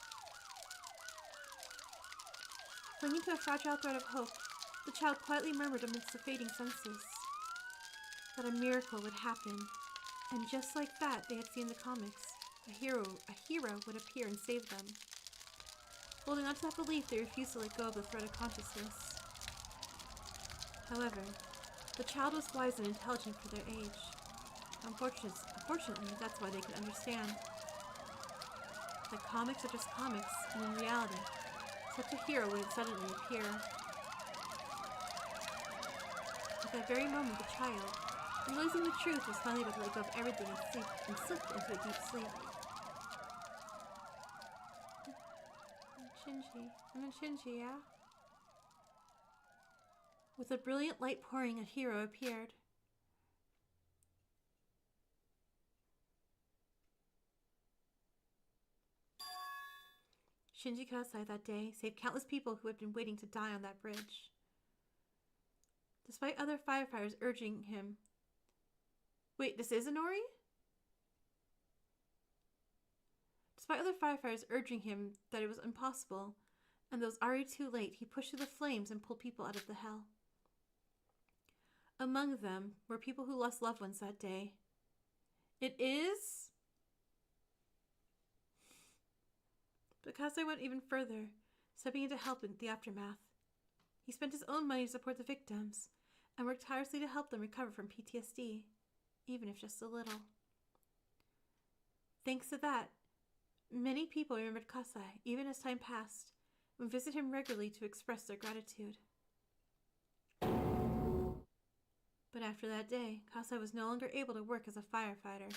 Clinging to a fragile thread of hope, the child quietly murmured amidst the fading senses that a miracle would happen, and just like that they had seen in the comics, a hero would appear and save them. Holding on to that belief, they refused to let go of the thread of consciousness. However, the child was wise and intelligent for their age. Unfortunately, that's why they could understand that comics are just comics, and in reality, such a hero would suddenly appear. At that very moment, the child, realizing the truth, was finally able to let go of everything and slipped into a deep sleep. I'm in Shinji, yeah? With a brilliant light pouring, a hero appeared. Shinji Kasai that day saved countless people who had been waiting to die on that bridge. Despite other firefighters urging him... Wait, this is Inori? Despite other firefighters urging him that it was impossible, and that it was already too late, he pushed through the flames and pulled people out of the hell. Among them were people who lost loved ones that day. It is... But Kasai went even further, stepping in to help in the aftermath. He spent his own money to support the victims, and worked tirelessly to help them recover from PTSD, even if just a little. Thanks to that, many people remembered Kasai, even as time passed, and visited him regularly to express their gratitude. But after that day, Kasai was no longer able to work as a firefighter.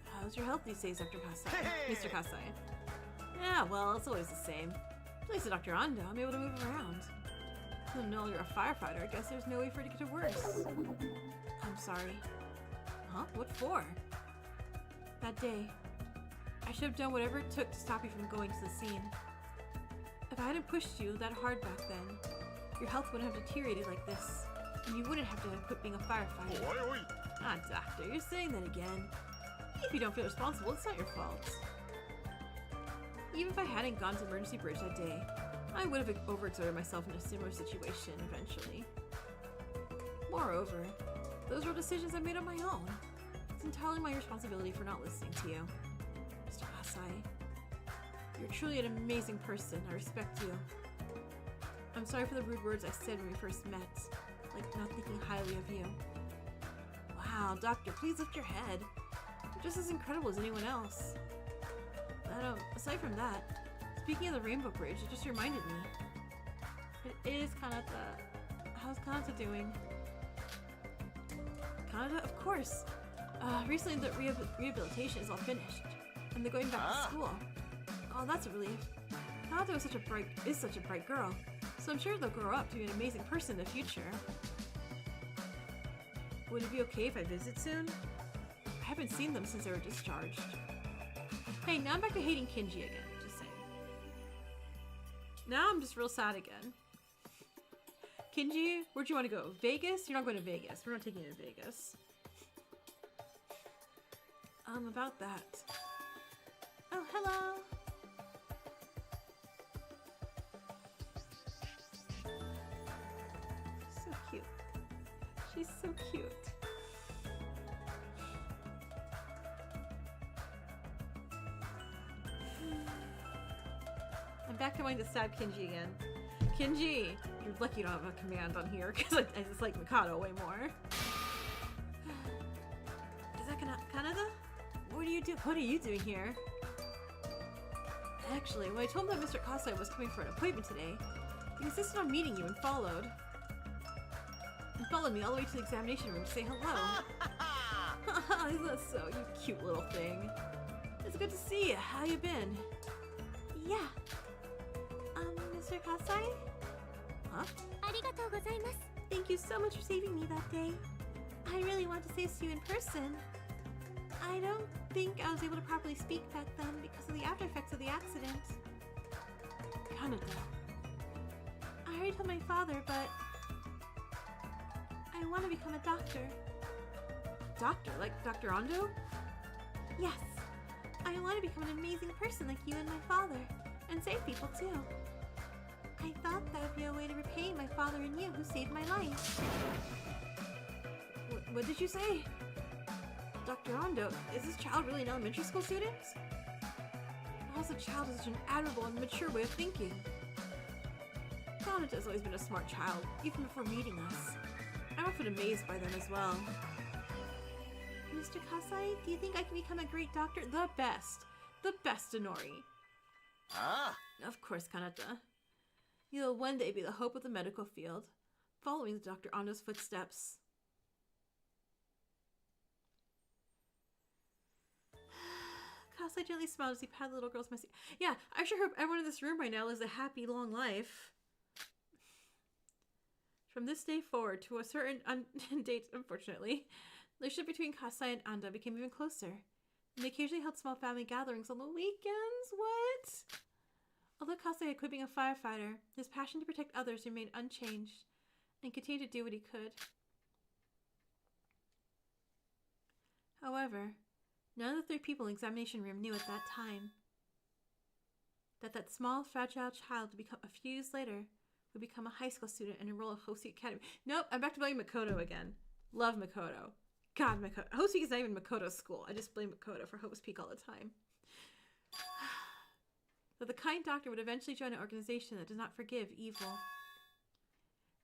How's your health these days, Dr. Kasai? Hey! Mr. Kasai. Yeah, well, it's always the same. Thanks to Dr. Ando, I'm able to move around. Even though you're a firefighter, I guess there's no way for it to get worse. I'm sorry. Huh? What for? That day, I should have done whatever it took to stop you from going to the scene. If I hadn't pushed you that hard back then, your health wouldn't have deteriorated like this, and you wouldn't have to quit being a firefighter. Ah, doctor, you're saying that again. If you don't feel responsible, it's not your fault. Even if I hadn't gone to emergency bridge that day, I would have overexerted myself in a similar situation eventually. Moreover, those were decisions I made on my own. It's entirely my responsibility for not listening to you. Mr. Kasai, you're truly an amazing person. I respect you. I'm sorry for the rude words I said when we first met, like not thinking highly of you. Wow, Doctor, please lift your head. You're just as incredible as anyone else. Aside from that, speaking of the Rainbow Bridge, it just reminded me. It is Kanata. How's Kanata doing? Kanata? Of course! Recently the rehabilitation is all finished, and they're going back to school. Oh, that's a relief. Kanata is such a bright girl, so I'm sure they'll grow up to be an amazing person in the future. Would it be okay if I visit soon? I haven't seen them since they were discharged. Hey, now I'm back to hating Kenji again, just saying. Now I'm just real sad again. Kenji, where'd you want to go? Vegas? You're not going to Vegas. We're not taking you to Vegas. About that. Oh, hello! So cute. She's so cute. I'm back to wanting to stab Kenji again. Kenji! You're lucky you don't have a command on here, because I just like Mikado way more. Is that Kanada? What are you doing here? Actually, when I told him that Mr. Kasai was coming for an appointment today, he insisted on meeting you and followed me all the way to the examination room to say hello. Isn't that so? You cute little thing. It's good to see you. How you been? Yeah. Mr. Kasai? Huh? Thank you so much for saving me that day. I really want to say this to you in person. I don't think I was able to properly speak back then because of the after effects of the accident. Kanata. I already told my father, but I want to become a doctor. Doctor? Like Dr. Ando? Yes. I want to become an amazing person like you and my father, and save people too. I thought that would be a way to repay my father and you who saved my life. What did you say? Dr. Ando, is this child really an elementary school student? How's a child with such an admirable and mature way of thinking? Kanata has always been a smart child, even before meeting us. I'm often amazed by them as well. Mr. Kasai, do you think I can become a great doctor? The best! The best, Inori! Ah! Of course, Kanata. You'll one day be the hope of the medical field, following Dr. Ando's footsteps. Kasai gently smiled as he patted the little girl's messy. Yeah, I sure hope everyone in this room right now lives a happy, long life. From this day forward to a certain date, unfortunately, the relationship between Kasai and Anda became even closer, and they occasionally held small family gatherings on the weekends. What? Although Kasai had quit being a firefighter, his passion to protect others remained unchanged, and continued to do what he could. However, none of the 3 people in the examination room knew at that time that small, fragile child would become, a few years later, would become a high school student and enroll at Hosuke Academy. Nope, I'm back to blaming Makoto again. Love Makoto. God, Makoto. Hosuke is not even Makoto's school. I just blame Makoto for Hope's Peak all the time. That the kind doctor would eventually join an organization that does not forgive evil.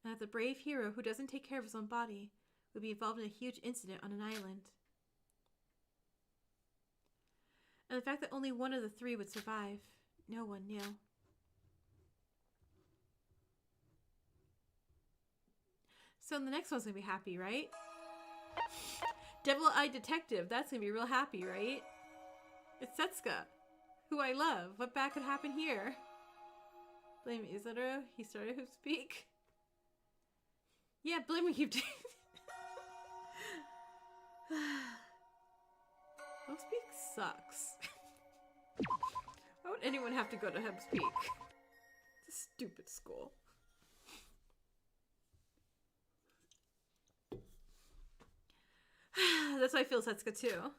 And that the brave hero who doesn't take care of his own body would be involved in a huge incident on an island. And the fact that only one of the 3 would survive, no one knew. So the next one's gonna be happy, right? Devil-eyed detective, that's gonna be real happy, right? It's Setsuka, who I love. What bad could happen here? Blame Utsuro, he started Hoop Speak. Yeah, blame me, you did. Hoop Speak sucks. Why would anyone have to go to Hoop Speak? It's a stupid school. That's how I feel Setsuka too.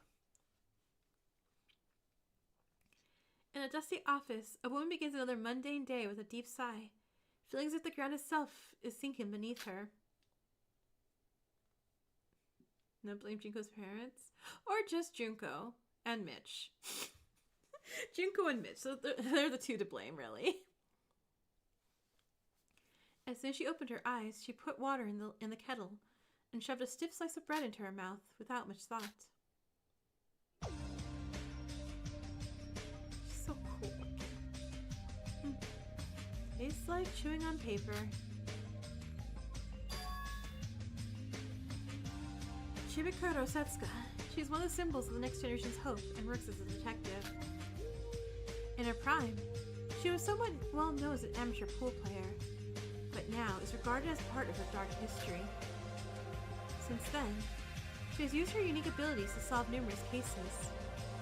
In a dusty office, a woman begins another mundane day with a deep sigh, feeling as if the ground itself is sinking beneath her. No, blame Junko's parents? Or just Junko and Mitch. Junko and Mitch, so they're the two to blame, really. As soon as she opened her eyes, she put water in the kettle and shoved a stiff slice of bread into her mouth without much thought. She's so cool looking. Tastes like chewing on paper. Chibikuro Setsuka. She's one of the symbols of the next generation's hope and works as a detective. In her prime, she was somewhat well known as an amateur pool player, but now is regarded as part of her dark history. Since then, she has used her unique abilities to solve numerous cases,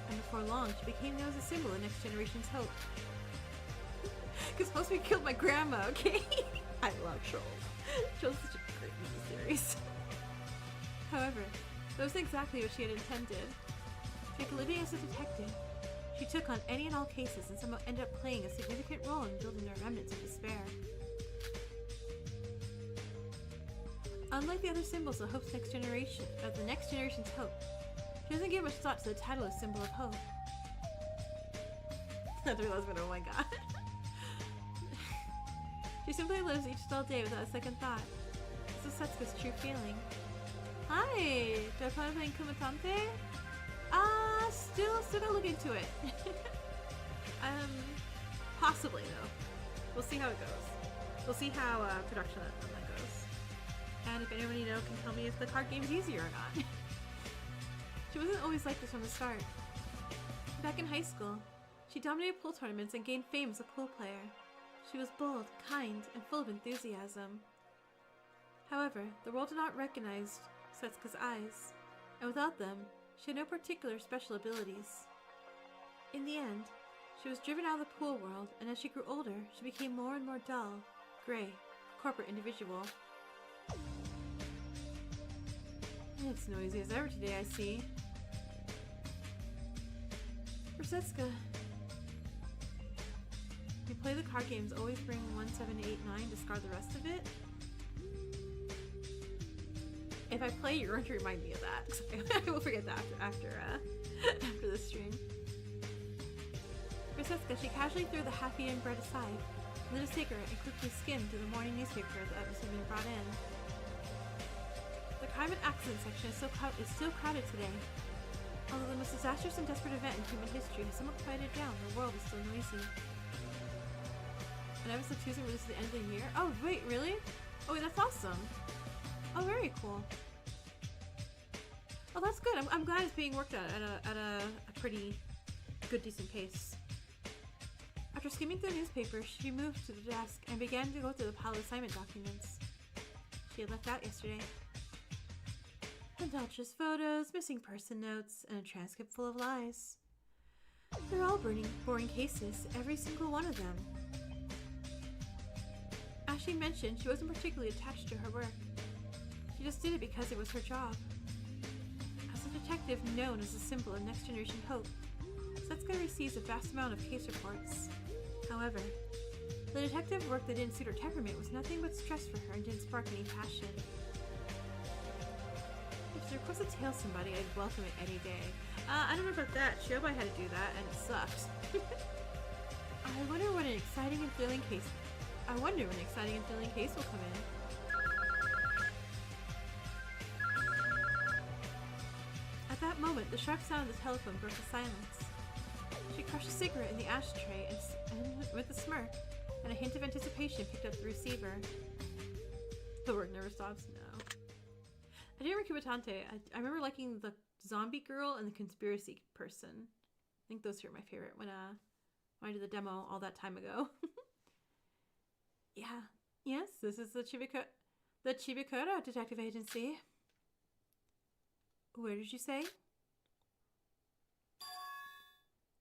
and before long she became known as a symbol of next generation's hope. Because supposed to be killed my grandma, okay? I love Trolls. Trolls is such a great miniseries. However, that wasn't exactly what she had intended. To make a living as a detective, she took on any and all cases and somehow ended up playing a significant role in building the remnants of despair. Unlike the other symbols of Hope's next generation, of the next generation's hope, she doesn't give much thought to the title of Symbol of Hope. Another husband, oh my god. She simply lives each dull day without a second thought. This is Setsuka's true feeling. Hi! Do I plan on playing Kumatante? Still gotta look into it. Possibly though. We'll see how it goes. We'll see how production on that goes. And if anyone you know can tell me if the card game is easier or not. She wasn't always like this from the start. Back in high school, she dominated pool tournaments and gained fame as a pool player. She was bold, kind, and full of enthusiasm. However, the world did not recognize Setsuka's eyes, and without them, she had no particular special abilities. In the end, she was driven out of the pool world, and as she grew older, she became more and more dull, gray, corporate individual. It's noisy as ever today, I see. For Setsuka, you play the card games, always bring 1, 7, 8, 9, discard the rest of it. If I play, you're going to remind me of that, because I will forget that after the stream. For Setsuka, she casually threw the half-eaten bread aside, lit a cigarette, and quickly skimmed through the morning newspaper that was being brought in. The crime and accident section is still crowded today. Although the most disastrous and desperate event in human history has somewhat quieted down, the world is still noisy. An episode 2 is released at the end of the year? Oh, wait, really? Oh, wait, that's awesome. Oh, very cool. Oh, that's good. I'm glad it's being worked at a pretty good, decent pace. After skimming through the newspaper, she moved to the desk and began to go through the pile of assignment documents she had left out yesterday. Adulterous photos, missing person notes, and a transcript full of lies. They're all boring cases, every single one of them. As she mentioned, she wasn't particularly attached to her work. She just did it because it was her job. As a detective known as a symbol of Next Generation Hope, Setsuka receives a vast amount of case reports. However, the detective work that didn't suit her temperament was nothing but stress for her and didn't spark any passion. If she requests to tail somebody, I'd welcome it any day. I don't know about that. Shiobai had to do that, and it sucked. I wonder when an exciting and thrilling case will come in. At that moment, the sharp sound of the telephone broke the silence. She crushed a cigarette in the ashtray and with a smirk and a hint of anticipation picked up the receiver. The work never stops now. I do remember Kumatante. I remember liking the zombie girl and the conspiracy person. I think those two are my favorite when I did the demo all that time ago. Yeah. Yes, this is the Chibikuro Detective Agency. Where did you say?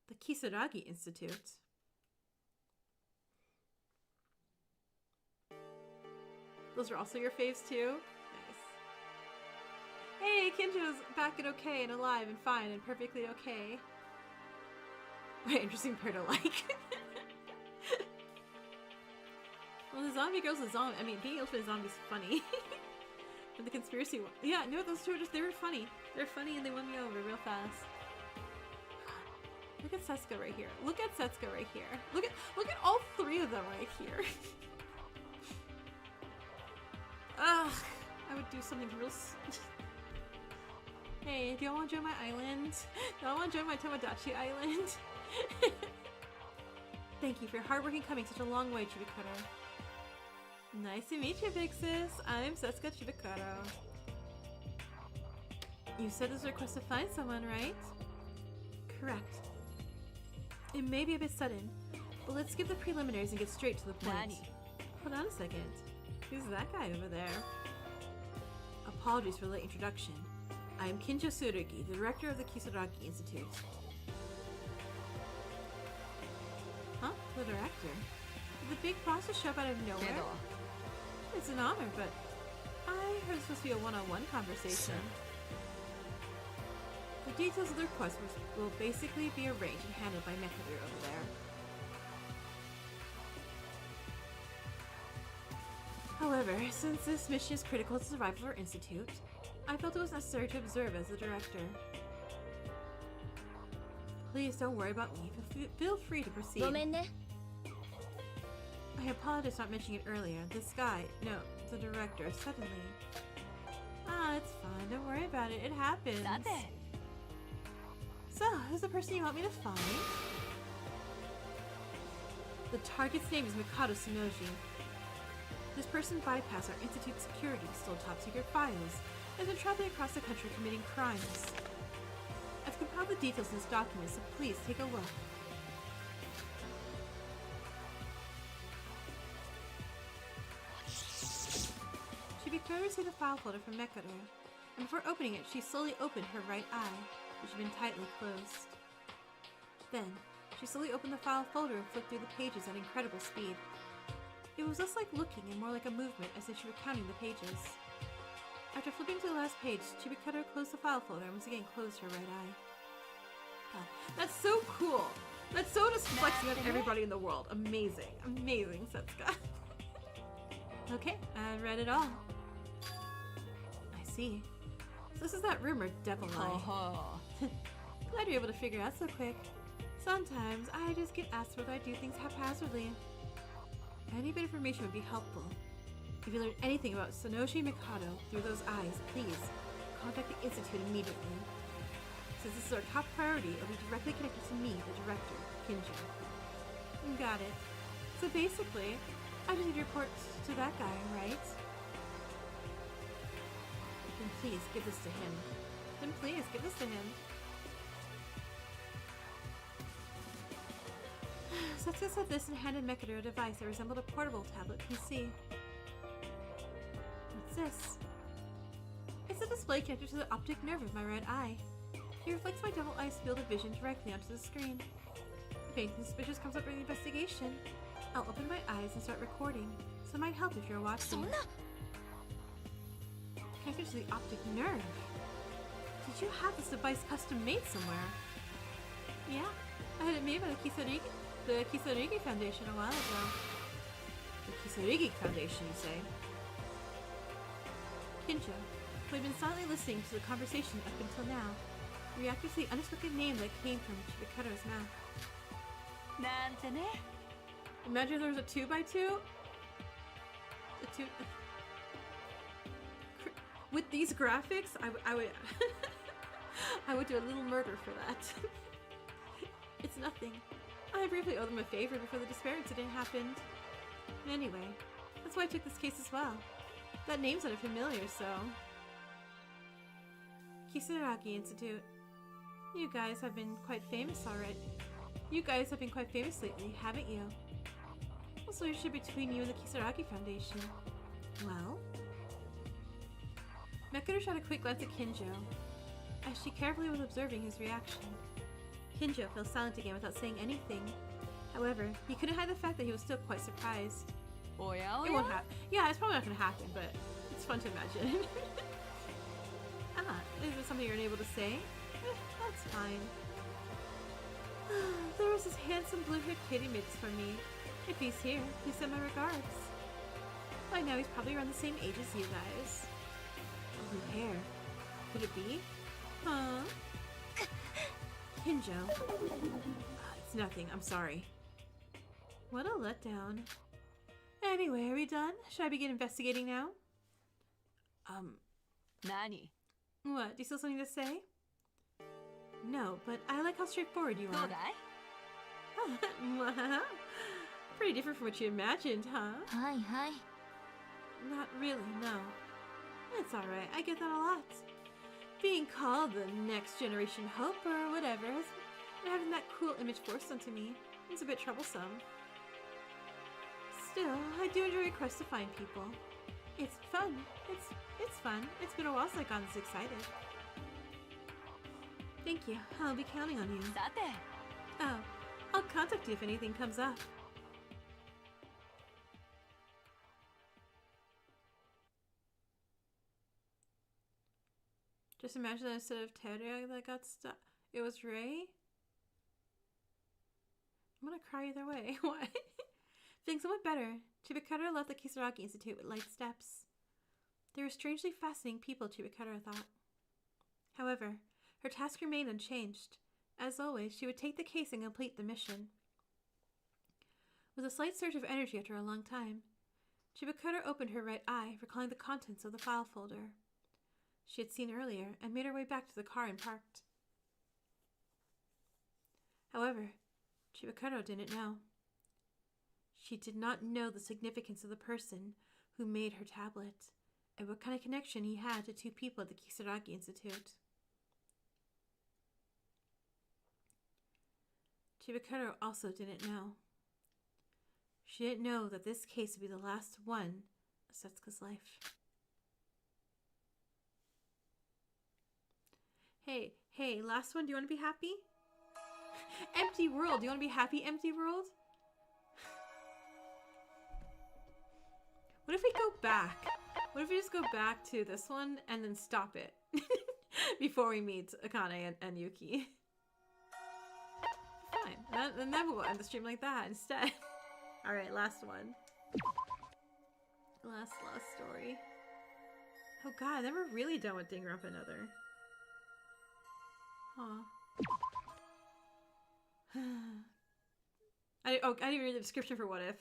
The Kisaragi Institute. Those are also your faves too? Nice. Hey, Kenjo's back and okay and alive and fine and perfectly okay. What interesting pair to like. Well, the zombie girl's a zombie. I mean, being able to be a zombie is funny. For the conspiracy one. Yeah, no, those two are just, they were funny. They're funny and they won me over real fast. Look at Setsuko right here. Look at Setsuko right here. Look at all three of them right here. Ugh, I would do something real. Hey, do y'all want to join my island? Do y'all want to join my Tomodachi island? Thank you for your hard work and coming such a long way, Chibikaro. Nice to meet you, big sis. I'm Setsuko Chibikaro. You said this request to find someone, right? Correct. It may be a bit sudden, but let's skip the preliminaries and get straight to the point. Nani? Hold on a second. Who's that guy over there? Apologies for the late introduction. I am Kenjo Tsurugi, the director of the Kisaragi Institute. Huh? The director? Did the big boss just show up out of nowhere? It's an honor, but I heard it's supposed to be a one-on-one conversation. The details of the request will basically be arranged and handled by Mekaru over there. However, since this mission is critical to the survival of our institute, I felt it was necessary to observe as the director. Please don't worry about me. Feel free to proceed. I apologize for not mentioning it earlier. This guy, no, the director, suddenly. Ah, it's fine. Don't worry about it. It happens. So, who's the person you want me to find? The target's name is Mikado Tsunoji. This person bypassed our institute's security, stole top-secret files, and has been traveling across the country committing crimes. I've compiled the details in this document, so please take a look. Chibikaro received the file folder from Mekaru, and before opening it, she slowly opened her right eye, which had been tightly closed. Then, she slowly opened the file folder and flipped through the pages at incredible speed. It was less like looking and more like a movement, as if she were counting the pages. After flipping to the last page, Chibikaro closed the file folder and once again closed her right eye. God, that's so cool! That's so just flexing on everybody in the world. Amazing. Amazing, Setsuka. Okay, I read it all. I see. So this is that rumor, Devil Eye. Glad you're able to figure it out so quick. Sometimes I just get asked whether I do things haphazardly. Any bit of information would be helpful. If you learn anything about Tsunoji Mikado through those eyes, please contact the Institute immediately. Since this is our top priority, it'll be directly connected to me, the director, Kenjo. Got it. So basically, I just need to report to that guy, right? Then please give this to him. Then please give this to him. Setsuka said this and handed Mekaru a device that resembled a portable tablet PC. What's this? It's a display connected to the optic nerve of my right eye. It reflects my devil eye's field of vision directly onto the screen. If anything suspicious comes up during the investigation, I'll open my eyes and start recording, so it might help if you're watching. Connected to the optic nerve. Did you have this device custom made somewhere? Yeah, I had it made by the Kisaragi Foundation a while ago. The Kisaragi Foundation, you say? Kenjo, who had been silently listening to the conversation up until now, reacted to the unexpected name that came from Chibikaro's mouth. Imagine if there was a 2x2? With these graphics, I would I would do a little murder for that. It's nothing. I briefly owed them a favor before the disappearance incident happened. Anyway, that's why I took this case as well. That name sounded familiar, so... Kisaragi Institute. You guys have been quite famous already. You guys have been quite famous lately, haven't you? What's the relationship between you and the Kisaragi Foundation? Well? Mekaru shot a quick glance at Kenjo, as she carefully was observing his reaction. Kenjo fell silent again without saying anything. However, he couldn't hide the fact that he was still quite surprised. It won't happen. Yeah, it's probably not gonna happen, but it's fun to imagine. Is it something you're unable to say? That's fine. There was this handsome blue-haired kid who made this for me. If he's here, please send my regards. By now he's probably around the same age as you guys. Blue hair. Could it be? Huh? Kenjo. It's nothing, I'm sorry. What a letdown. Anyway, are we done? Should I begin investigating now? Nani? What? Do you still have something to say? No, but I like how straightforward you are. Dodai? Pretty different from what you imagined, huh? はいはい。 Not really, no. It's alright, I get that a lot. Being called the next generation hope or whatever has been having that cool image forced onto me. It's a bit troublesome. Still, I do enjoy your quest to find people. It's fun. It's fun. It's been a while since I've gotten this excited. Thank you. I'll be counting on you. さて、 Oh, I'll contact you if anything comes up. Just imagine that instead of Teruya that got stuck, it was Ray? I'm gonna cry either way. What? Feeling somewhat better, Chibukuro left the Kisaragi Institute with light steps. They were strangely fascinating people, Chibukuro thought. However, her task remained unchanged. As always, she would take the case and complete the mission. With a slight surge of energy after a long time, Chibukuro opened her right eye, recalling the contents of the file folder she had seen earlier, and made her way back to the car and parked. However, Chibukuro didn't know. She did not know the significance of the person who made her tablet, and what kind of connection he had to two people at the Kisaragi Institute. Chibukuro also didn't know. She didn't know that this case would be the last one of Setsuka's life. Hey, last one, do you want to be happy? Empty world, do you want to be happy, empty world? What if we go back? What if we just go back to this one and then stop it before we meet Akane and Yuki? Fine, and then we'll end the stream like that instead. Alright, last one. Last story. Oh god, then we're really done with Danganronpa another. Huh. I didn't even read the description for What If.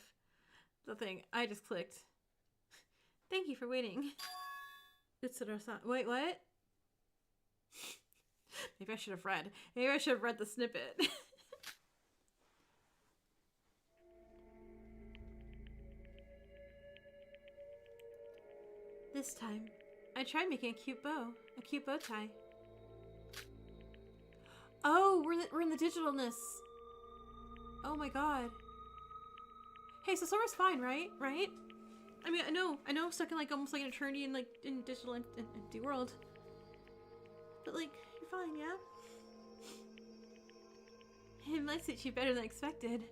The thing. I just clicked. Thank you for waiting. Utsuro-san. Wait, what? Maybe I should have read. Maybe I should have read the snippet. This time, I tried making a cute bow tie. Oh, we're in the digitalness. Oh my god. Hey, so summer's fine, right? Right? I mean, I know I'm stuck in like almost like an eternity in like in digital empty world. But like, you're fine, yeah? It might suit you better than expected.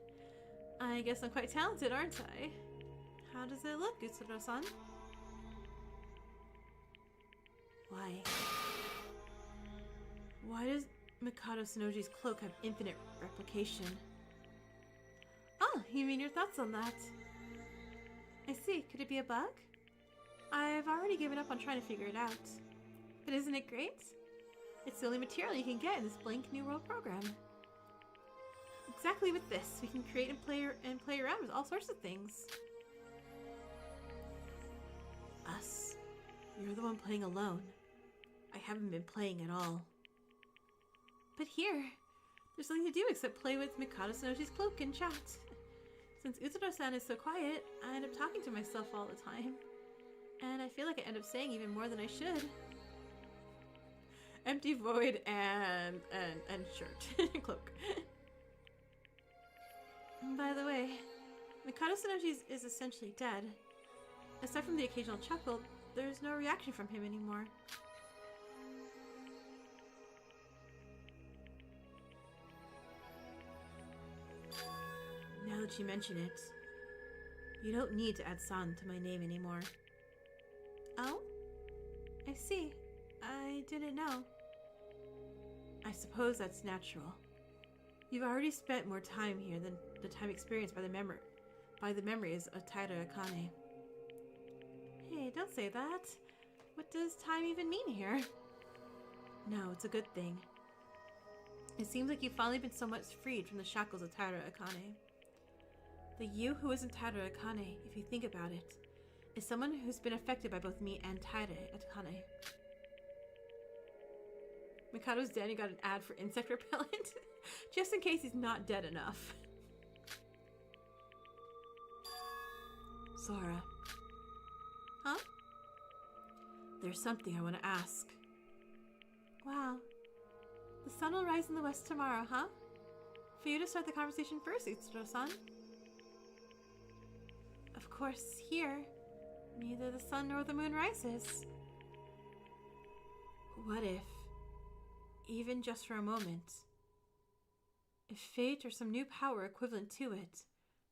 I guess I'm quite talented, aren't I? How does it look, Utsuro-san? Why does Mikado Sonoji's cloak have infinite replication? Oh, you mean your thoughts on that? I see. Could it be a bug? I've already given up on trying to figure it out. But isn't it great? It's the only material you can get in this blank new world program. Exactly with this, we can create and play around with all sorts of things. Us. You're the one playing alone. I haven't been playing at all. But here, there's nothing to do except play with Mikado Sonoji's cloak and chat. Since Utsuro-san is so quiet, I end up talking to myself all the time. And I feel like I end up saying even more than I should. Empty void and shirt. Cloak. By the way, Mikado Sonoji is essentially dead. Aside from the occasional chuckle, there's no reaction from him anymore. Now that you mention it, you don't need to add san to my name anymore. Oh? I see. I didn't know. I suppose that's natural. You've already spent more time here than the time experienced by the memories of Teruya Akane. Hey, don't say that. What does time even mean here? No, it's a good thing. It seems like you've finally been somewhat freed from the shackles of Teruya Ootori. The you who isn't Teruya Ootori, if you think about it, is someone who's been affected by both me and Teruya Ootori. Mikado's dead and got an ad for insect repellent, just in case he's not dead enough. Sora. Huh? There's something I want to ask. Wow. The sun will rise in the west tomorrow, huh? For you to start the conversation first, Utsuro-san. Of course, here, neither the sun nor the moon rises. What if, even just for a moment, if fate or some new power equivalent to it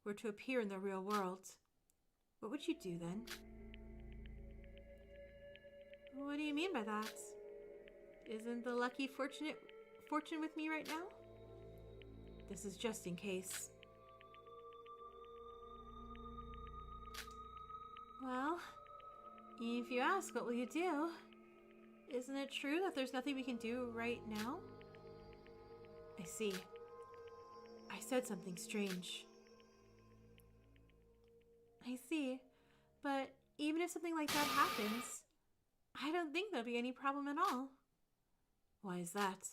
were to appear in the real world, what would you do then? What do you mean by that? Isn't the lucky fortune with me right now? This is just in case. Well, if you ask, what will you do? Isn't it true that there's nothing we can do right now? I see. I said something strange. I see. But even if something like that happens, I don't think there'll be any problem at all. Why is that?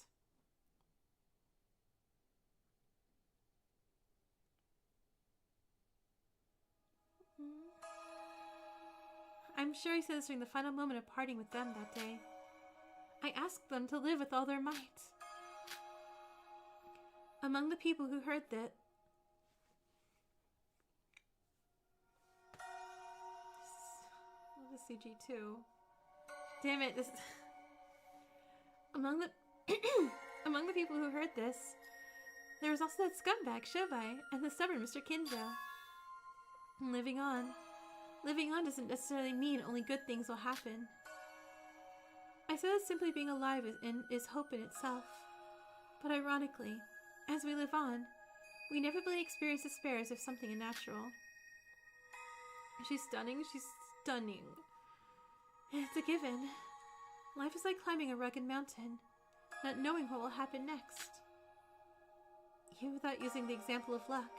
I'm sure he said this during the final moment of parting with them that day. I asked them to live with all their might. Among the people who heard that, the CG too. Damn it! This among the among the people who heard this, there was also that scumbag Shobai and the stubborn Mr. Kenjo. Living on doesn't necessarily mean only good things will happen. I said that simply being alive is hope in itself. But ironically, as we live on, we inevitably experience despair as if something unnatural. She's stunning. She's stunning. It's a given. Life is like climbing a rugged mountain, not knowing what will happen next. Even without using the example of luck,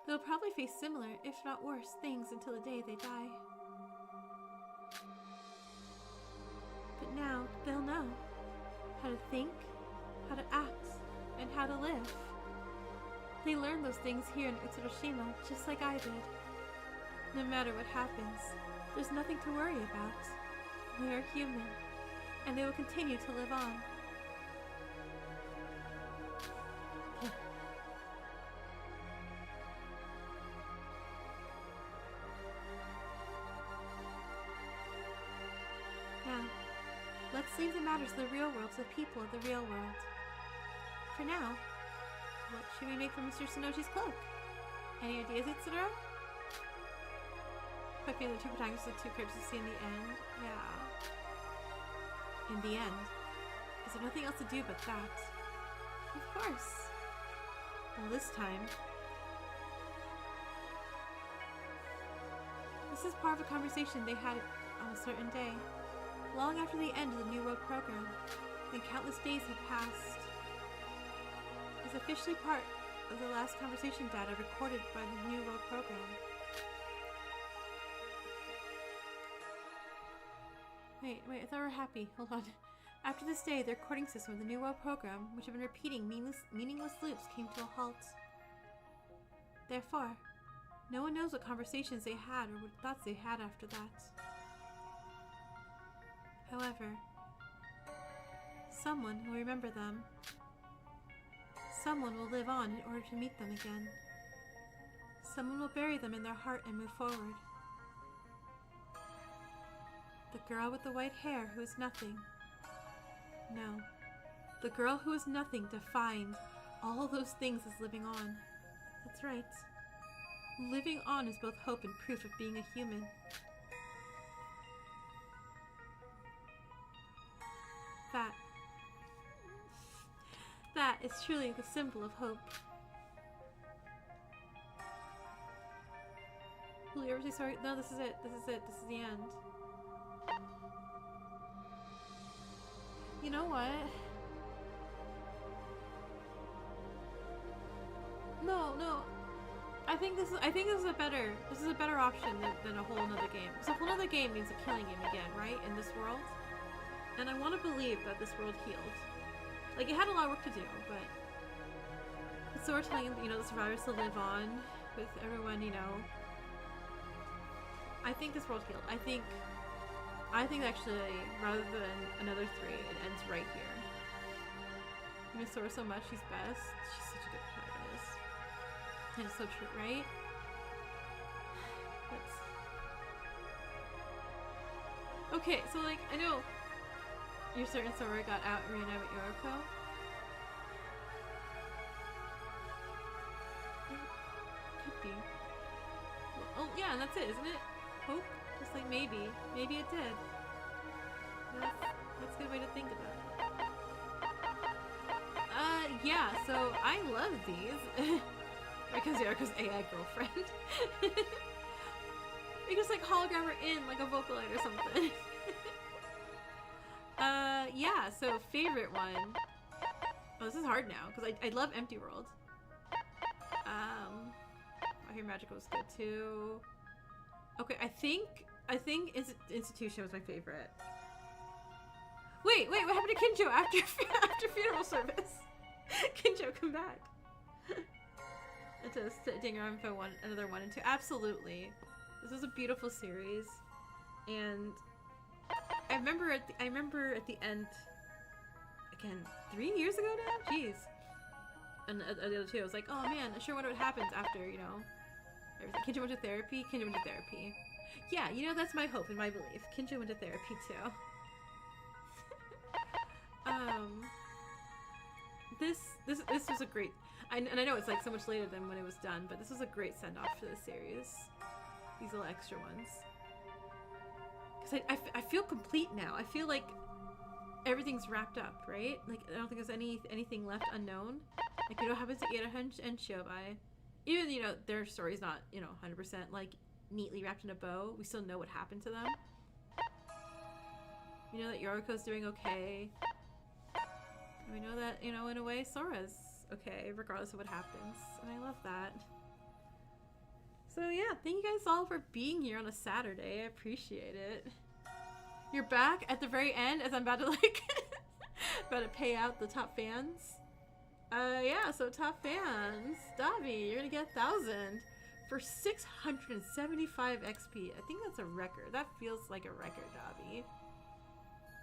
they'll probably face similar, if not worse, things until the day they die. But now, they'll know how to think, how to act, and how to live. They learned those things here in Utsuroshima, just like I did. No matter what happens, there's nothing to worry about. They are human, and they will continue to live on. Now, let's leave the matters of the real world to the people of the real world. For now, what should we make for Mr. Sonoji's cloak? Any ideas, Utsuro? Quick, the two protagonists of two characters to see in the end. Yeah. In the end. Is there nothing else to do but that? Of course. Well, this time. This is part of a conversation they had on a certain day, long after the end of the New World program, when countless days had passed. It was officially part of the last conversation data recorded by the New World program. Wait, I thought we were happy. Hold on. After this day, the recording system of the New World program, which had been repeating meaningless loops, came to a halt. Therefore, no one knows what conversations they had or what thoughts they had after that. However, someone will remember them. Someone will live on in order to meet them again. Someone will bury them in their heart and move forward. The girl with the white hair who is nothing. No. The girl who is nothing defined all those things as living on. That's right. Living on is both hope and proof of being a human. That is truly the symbol of hope. Will you ever say sorry? No, this is it. This is it. This is the end. You know what? No. I think this is a better option than a whole nother game. Because a whole nother game means a killing game again, right? In this world. And I want to believe that this world healed. Like, it had a lot of work to do, but it's sort of telling, you know, the survivors to live on with everyone, you know. I think this world healed. I think actually, rather than another 3, it ends right here. I miss Sora so much. She's best. She's such a good protagonist. And it's so true, right? Okay, so like, I know you're certain Sora got out and reunited with Yoriko. Could be. Oh yeah, and that's it, isn't it? Hope? Just like maybe it did. That's a good way to think about it. Yeah, so I love these. Because Yoriko's AI girlfriend. Because like hologram her in like a Vocalite or something. Yeah, so favorite one. Oh, this is hard now, because I love Empty World. I hear Magical was good too. Okay, I think Institution was my favorite. Wait, what happened to Kenjo after funeral service? Kenjo, come back. It's a Danganronpa 1, another 1 and 2. Absolutely, this was a beautiful series, and I remember at the end. Again, 3 years ago now. Jeez. And the other two, I was like, oh man, I sure wonder what happens after, you know, everything. Kenjo went to therapy. Yeah, you know, that's my hope and my belief. Kenjo went to therapy too. This was a great, and I know it's like so much later than when it was done, but this was a great send off to the series. These little extra ones. Because I feel complete now. I feel like everything's wrapped up, right? Like, I don't think there's anything left unknown. Like, you know what happens to Ira and Shobai. Even, you know, their story's not, you know, 100% like neatly wrapped in a bow. We still know what happened to them. We know that Yoriko's doing okay. And we know that, you know, in a way, Sora's okay, regardless of what happens. And I love that. So yeah, thank you guys all for being here on a Saturday. I appreciate it. You're back at the very end as I'm about to like about to pay out the top fans. Yeah, so top fans, Davi, you're gonna get 1,000 for 675 XP. I think that's a record. That feels like a record, Davi. It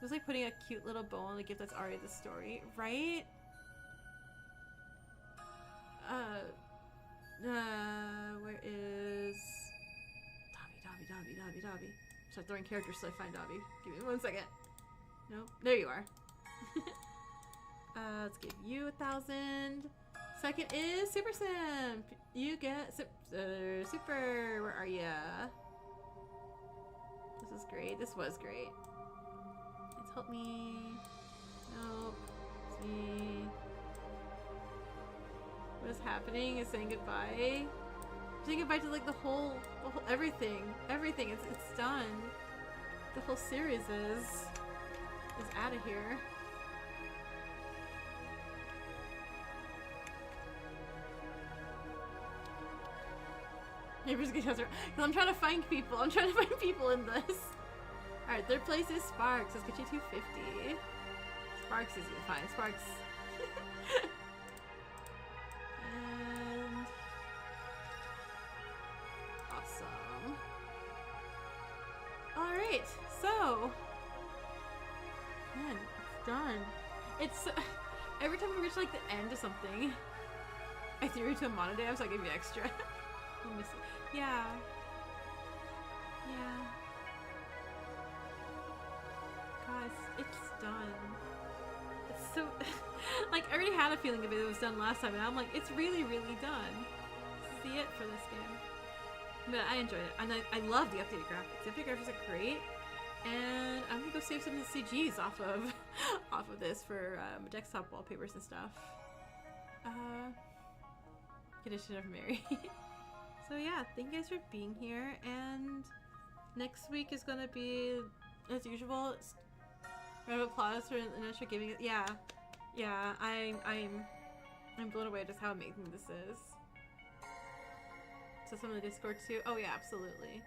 was like putting a cute little bow on the gift that's already the story, right? Where is Davi? Start throwing characters till I find Davi. Give me 1 second. Nope. There you are. Let's give you 1,000. Second is Super Simp. You get Super. Where are ya? This is great. This was great. It's help me. Nope. It's me. What is happening? Is saying goodbye. Saying goodbye to like the whole everything. Everything. It's done. The whole series is out of here. Because I'm trying to find people. I'm trying to find people in this. Alright, third place is Sparks. Let's get you 250. Sparks is fine. Sparks. And awesome. Alright, so man, it's done. It's every time we reach like the end of something, I threw you to a monodam, so I gave you extra. Let me see. Yeah. Guys, it's done. It's so like I already had a feeling of it was done last time, and I'm like, it's really, really done. This is the it for this game. But I enjoyed it, and I love the updated graphics. The updated graphics are great, and I'm gonna go save some of the CGs off of this for desktop wallpapers and stuff. Condition of Mary. So yeah, thank you guys for being here, and next week is gonna be, as usual, Round of applause for Inesha giving it. Yeah, yeah. I'm blown away just how amazing this is. So some of the Discord too. Oh yeah, absolutely.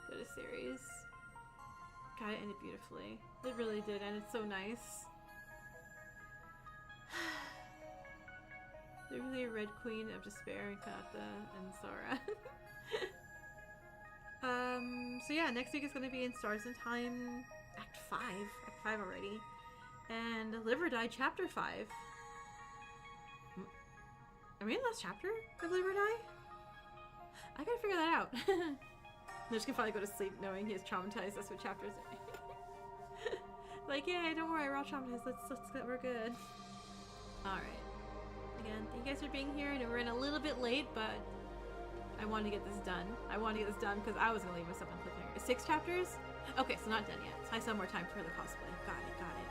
Good a series. God, it ended beautifully. It really did, and it's so nice. They're really a red queen of despair and Kata and Sora. So yeah, next week is going to be in Stars in Time Act 5. Act 5 already. And Live or Die Chapter 5. Are we in the last chapter of Live or Die? I gotta figure that out. I'm just gonna probably go to sleep knowing he is traumatized. That's what chapters are. Like, yeah, don't worry, we're all traumatized. We're good. Alright. Again, thank you guys for being here. I know we're in a little bit late, but I wanted to get this done. I wanted to get this done because I was gonna leave myself on cliffhanger. 6 chapters? Okay, so not done yet. So I still have more time for the cosplay. Got it, got it.